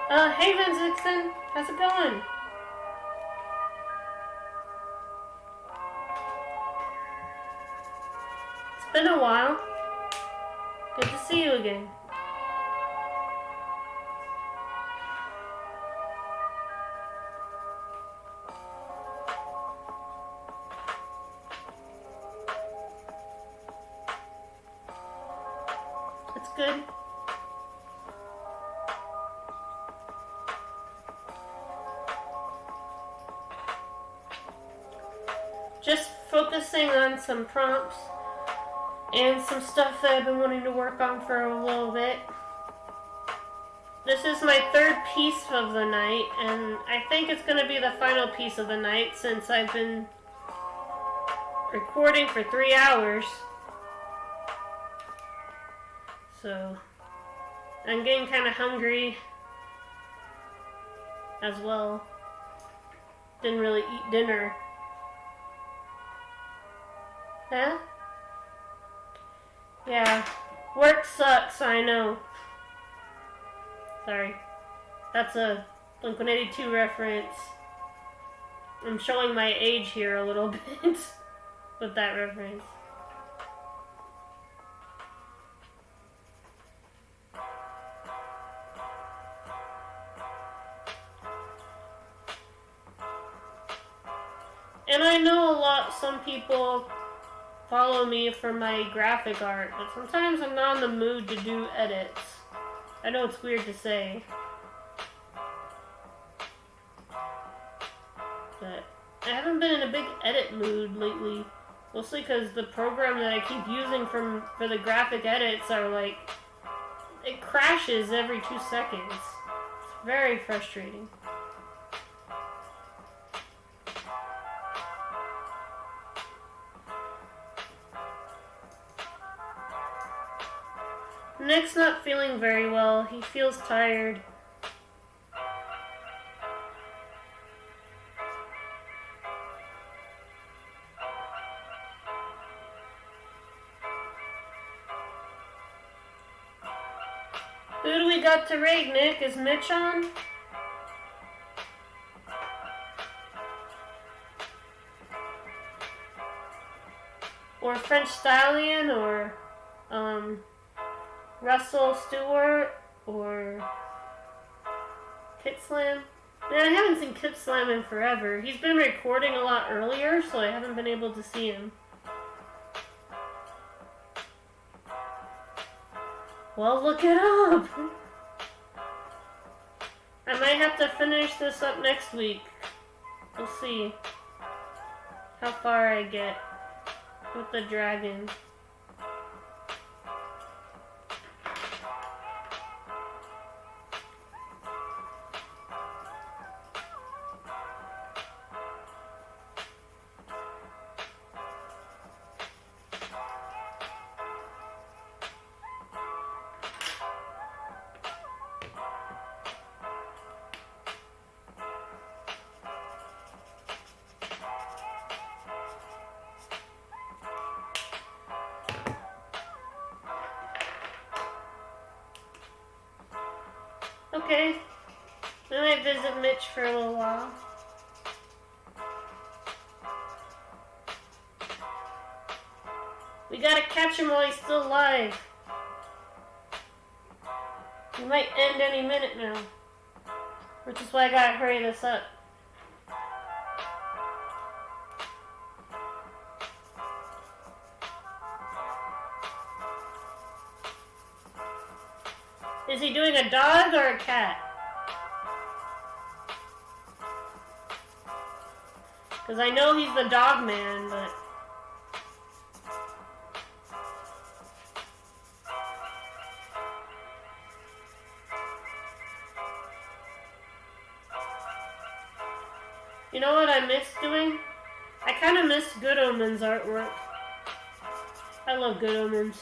Hey Vince Dixon, how's it going? It's been a while. Good to see you again. That's good. Just focusing on some prompts and some stuff that I've been wanting to work on for a little bit. This is my third piece of the night, and I think it's going to be the final piece of the night since I've been recording for 3 hours. So, I'm getting kind of hungry as well. Didn't really eat dinner. Huh? Yeah. Work sucks, I know. Sorry. That's a Blink-182 reference. I'm showing my age here a little bit with that reference. And I know some people follow me for my graphic art, but sometimes I'm not in the mood to do edits. I know it's weird to say, but I haven't been in a big edit mood lately. Mostly because the program that I keep using for the graphic edits are like, it crashes every 2 seconds. It's very frustrating. Nick's not feeling very well. He feels tired. Who do we got to raid, Nick? Is Mitch on? Or French Stallion, or Russell Stewart, or Kit Slam. Man, I haven't seen Kit Slam in forever. He's been recording a lot earlier, so I haven't been able to see him. Well, look it up! I might have to finish this up next week. We'll see how far I get with the dragon. Okay, then I visit Mitch for a little while. We gotta catch him while he's still alive. He might end any minute now, which is why I gotta hurry this up. Is he doing a dog or a cat? Because I know he's the dog man, but... You know what I miss doing? I kind of miss Good Omens artwork. I love Good Omens.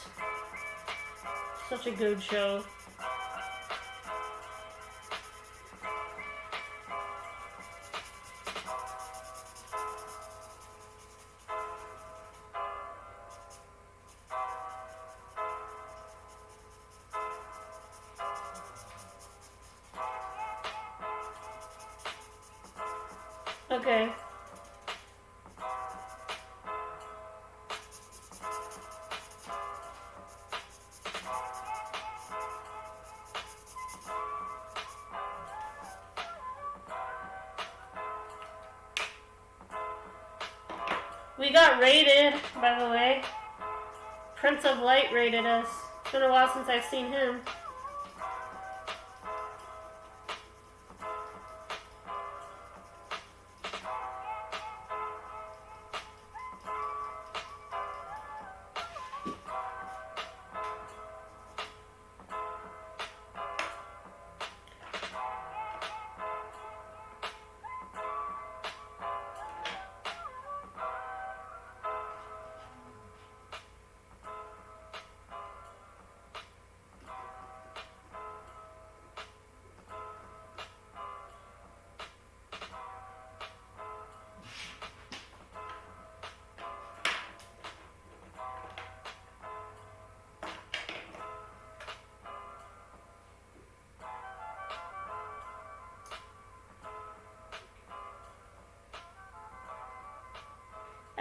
Such a good show. Okay. We got raided, by the way. Prince of Light raided us. It's been a while since I've seen him.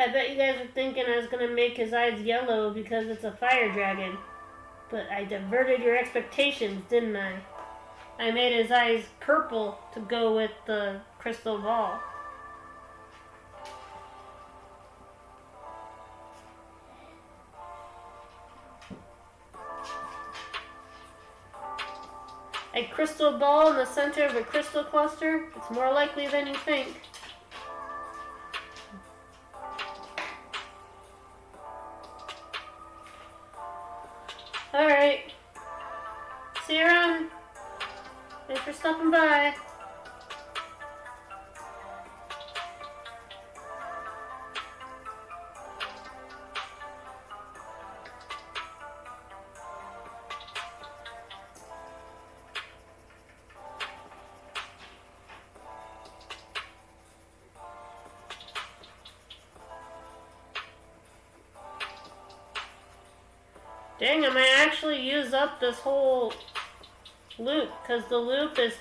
I bet you guys are thinking I was going to make his eyes yellow because it's a fire dragon. But I diverted your expectations, didn't I? I made his eyes purple to go with the crystal ball. A crystal ball in the center of a crystal cluster? It's more likely than you think. Alright. See you around. Thanks for stopping by. Dang, I might actually use up this whole loop, because the loop is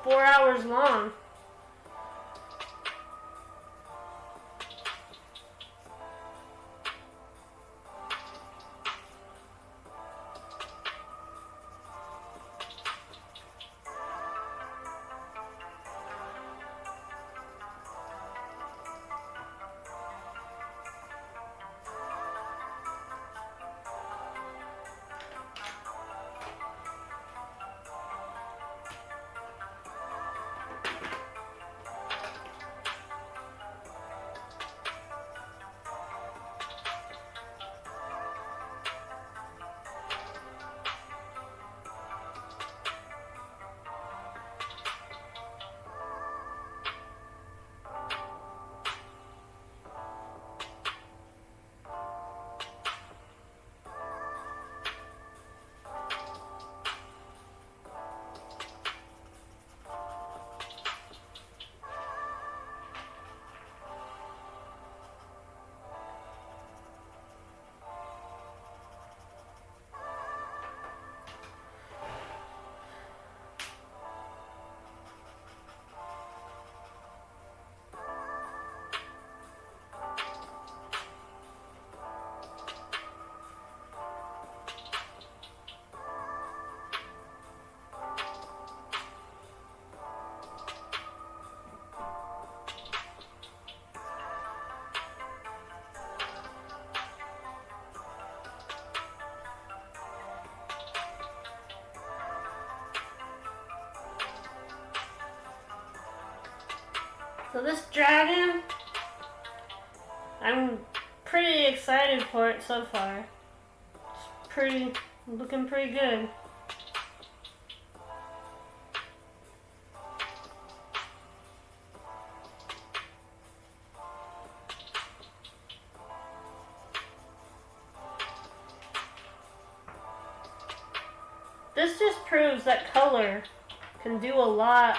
4 hours long. So this dragon, I'm pretty excited for it so far. It's looking pretty good. This just proves that color can do a lot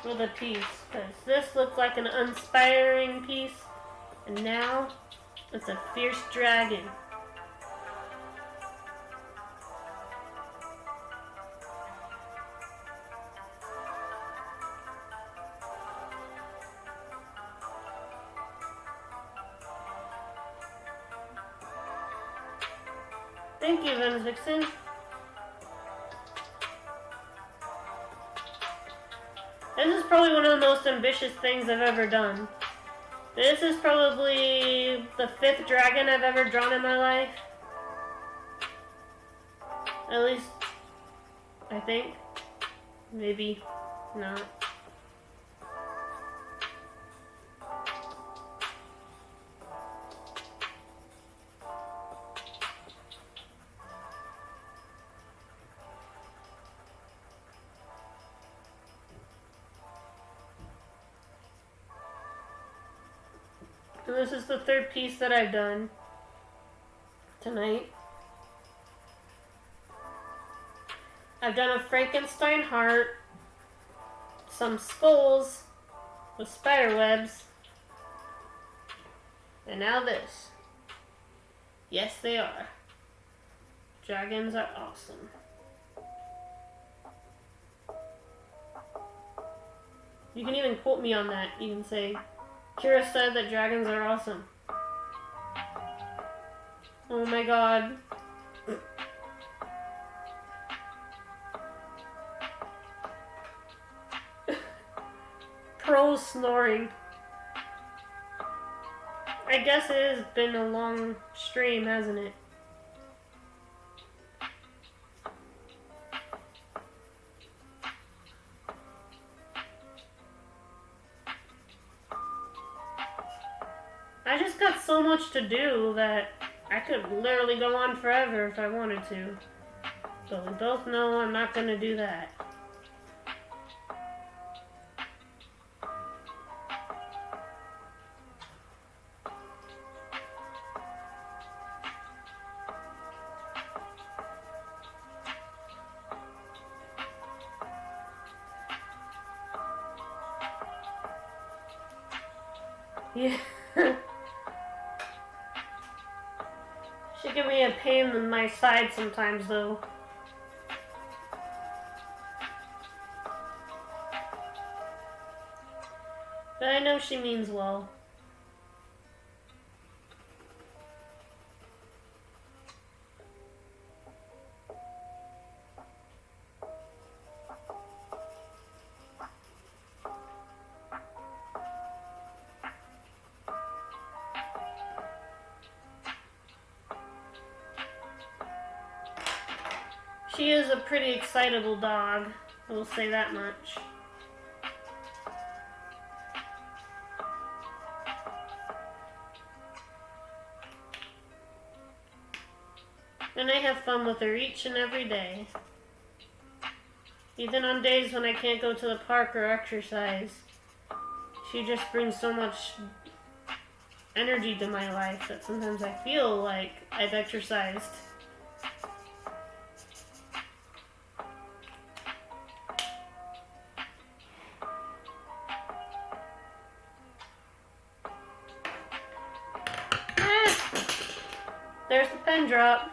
with a piece, because this looks like an uninspiring piece, and now it's a fierce dragon. Thank you, Venice Vixen. This is probably one of the most ambitious things I've ever done. This is probably the 5th dragon I've ever drawn in my life. At least, I think. Maybe not. And this is the 3rd piece that I've done tonight. I've done a Frankenstein heart, some skulls with spider webs, and now this. Yes, they are. Dragons are awesome. You can even quote me on that. You can say, Kira said that dragons are awesome. Oh my god. Pearl's snoring. I guess it has been a long stream, hasn't it? I just got so much to do that I could literally go on forever if I wanted to. But we both know I'm not gonna do that. Yeah. She can be a pain in my side sometimes, though. But I know she means well. She is a pretty excitable dog, I will say that much. And I have fun with her each and every day. Even on days when I can't go to the park or exercise. She just brings so much energy to my life that sometimes I feel like I've exercised. There's the pen drop.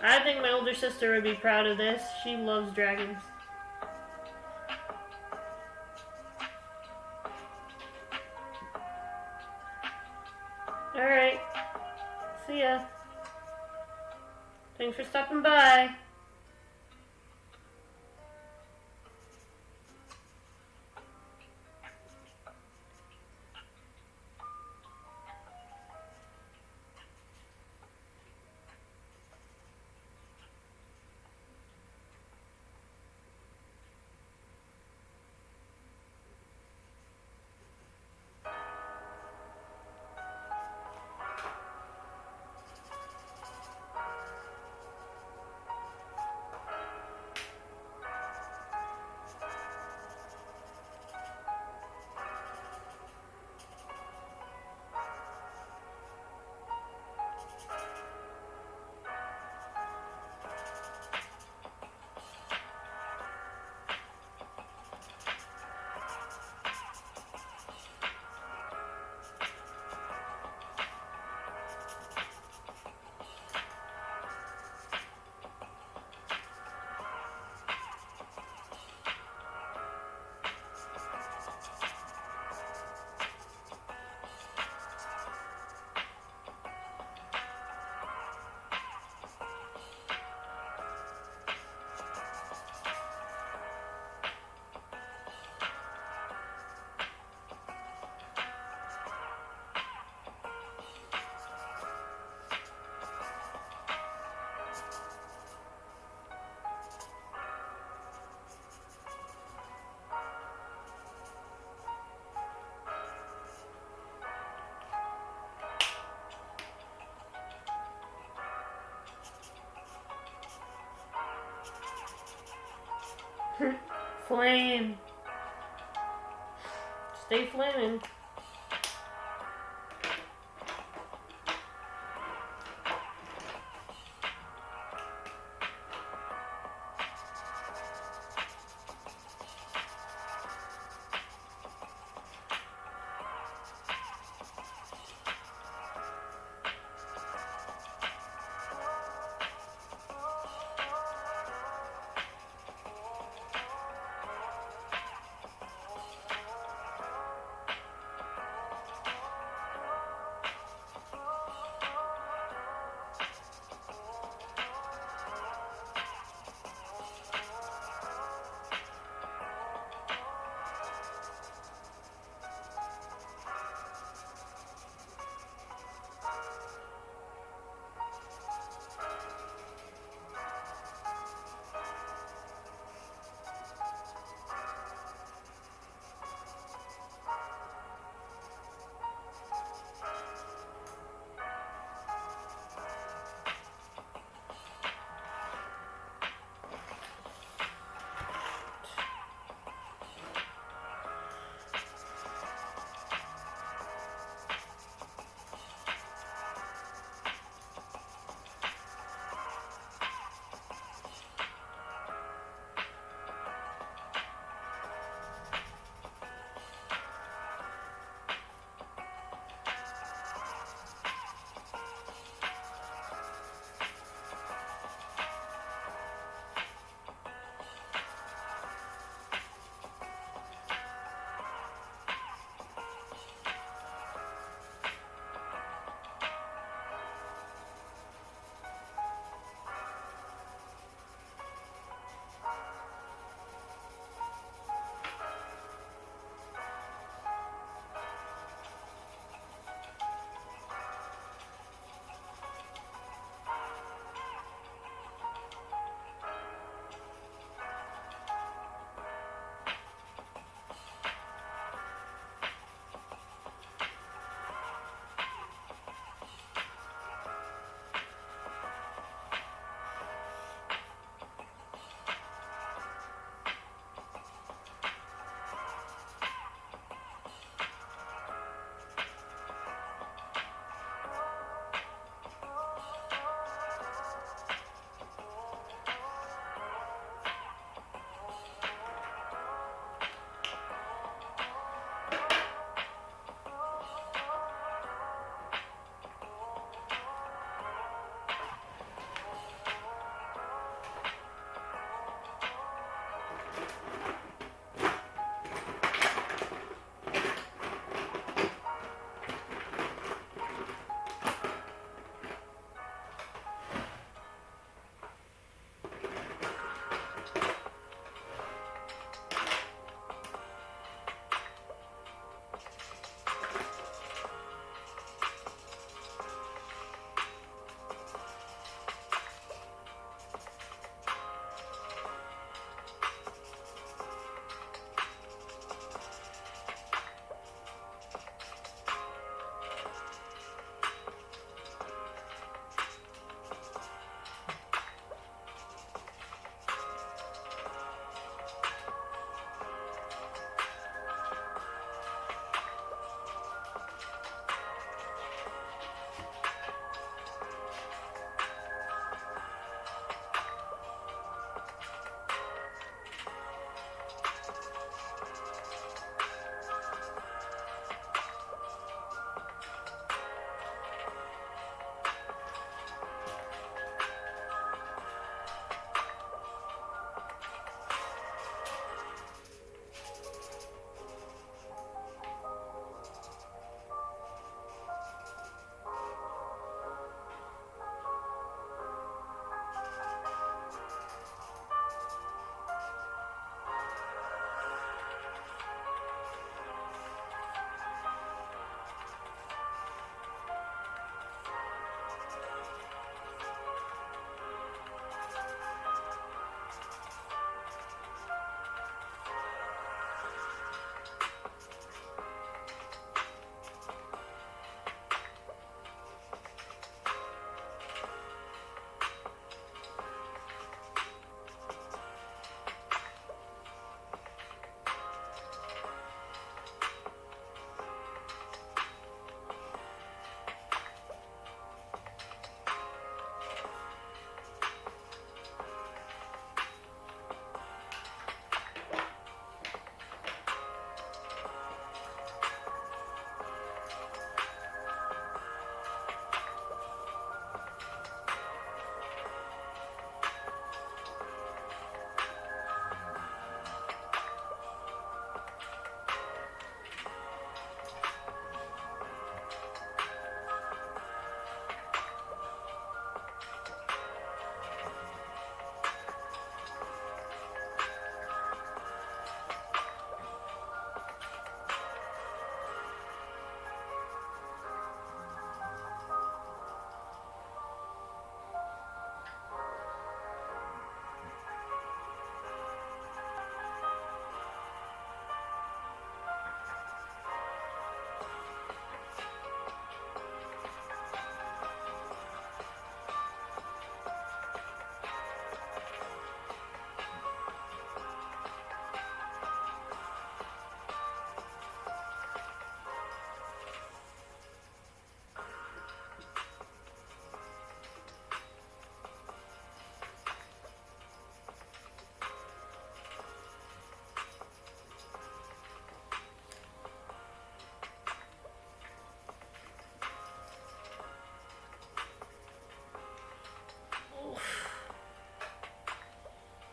I think my older sister would be proud of this. She loves dragons. Alright. See ya. Thanks for stopping by. Flame. Stay flaming.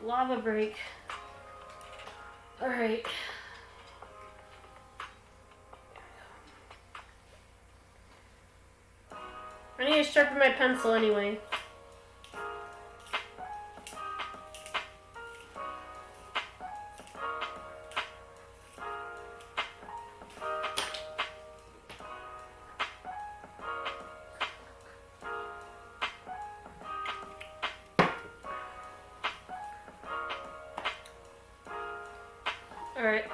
Lava break. Alright. I need to sharpen my pencil anyway. Alright.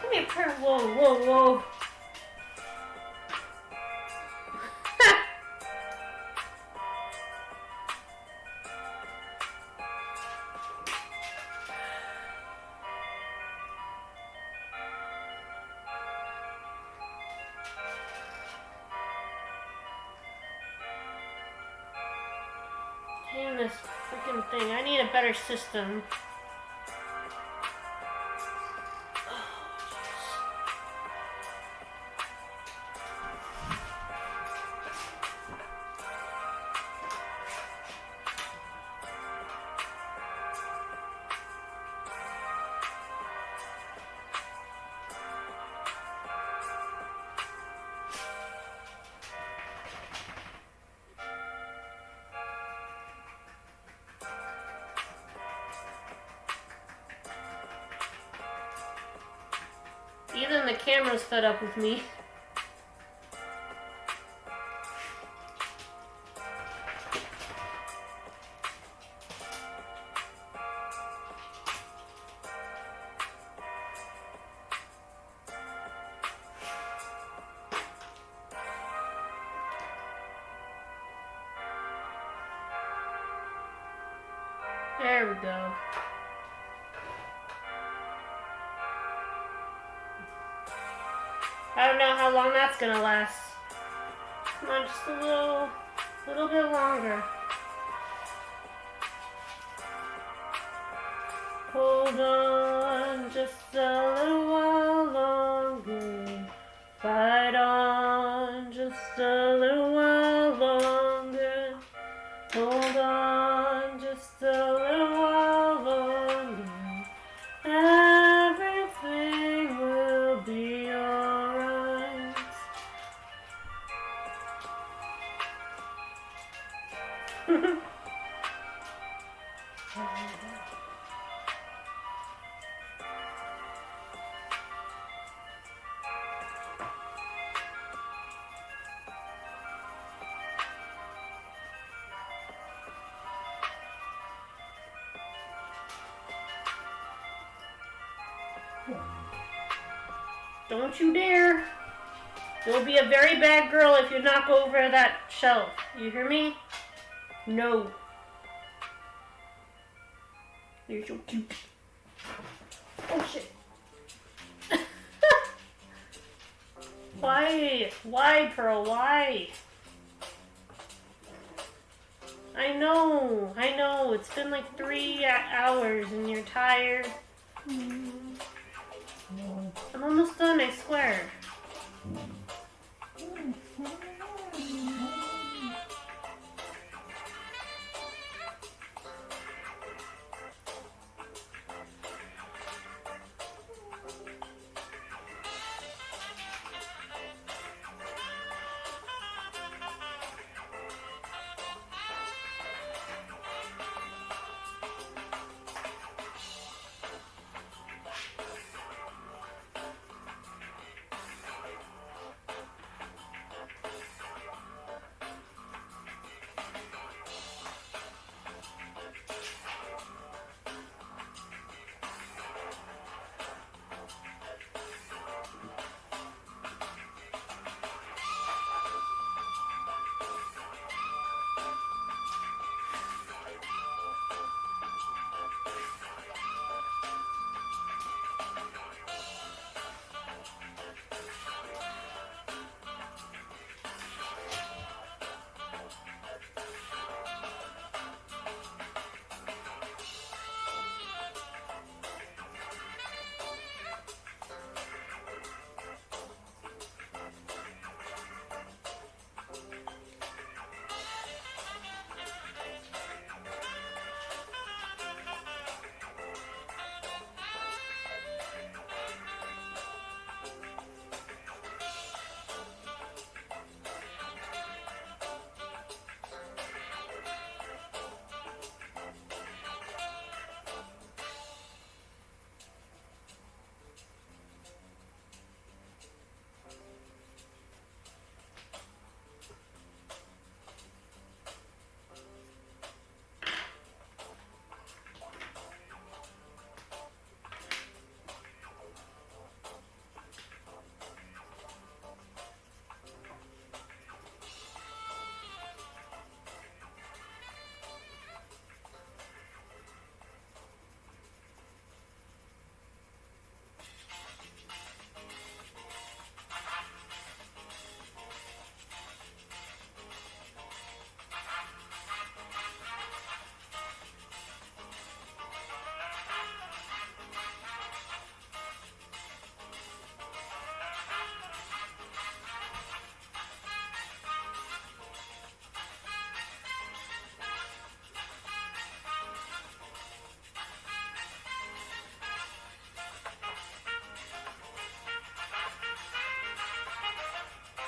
Come here, Pearl. Whoa, whoa, whoa. Damn this freaking thing. I need a better system. Even the camera's fed up with me. There we go. I don't know how long that's gonna last. Come on, just a little bit longer. Hold on just a little while longer. Fight on just a little while longer. Hold on just a little while longer. Everything will be alright. Don't you dare. You'll be a very bad girl if you knock over that shelf. You hear me? No. You're so cute. Oh shit. Why? Why, Pearl? Why? I know. It's been like 3 hours and you're tired. I'm almost done, I swear.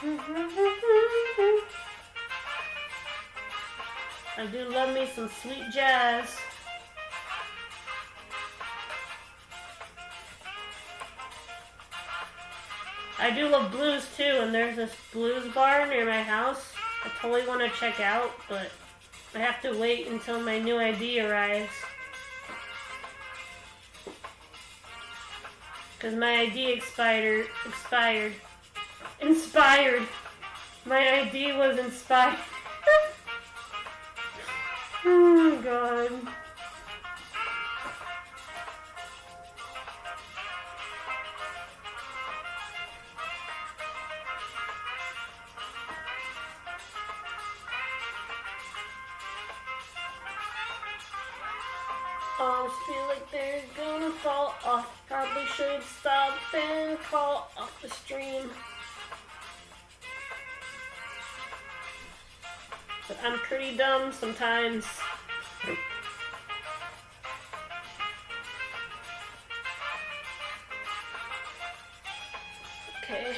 I do love me some sweet jazz. I do love blues too, and there's this blues bar near my house I totally want to check out, but I have to wait until my new ID arrives. Because my ID expired. Inspired. My ID was inspired. Oh my god. Arms feel like they're gonna fall off. Probably should stop and call off the stream. But I'm pretty dumb sometimes. Okay.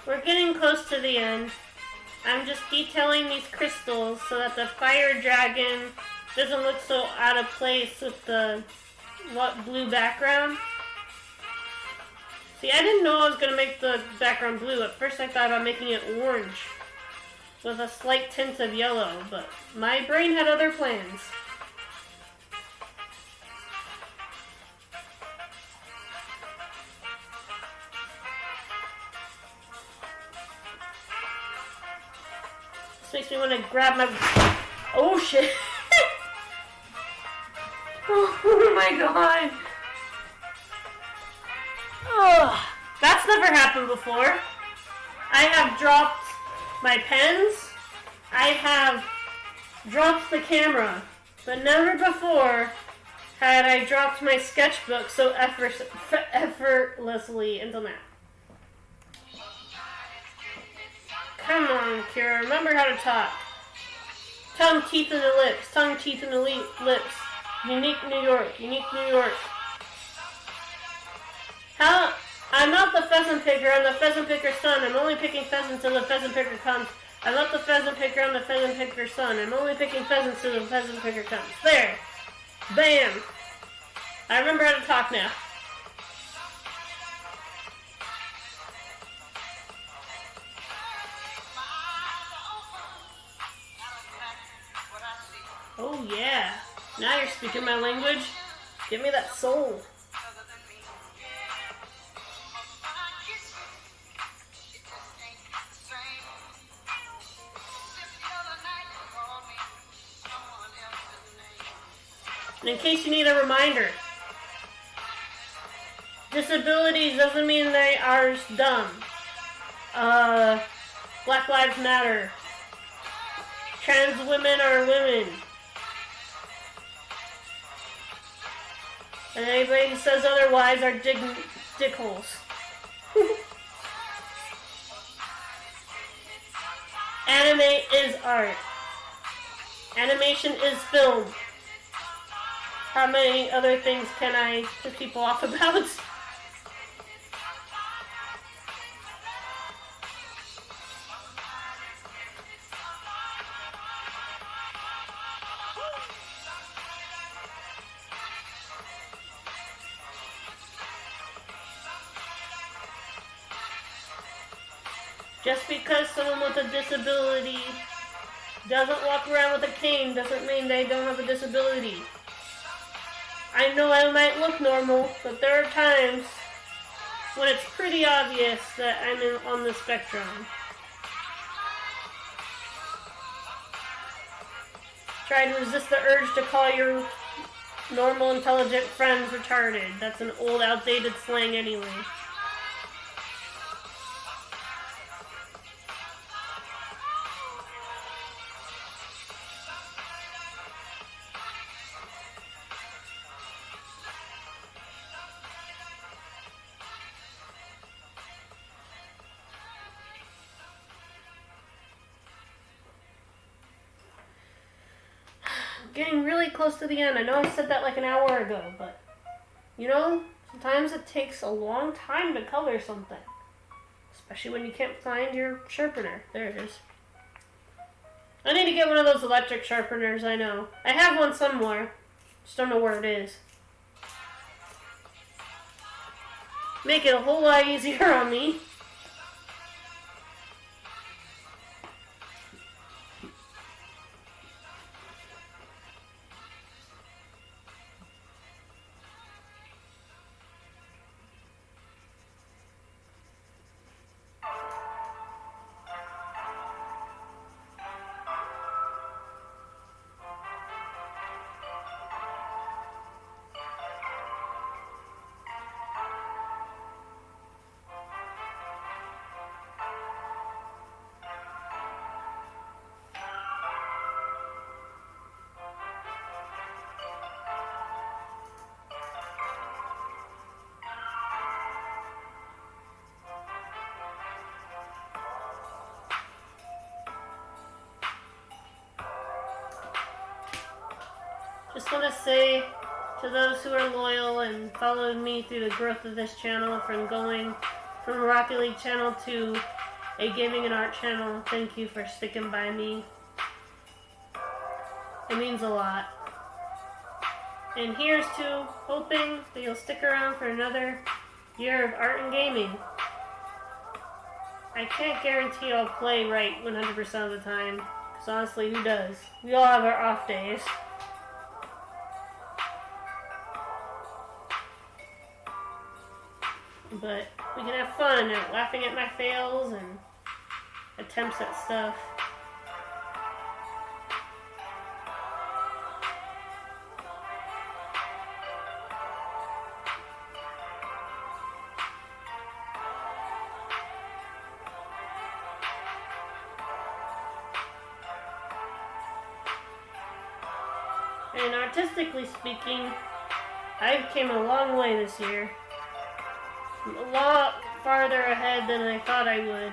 We're getting close to the end. I'm just detailing these crystals so that the fire dragon doesn't look so out of place with the blue background. See, I didn't know I was going to make the background blue. At first I thought about making it orange with a slight tint of yellow, but my brain had other plans. This makes me want to grab my... Oh shit! Oh my god! Ugh. That's never happened before. I have dropped my pens. I have dropped the camera. But never before had I dropped my sketchbook so effortlessly until now. Come on, Kira. Remember how to talk. Tongue, teeth, and the lips. Tongue, teeth, and the lips. Unique New York. Unique New York. How? I'm not the pheasant picker. I'm the pheasant picker's son. I'm only picking pheasants till the pheasant picker comes. I'm not the pheasant picker. I'm the pheasant picker's son. I'm only picking pheasants till the pheasant picker comes. There. Bam. I remember how to talk now. Oh yeah, now you're speaking my language. Give me that soul. And in case you need a reminder, disabilities doesn't mean they are dumb. Black Lives Matter. Trans women are women. And anybody who says otherwise are dickholes. Anime is art. Animation is film. How many other things can I piss people off about? Just because someone with a disability doesn't walk around with a cane doesn't mean they don't have a disability. I know I might look normal, but there are times when it's pretty obvious that I'm on the spectrum. Try to resist the urge to call your normal, intelligent friends retarded. That's an old, outdated slang anyway. getting really close to the end. I know I said that like an hour ago, but you know, sometimes it takes a long time to color something. Especially when you can't find your sharpener. There it is. I need to get one of those electric sharpeners, I know. I have one somewhere. Just don't know where it is. Make it a whole lot easier on me. Just want to say to those who are loyal and followed me through the growth of this channel, from going from a Rocket League channel to a gaming and art channel, thank you for sticking by me. It means a lot. And here's to hoping that you'll stick around for another year of art and gaming. I can't guarantee I'll play right 100% of the time, because honestly, who does? We all have our off days. But we can have fun at laughing at my fails and attempts at stuff. And artistically speaking, I came a long way this year. A lot farther ahead than I thought I would.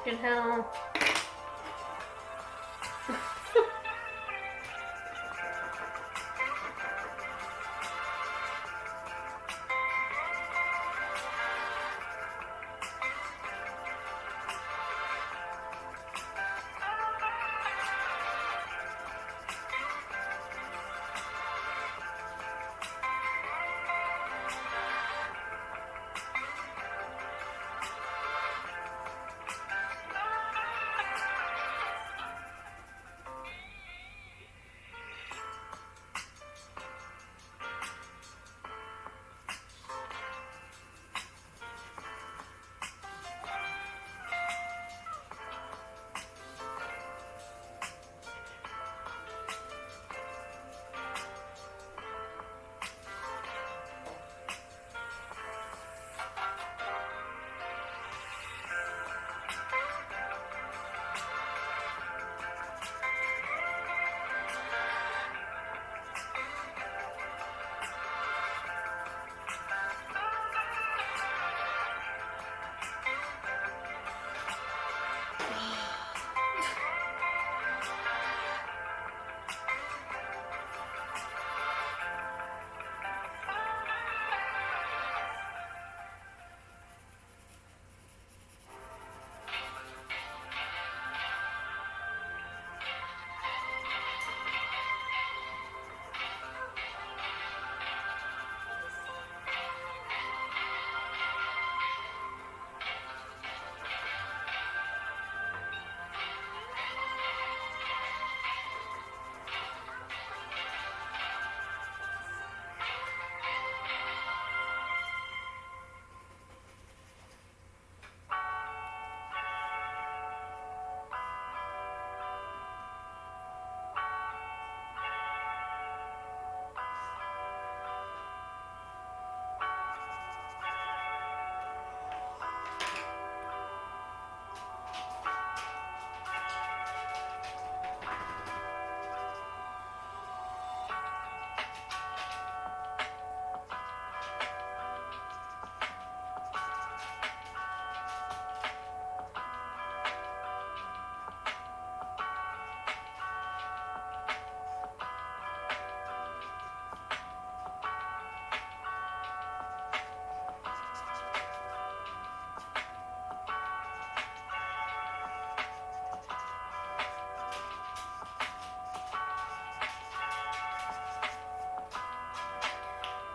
freaking hell.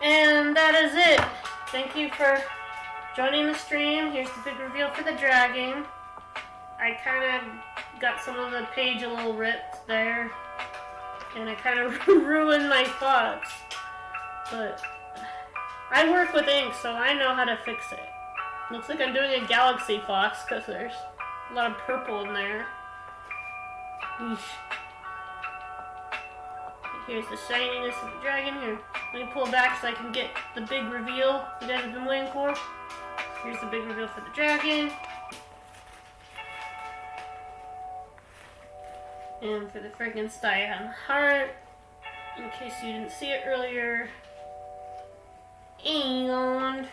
And that is it. Thank you for joining the stream. Here's the big reveal for the dragon. I kind of got some of the page a little ripped there. And I kind of ruined my fox. But I work with ink, so I know how to fix it. Looks like I'm doing a galaxy fox because there's a lot of purple in there. Eesh. Here's the shininess of the dragon. Here, let me pull back so I can get the big reveal you guys have been waiting for. Here's the big reveal for the dragon. And for the Frankenstein heart, in case you didn't see it earlier. And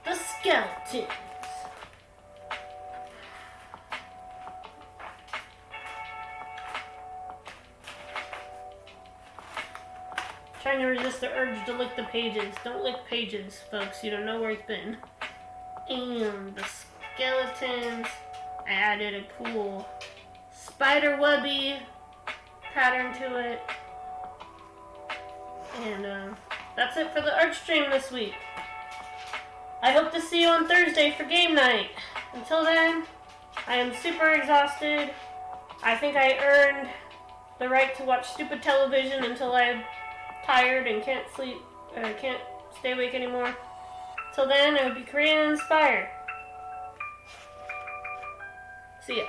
the skeletons. Trying to resist the urge to lick the pages. Don't lick pages, folks. You don't know where it's been. And the skeletons. I added a cool spider webby pattern to it. And that's it for the art stream this week. I hope to see you on Thursday for game night. Until then, I am super exhausted. I think I earned the right to watch stupid television until I'm tired and can't sleep, or can't stay awake anymore. Till then, I would be creative and inspired. See ya.